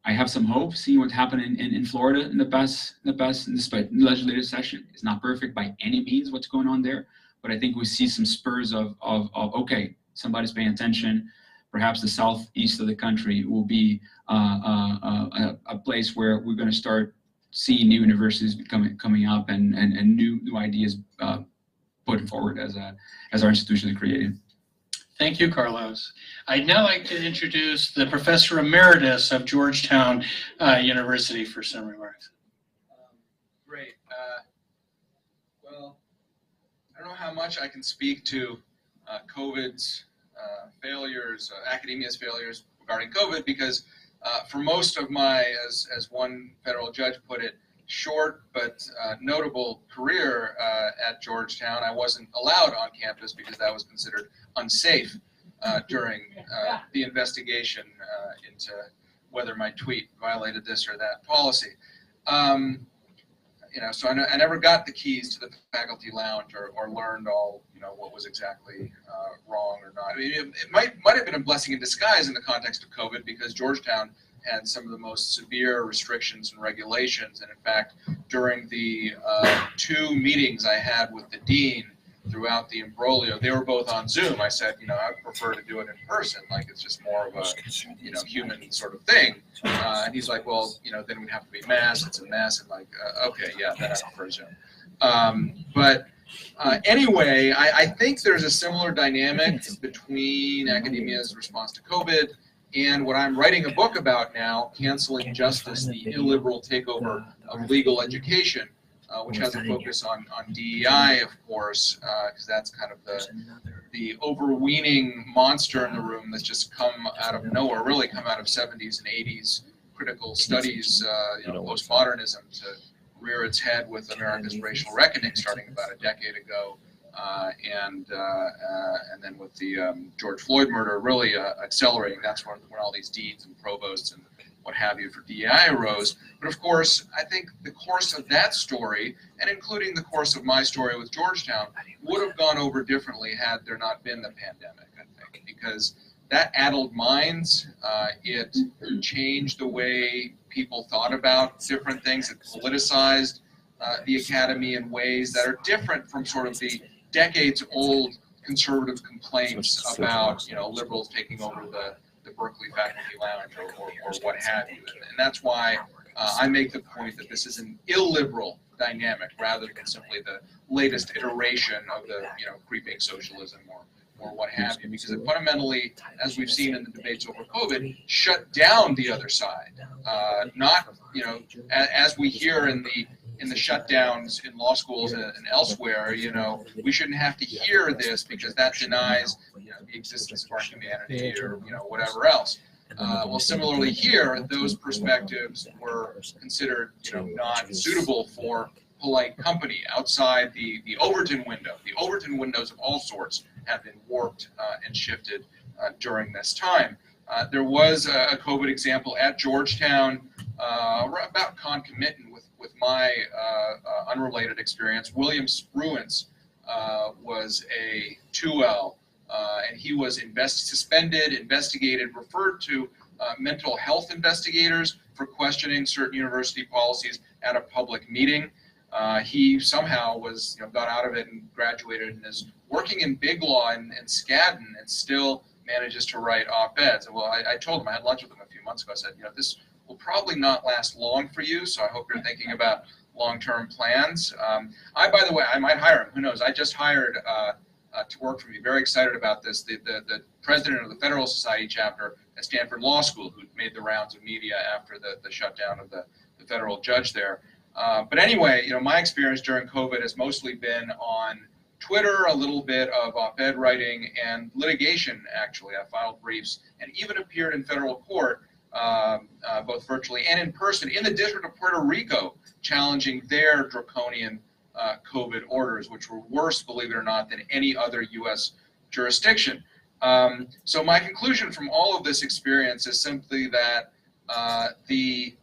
I have some hope seeing what happened in Florida in this legislative session. It's not perfect by any means what's going on there, but I think we see some spurs of okay, somebody's paying attention. Perhaps the southeast of the country will be a place where we're going to start seeing new universities coming up and new ideas put forward as our institution is created. Thank you, Carlos. I'd now like to introduce the Professor Emeritus of Georgetown University for some remarks. Great. Well, I don't know how much I can speak to COVID's failures, academia's failures regarding COVID, because for most of my, as one federal judge put it, short but notable career at Georgetown, I wasn't allowed on campus because that was considered unsafe during the investigation into whether my tweet violated this or that policy. So I never got the keys to the faculty lounge or learned all, what was exactly wrong or not. I mean, it might have been a blessing in disguise in the context of COVID, because Georgetown had some of the most severe restrictions and regulations. And in fact, during the 2 meetings I had with the dean throughout the imbroglio, they were both on Zoom. I said, I would prefer to do it in person, like it's just more of a, human sort of thing. And he's like, well, then we'd have to be masked. It's a mess. And like, okay, yeah, then I prefer Zoom. Anyway, I think there's a similar dynamic between academia's response to COVID and what I'm writing a book about now, Canceling Justice, the Illiberal Takeover of Legal Education, which has a focus on DEI, of course, because that's kind of the overweening monster in the room that's just come out of nowhere, really come out of 70s and 80s critical studies, postmodernism, to rear its head with America's racial reckoning starting about a decade ago, and then with the George Floyd murder really accelerating. That's when all these deans and provosts and what have you for DEI arose. But of course, I think the course of that story, and including the course of my story with Georgetown, would have gone over differently had there not been the pandemic, I think, because that addled minds, it changed the way people thought about different things. It politicized the academy in ways that are different from sort of the decades-old conservative complaints about, liberals taking over the Berkeley faculty lounge or what have you. And that's why I make the point that this is an illiberal dynamic rather than simply the latest iteration of the creeping socialism or what have you, because it fundamentally, as we've seen in the debates over COVID, shut down the other side. Not, as we hear in the shutdowns in law schools and elsewhere, we shouldn't have to hear this because that denies the existence of our humanity or whatever else. Well, similarly here, those perspectives were considered not suitable for polite company outside the Overton window. The Overton windows of all sorts have been warped and shifted during this time. There was a COVID example at Georgetown about concomitant with my unrelated experience. William Spruance was a 2L, and he was suspended, investigated, referred to mental health investigators for questioning certain university policies at a public meeting. He somehow got out of it and graduated and is working in big law in Skadden and still manages to write op-eds. Well, I told him, I had lunch with him a few months ago, I said, this will probably not last long for you, so I hope you're thinking about long-term plans. By the way, I might hire him, who knows? I just hired to work for me, very excited about this, the president of the Federal Society chapter at Stanford Law School, who made the rounds of media after the shutdown of the federal judge there. But anyway, my experience during COVID has mostly been on Twitter, a little bit of op-ed writing, and litigation, actually. I filed briefs and even appeared in federal court, both virtually and in person, in the District of Puerto Rico, challenging their draconian COVID orders, which were worse, believe it or not, than any other U.S. jurisdiction. So my conclusion from all of this experience is simply that the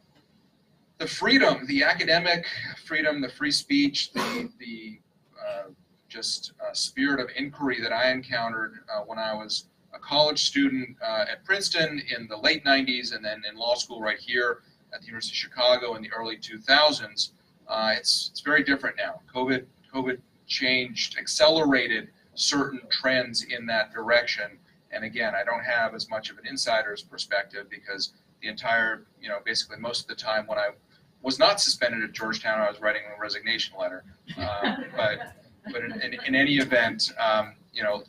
freedom, the academic freedom, the free speech, the spirit of inquiry that I encountered when I was a college student at Princeton in the late 90s and then in law school right here at the University of Chicago in the early 2000s, it's very different now. COVID changed, accelerated certain trends in that direction. And again, I don't have as much of an insider's perspective because the entire, basically most of the time when I was not suspended at Georgetown, I was writing a resignation letter. But in any event,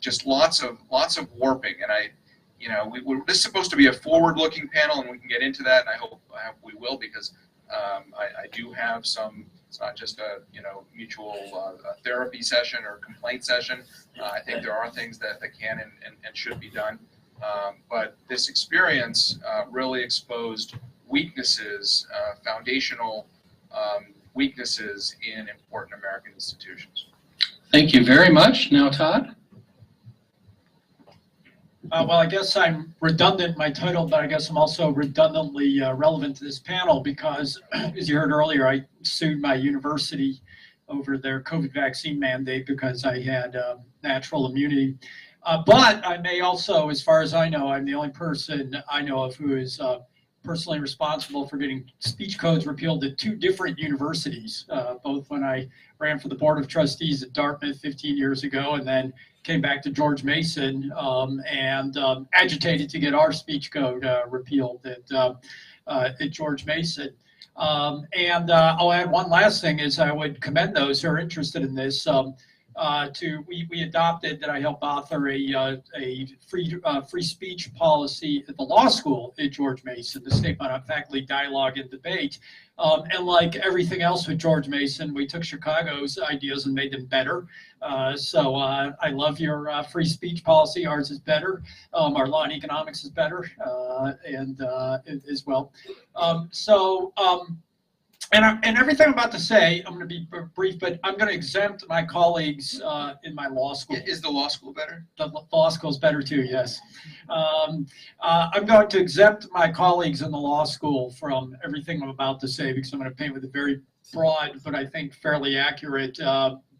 just lots of warping. And this is supposed to be a forward-looking panel, and we can get into that, and I hope we will, because I do have some. It's not just a mutual therapy session or complaint session. I think there are things that can and should be done. But this experience really exposed weaknesses, foundational weaknesses in important American institutions. Thank you very much. Now, Todd. Well, I guess I'm redundant in my title, but I guess I'm also redundantly relevant to this panel because, as you heard earlier, I sued my university over their COVID vaccine mandate because I had natural immunity. But I may also, as far as I know, I'm the only person I know of who is personally responsible for getting speech codes repealed at two different universities, both when I ran for the Board of Trustees at Dartmouth 15 years ago and then came back to George Mason and agitated to get our speech code repealed at George Mason. And I'll add one last thing is I would commend those who are interested in this. We adopted, that I helped author, a free speech policy at the law school at George Mason, the Statement on Faculty Dialogue and Debate. And like everything else with George Mason, we took Chicago's ideas and made them better. So I love your free speech policy. Ours is better. Our law and economics is better, and as well. And everything I'm about to say, I'm going to be brief, but I'm going to exempt my colleagues in my law school. Is the law school better? The law school is better too, yes. I'm going to exempt my colleagues in the law school from everything I'm about to say because I'm going to paint with a very broad, but I think fairly accurate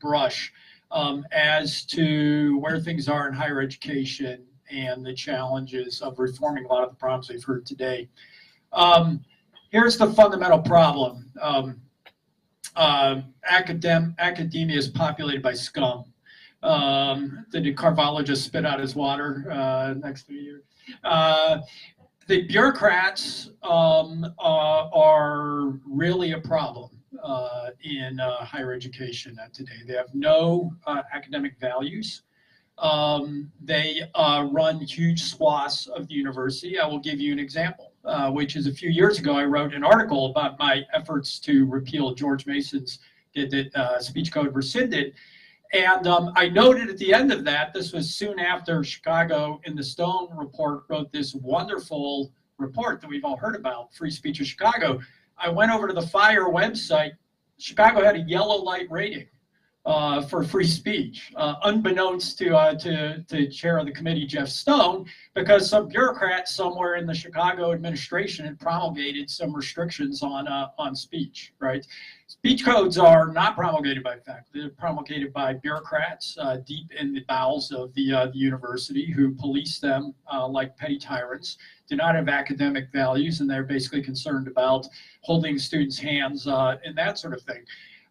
brush as to where things are in higher education and the challenges of reforming a lot of the problems we've heard today. Here's the fundamental problem. Academia is populated by scum. Did Carvalho just spit out his water next to you? The bureaucrats are really a problem in higher education today. They have no academic values. They run huge swaths of the university. I will give you an example. Which is a few years ago, I wrote an article about my efforts to repeal George Mason's speech code rescinded. And I noted at the end of that, this was soon after Chicago in the Stone report wrote this wonderful report that we've all heard about, Free Speech of Chicago. I went over to the FIRE website. Chicago had a yellow light rating. for free speech, unbeknownst to chair of the committee, Jeff Stone, because some bureaucrat somewhere in the Chicago administration had promulgated some restrictions on speech, right? Speech codes are not promulgated by faculty, they're promulgated by bureaucrats deep in the bowels of the university who police them like petty tyrants, do not have academic values, and they're basically concerned about holding students' hands and that sort of thing.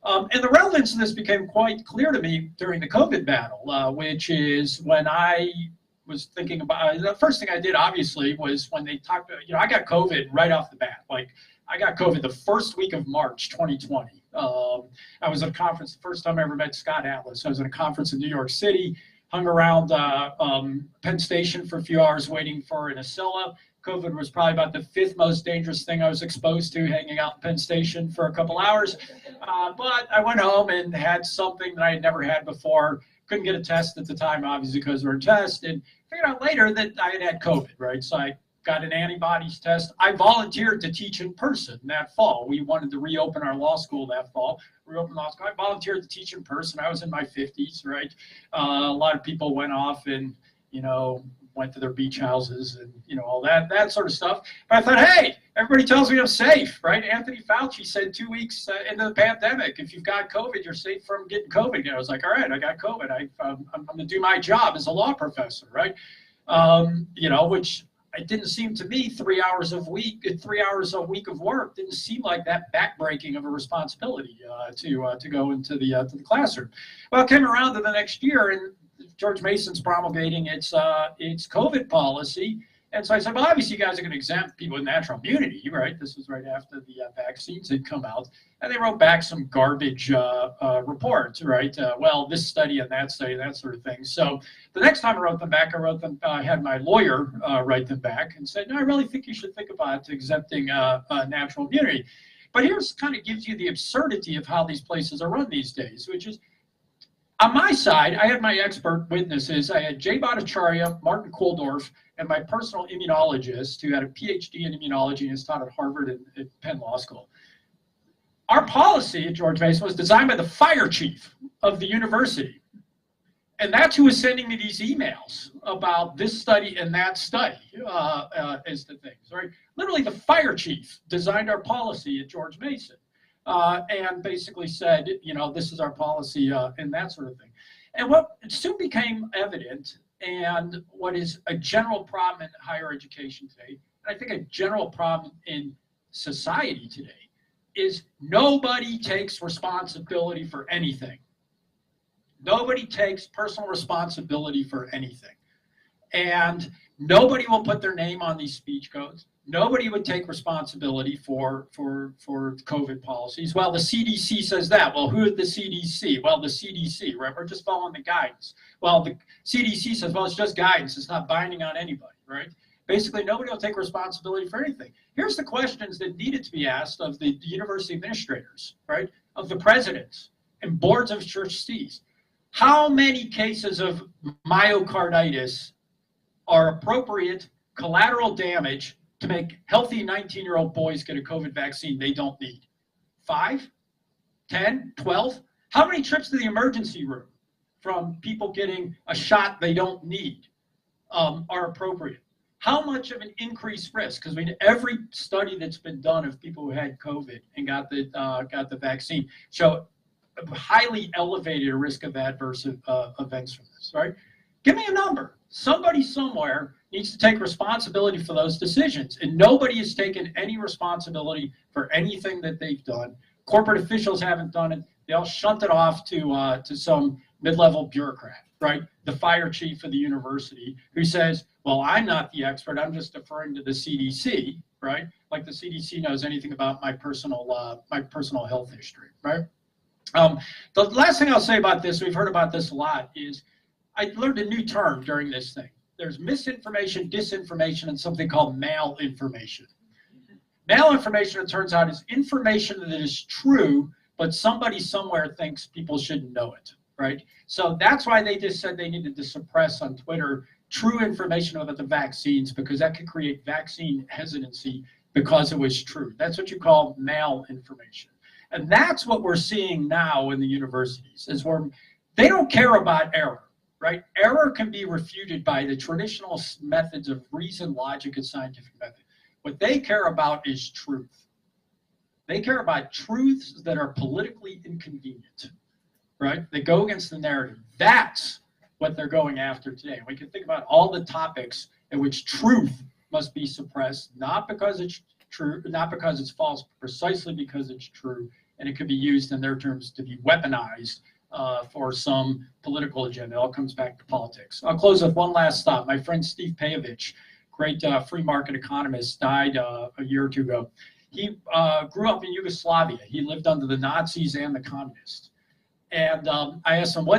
And the relevance of this became quite clear to me during the COVID battle, which is when I was thinking about, the first thing I did obviously was when they talked, I got COVID right off the bat. Like I got COVID the first week of March 2020. I was at a conference, the first time I ever met Scott Atlas. I was at a conference in New York City, hung around Penn Station for a few hours waiting for an Acela. COVID was probably about the 5th most dangerous thing I was exposed to, hanging out in Penn Station for a couple hours. But I went home and had something that I had never had before. Couldn't get a test at the time, obviously, because we were tested. And figured out later that I had COVID, right? So I got an antibodies test. I volunteered to teach in person that fall. We wanted to reopen our law school that fall. Reopen law school. I volunteered to teach in person. I was in my 50s, right? A lot of people went off and, went to their beach houses and, all that sort of stuff. But I thought, hey, everybody tells me I'm safe, right? Anthony Fauci said 2 weeks into the pandemic, if you've got COVID, you're safe from getting COVID. And I was like, all right, I got COVID. I'm going to do my job as a law professor, right? Which it didn't seem to me 3 hours a week of work didn't seem like that backbreaking of a responsibility to go into the classroom. Well, it came around to the next year, and George Mason's promulgating its COVID policy. And so I said, well, obviously you guys are going to exempt people with natural immunity, right? This was right after the vaccines had come out. And they wrote back some garbage reports, right? Well, this study and that study, that sort of thing. So the next time I wrote them back, I had my lawyer write them back and said, no, I really think you should think about exempting natural immunity. But here's kind of gives you the absurdity of how these places are run these days, which is, on my side, I had my expert witnesses. I had Jay Bhattacharya, Martin Koldorf, and my personal immunologist who had a PhD in immunology and has taught at Harvard and at Penn Law School. Our policy at George Mason was designed by the fire chief of the university. And that's who was sending me these emails about this study and that study as to things, right? Literally the fire chief designed our policy at George Mason. And basically said, this is our policy and that sort of thing. And what soon became evident, and what is a general problem in higher education today, and I think a general problem in society today, is nobody takes responsibility for anything. Nobody takes personal responsibility for anything. And nobody will put their name on these speech codes. Nobody would take responsibility for COVID policies. Well, the CDC says that. Well, who is the CDC? Well, the CDC, right? We're just following the guidance. Well, the CDC says, well, it's just guidance. It's not binding on anybody, right? Basically, nobody will take responsibility for anything. Here's the questions that needed to be asked of the university administrators, right? Of the presidents and boards of trustees. How many cases of myocarditis are appropriate collateral damage to make healthy 19-year-old boys get a COVID vaccine they don't need? 5, 10, 12? How many trips to the emergency room from people getting a shot they don't need are appropriate? How much of an increased risk? Because every study that's been done of people who had COVID and got the vaccine show a highly elevated risk of adverse events from this, right? Give me a number. Somebody somewhere needs to take responsibility for those decisions, and nobody has taken any responsibility for anything that they've done. Corporate officials haven't done it. They all shunt it off to some mid-level bureaucrat, right? The fire chief of the university who says, well, I'm not the expert. I'm just deferring to the CDC, right? Like the CDC knows anything about my personal health history, right? The last thing I'll say about this, we've heard about this a lot, is I learned a new term during this thing. There's misinformation, disinformation, and something called malinformation. Malinformation, it turns out, is information that is true, but somebody somewhere thinks people shouldn't know it, right? So that's why they just said they needed to suppress on Twitter true information about the vaccines, because that could create vaccine hesitancy because it was true. That's what you call malinformation. And that's what we're seeing now in the universities, is where they don't care about error, right? Error can be refuted by the traditional methods of reason, logic, and scientific method. What they care about is truth. They care about truths that are politically inconvenient, right? They go against the narrative. That's what they're going after today. We can think about all the topics in which truth must be suppressed, not because it's true, not because it's false, but precisely because it's true, and it could be used in their terms to be weaponized for some political agenda. It all comes back to politics. I'll close with one last thought. My friend Steve Pejovich, great free market economist, died a year or two ago. He grew up in Yugoslavia. He lived under the Nazis and the communists. And I asked him I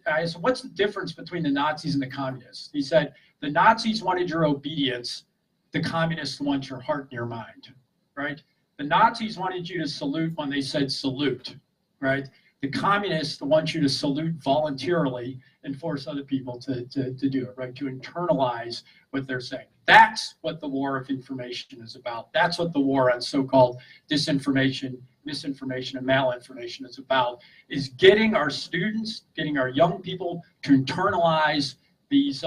asked him, what's the difference between the Nazis and the communists? He said, the Nazis wanted your obedience. The communists want your heart and your mind, right? The Nazis wanted you to salute when they said salute, right? The communists want you to salute voluntarily and force other people to do it, right? To internalize what they're saying. That's what the war of information is about. That's what the war on so-called disinformation, misinformation, and malinformation is about, is getting our students, getting our young people to internalize these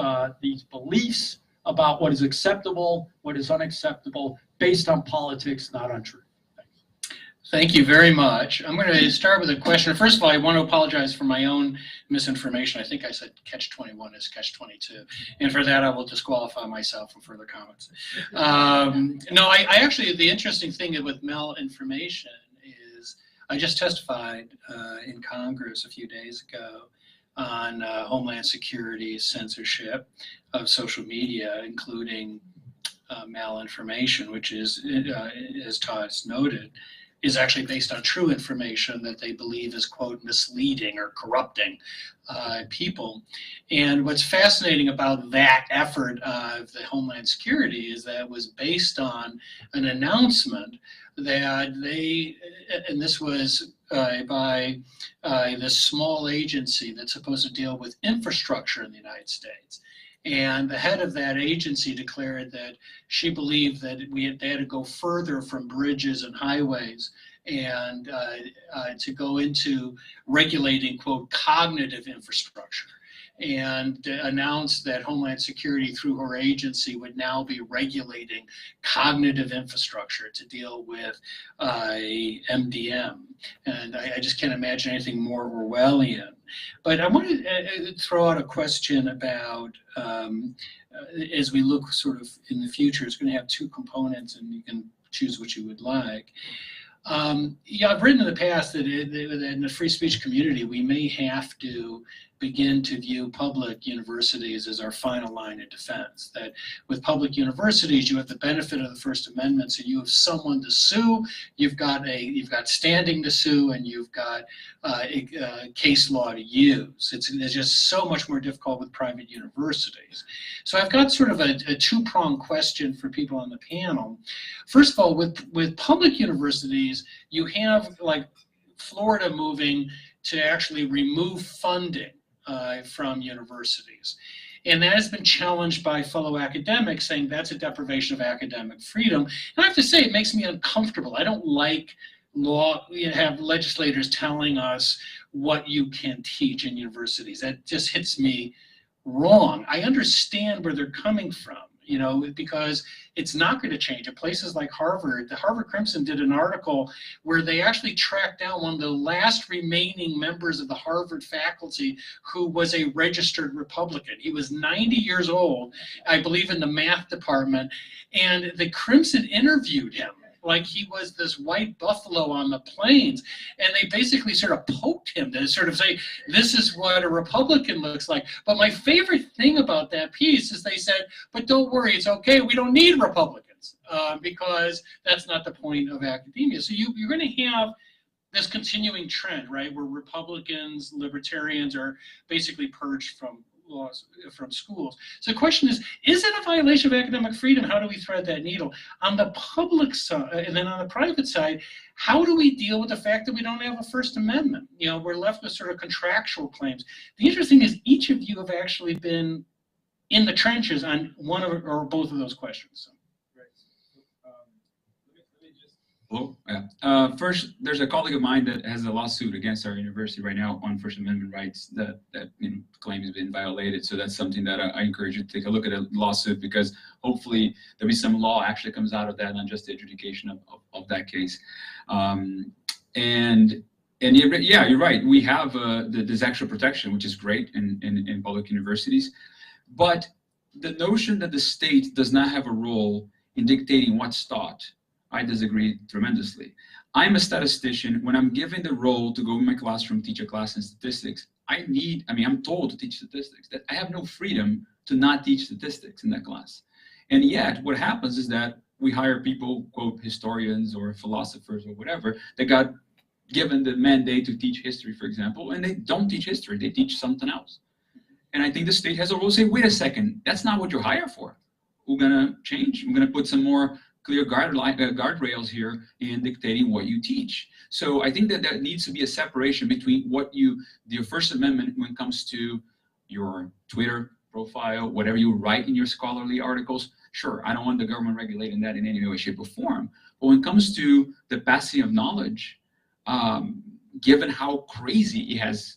beliefs about what is acceptable, what is unacceptable, based on politics, not on truth. Thank you very much. I'm going to start with a question. First of all, I want to apologize for my own misinformation. I think I said catch-21 is catch-22. And for that, I will disqualify myself from further comments. No, I actually, the interesting thing with malinformation is I just testified in Congress a few days ago on Homeland Security censorship of social media, including malinformation, which is, as Todd's noted, is actually based on true information that they believe is, quote, misleading or corrupting people. And what's fascinating about that effort of the Homeland Security is that it was based on an announcement that they, and this was by this small agency that's supposed to deal with infrastructure in the United States. And the head of that agency declared that she believed that they had to go further from bridges and highways and to go into regulating, quote, cognitive infrastructure, and announced that Homeland Security, through her agency, would now be regulating cognitive infrastructure to deal with MDM. And I just can't imagine anything more Orwellian. But I want to throw out a question about, as we look sort of in the future, it's going to have two components, and you can choose what you would like. Yeah, I've written in the past that in the free speech community, we may have to begin to view public universities as our final line of defense. That with public universities, you have the benefit of the First Amendment, so you have someone to sue, you've got standing to sue, and you've got a case law to use. It's just so much more difficult with private universities. So I've got sort of a two-pronged question for people on the panel. First of all, with public universities, you have like Florida moving to actually remove funding from universities. And that has been challenged by fellow academics, saying that's a deprivation of academic freedom. And I have to say, it makes me uncomfortable. I don't like have legislators telling us what you can teach in universities. That just hits me wrong. I understand where they're coming from, you know, because it's not going to change. At places like Harvard, the Harvard Crimson did an article where they actually tracked down one of the last remaining members of the Harvard faculty who was a registered Republican. He was 90 years old, I believe, in the math department, and the Crimson interviewed him like he was this white buffalo on the plains. And they basically sort of poked him to sort of say, this is what a Republican looks like. But my favorite thing about that piece is they said, but don't worry, it's okay, we don't need Republicans, because that's not the point of academia. So you're going to have this continuing trend, right, where Republicans, libertarians are basically purged from laws, from schools. So the question is it a violation of academic freedom? How do we thread that needle? On the public side, and then on the private side, how do we deal with the fact that we don't have a First Amendment? You know, we're left with sort of contractual claims. The interesting is each of you have actually been in the trenches on one or both of those questions. So. Hello? Yeah. First, there's a colleague of mine that has a lawsuit against our university right now on First Amendment rights that claim has been violated. So that's something that I encourage you to take a look at a lawsuit, because hopefully there'll be some law actually comes out of that, not just the adjudication of that case. And yeah, you're right. We have this extra protection, which is great in public universities. But the notion that the state does not have a role in dictating what's taught, I disagree tremendously. I'm a statistician. When I'm given the role to go in my classroom, teach a class in statistics, I'm told to teach statistics, that I have no freedom to not teach statistics in that class. And yet what happens is that we hire people, quote, historians or philosophers or whatever, that got given the mandate to teach history, for example, and they don't teach history, they teach something else. And I think the state has a role to say, wait a second, that's not what you're hired for. We're gonna change, we're gonna put some more clear guardrails here in dictating what you teach. So I think that there needs to be a separation between your First Amendment when it comes to your Twitter profile, whatever you write in your scholarly articles. Sure, I don't want the government regulating that in any way, shape, or form. But when it comes to the passing of knowledge, given how crazy it has,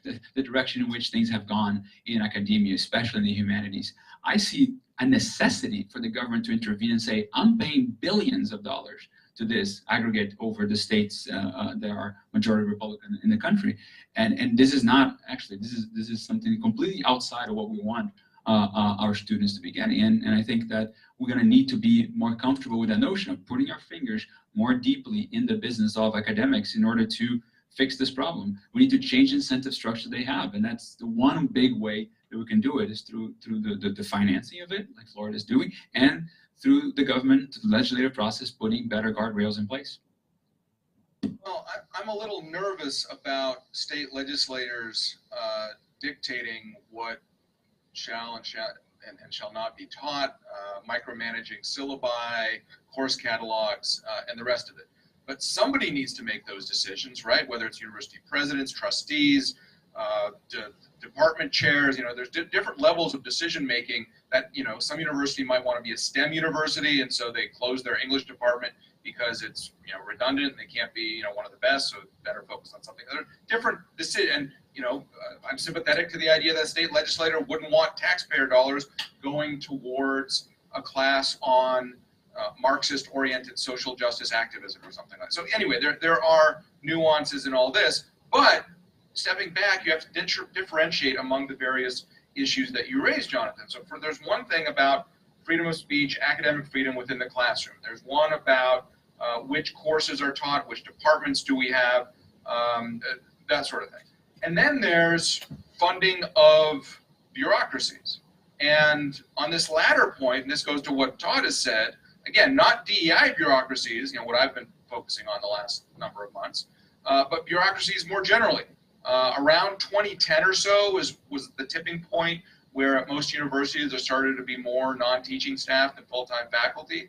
the direction in which things have gone in academia, especially in the humanities, I see a necessity for the government to intervene and say, I'm paying billions of dollars to this aggregate over the states that are majority Republican in the country. And this is not, actually, this is something completely outside of what we want our students to be getting. And I think that we're gonna need to be more comfortable with the notion of putting our fingers more deeply in the business of academics in order to fix this problem. We need to change incentive structure they have. And that's the one big way that we can do it, is through the financing of it, like Florida is doing, and through the government, the legislative process, putting better guardrails in place. Well, I'm a little nervous about state legislators dictating what shall and shall not be taught, micromanaging syllabi, course catalogs, and the rest of it. But somebody needs to make those decisions, right? Whether it's university presidents, trustees, department chairs, there's different levels of decision making that, some university might want to be a STEM university, and so they close their English department because it's, redundant and they can't be, one of the best, so better focus on something other. Different decision, and, I'm sympathetic to the idea that a state legislator wouldn't want taxpayer dollars going towards a class on Marxist-oriented social justice activism or something like that. So anyway, there are nuances in all this, but stepping back, you have to differentiate among the various issues that you raised, Jonathan. So there's one thing about freedom of speech, academic freedom within the classroom. There's one about which courses are taught, which departments do we have, that sort of thing. And then there's funding of bureaucracies. And on this latter point, and this goes to what Todd has said, again, not DEI bureaucracies, what I've been focusing on the last number of months, but bureaucracies more generally. Around 2010 or so was the tipping point where at most universities there started to be more non-teaching staff than full-time faculty.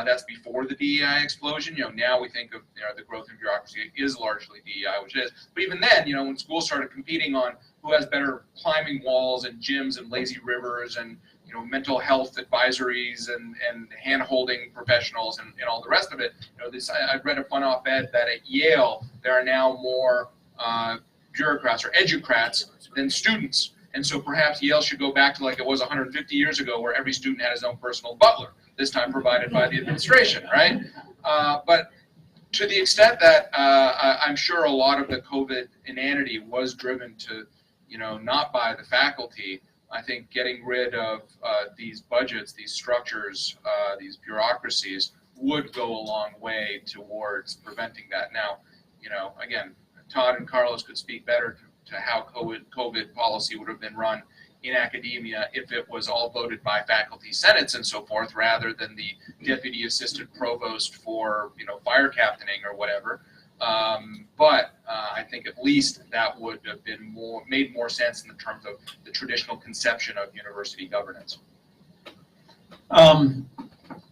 That's before the DEI explosion. Now we think of the growth in bureaucracy is largely DEI, which it is. But even then, when schools started competing on who has better climbing walls and gyms and lazy rivers and mental health advisories and hand-holding professionals and all the rest of it, I read a fun op-ed that at Yale there are now more bureaucrats or educrats than students. And so perhaps Yale should go back to like it was 150 years ago, where every student had his own personal butler, this time provided by the administration, right? But to the extent that I'm sure a lot of the COVID inanity was driven to, not by the faculty, I think getting rid of these budgets, these structures, these bureaucracies would go a long way towards preventing that. Now, again, Todd and Carlos could speak better to how COVID policy would have been run in academia if it was all voted by faculty senates and so forth, rather than the deputy assistant provost for fire captaining or whatever. But I think at least that would have been made more sense in the terms of the traditional conception of university governance.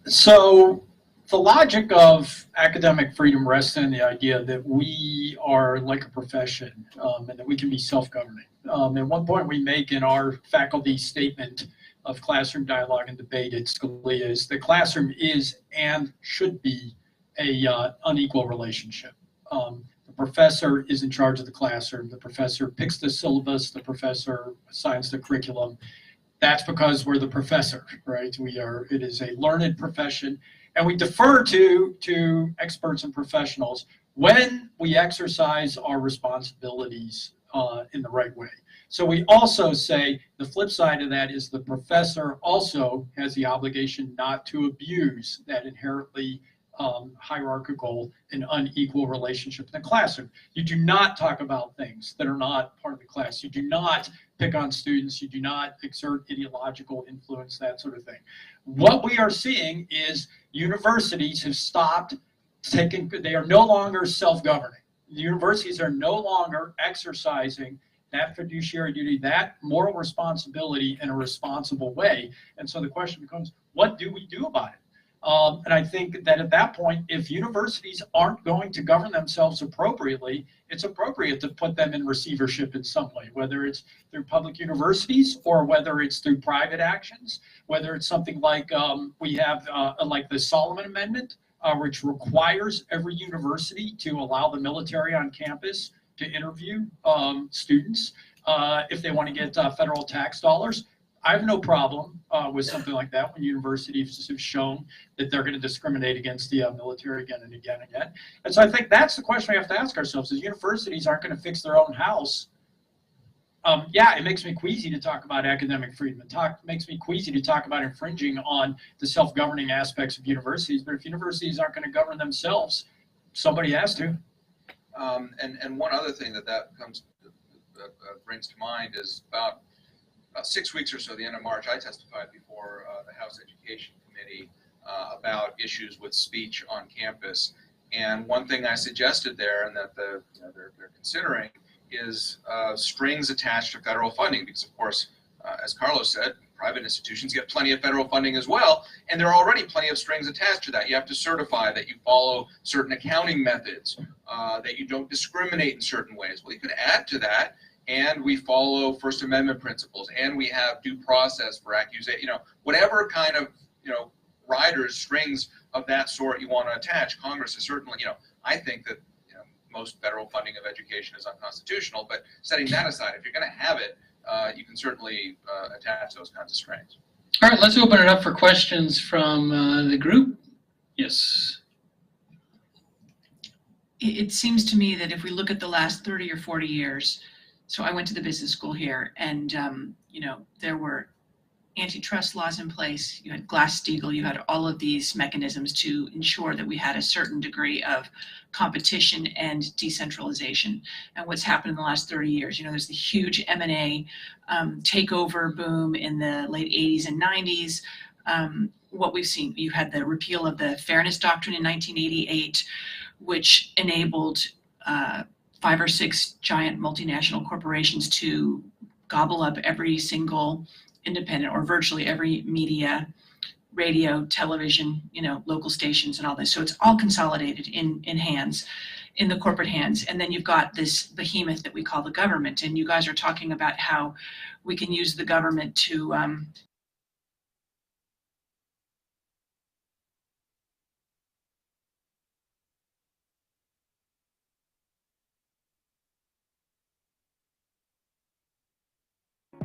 So the logic of academic freedom rests in the idea that we are like a profession, and that we can be self-governing. At one point we make in our faculty statement of classroom dialogue and debate at Scalia is the classroom is and should be a unequal relationship. The professor is in charge of the classroom. The professor picks the syllabus. The professor assigns the curriculum. That's because we're the professor, right? It is a learned profession, and we defer to experts and professionals when we exercise our responsibilities in the right way. So we also say the flip side of that is the professor also has the obligation not to abuse that inherently hierarchical and unequal relationship in the classroom. You do not talk about things that are not part of the class. You do not pick on students. You do not exert ideological influence, that sort of thing. What we are seeing is universities have stopped they are no longer self-governing. The universities are no longer exercising that fiduciary duty, that moral responsibility in a responsible way. And so the question becomes, what do we do about it? And I think that at that point, if universities aren't going to govern themselves appropriately, it's appropriate to put them in receivership in some way, whether it's through public universities or whether it's through private actions, whether it's something like we have like the Solomon Amendment, which requires every university to allow the military on campus to interview students if they want to get federal tax dollars. I have no problem with something like that when universities have shown that they're going to discriminate against the military again and again and again. And so I think that's the question we have to ask ourselves, is universities aren't going to fix their own house. Yeah, it makes me queasy to talk about academic freedom. It makes me queasy to talk about infringing on the self-governing aspects of universities. But if universities aren't going to govern themselves, somebody has to. And one other thing that brings to mind is about 6 weeks or so, the end of March, I testified before the House Education Committee about issues with speech on campus. And one thing I suggested there, and that they're considering, is strings attached to federal funding, because of course, as Carlos said, private institutions get plenty of federal funding as well, and there are already plenty of strings attached to that. You have to certify that you follow certain accounting methods, that you don't discriminate in certain ways. Well, you could add to that, and we follow First Amendment principles, and we have due process for accusation, whatever kind of, riders, strings of that sort you want to attach. Congress is certainly, I think that most federal funding of education is unconstitutional, but setting that aside, if you're going to have it, you can certainly attach those kinds of strings. All right, let's open it up for questions from the group. Yes. It seems to me that if we look at the last 30 or 40 years, so I went to the business school here, and there were antitrust laws in place. You had Glass-Steagall. You had all of these mechanisms to ensure that we had a certain degree of competition and decentralization. And what's happened in the last 30 years, there's the huge M&A takeover boom in the late 80s and 90s. What we've seen, you had the repeal of the Fairness Doctrine in 1988, which enabled 5 or 6 giant multinational corporations to gobble up every single independent, or virtually every media, radio, television, local stations and all this. So it's all consolidated in the corporate hands. And then you've got this behemoth that we call the government. And you guys are talking about how we can use the government to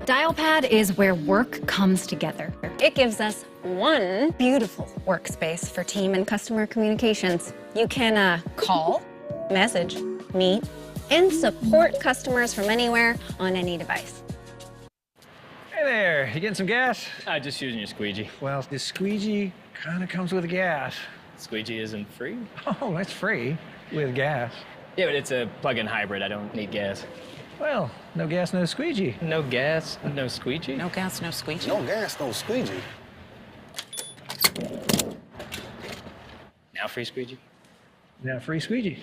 DialPad is where work comes together. It gives us one beautiful workspace for team and customer communications. You can call, message, meet, and support customers from anywhere on any device. Hey there, you getting some gas? Just using your squeegee. Well, this squeegee kind of comes with gas. Squeegee isn't free? Oh, that's free with gas. Yeah, but it's a plug-in hybrid. I don't need gas. Well, no gas, no squeegee. No gas, no squeegee? No gas, no squeegee. No gas, no squeegee. Now free squeegee? Now free squeegee.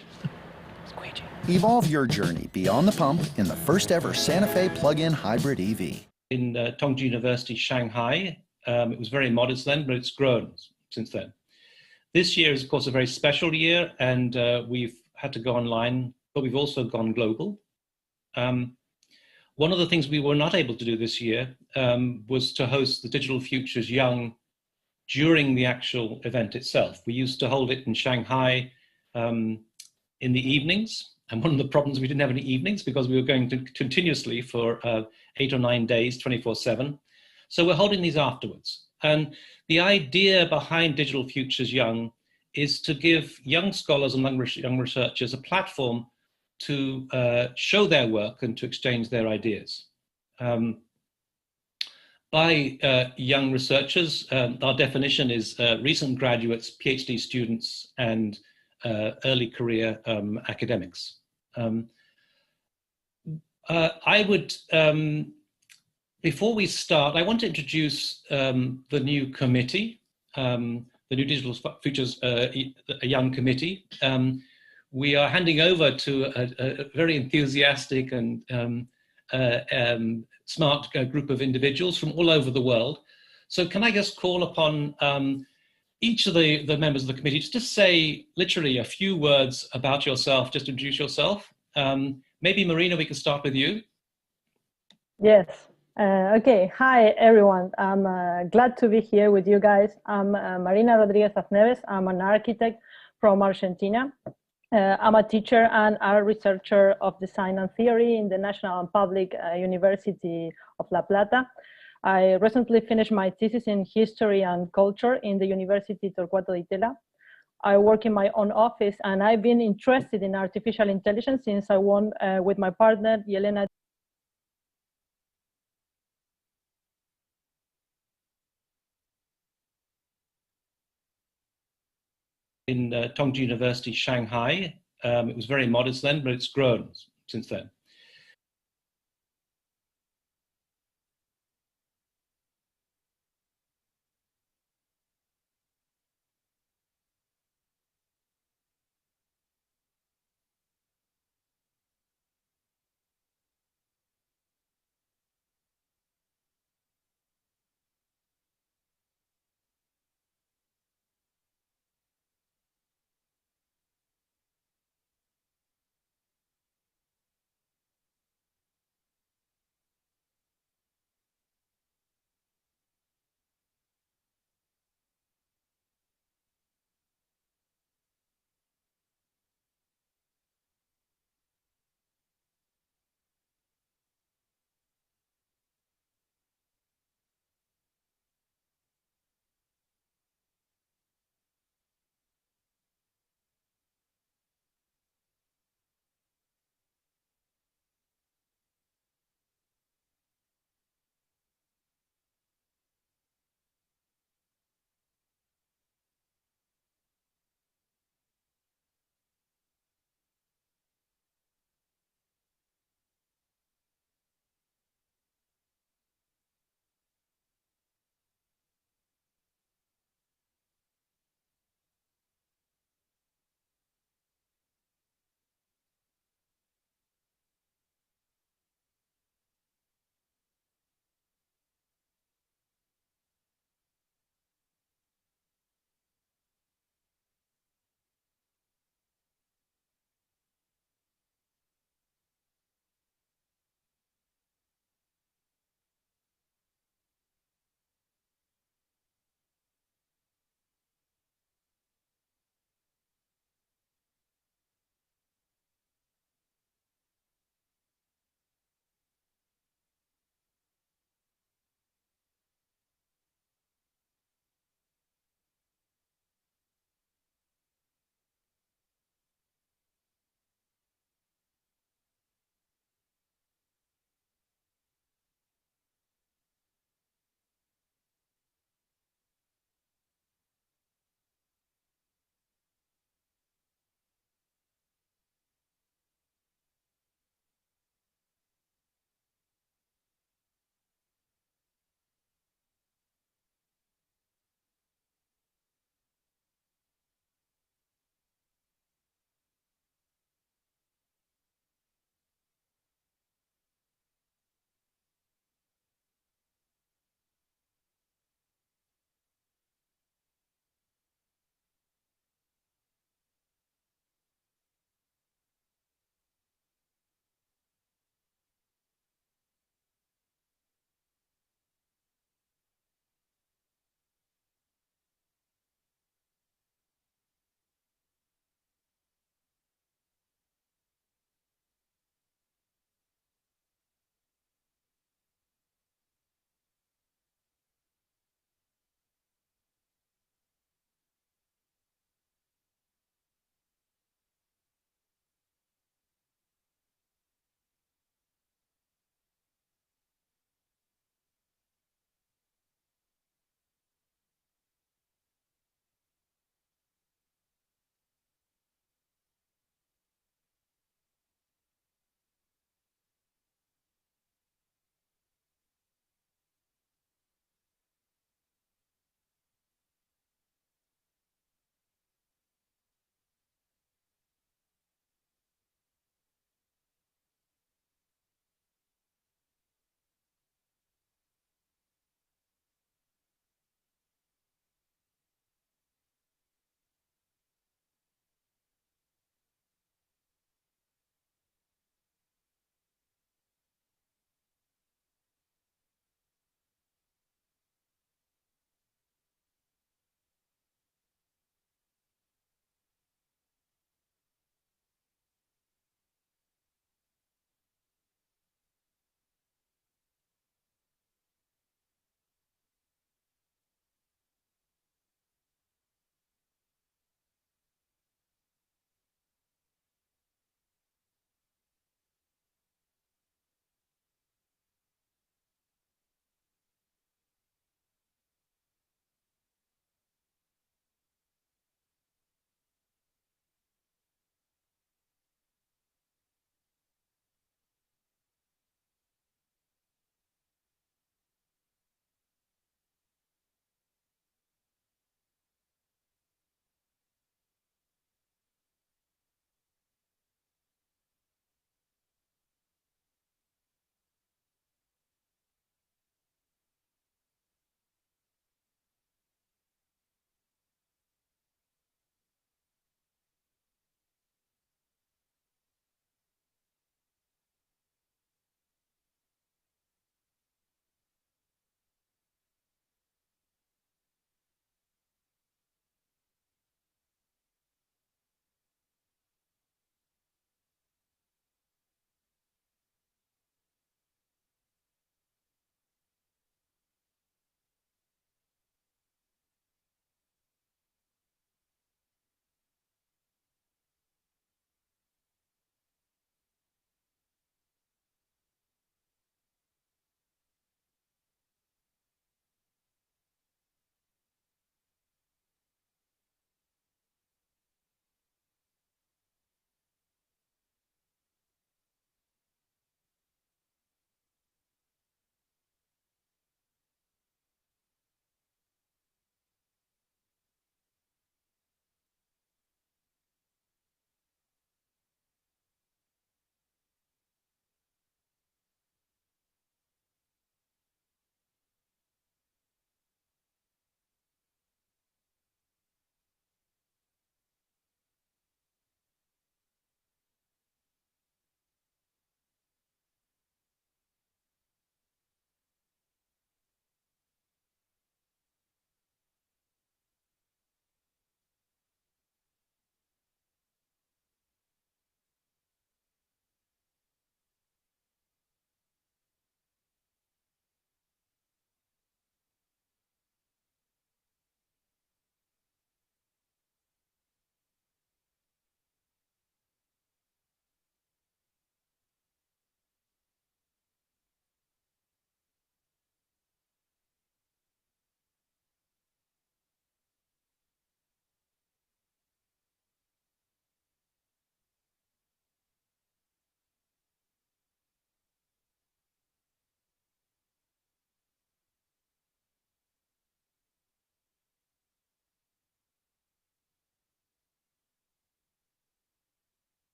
Squeegee. Evolve your journey beyond the pump in the first ever Santa Fe plug-in hybrid EV. In Tongji University, Shanghai, it was very modest then, but it's grown since then. This year is, of course, a very special year, and we've had to go online, but we've also gone global. One of the things we were not able to do this year was to host the Digital Futures Young during the actual event itself. We used to hold it in Shanghai in the evenings. And one of the problems, we didn't have any evenings because we were going to continuously for 8 or 9 days, 24/7. So we're holding these afterwards. And the idea behind Digital Futures Young is to give young scholars and young researchers a platform to show their work and to exchange their ideas. By young researchers, our definition is recent graduates, PhD students, and early career academics. I would, before we start, I want to introduce the new committee, the new Digital Futures Young Committee. We are handing over to a very enthusiastic and smart group of individuals from all over the world. So can I just call upon each of the members of the committee just to say literally a few words about yourself, just introduce yourself. Maybe Marina, we can start with you. Yes. Okay. Hi, everyone. I'm glad to be here with you guys. I'm Marina Rodriguez Azneves. I'm an architect from Argentina. I'm a teacher and art researcher of design and theory in the National and Public University of La Plata. I recently finished my thesis in history and culture in the University Torquato Di Tella. I work in my own office, and I've been interested in artificial intelligence since I won with my partner, Yelena. In Tongji University, Shanghai. It was very modest then, but it's grown since then.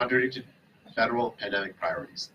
contradicted federal pandemic priorities.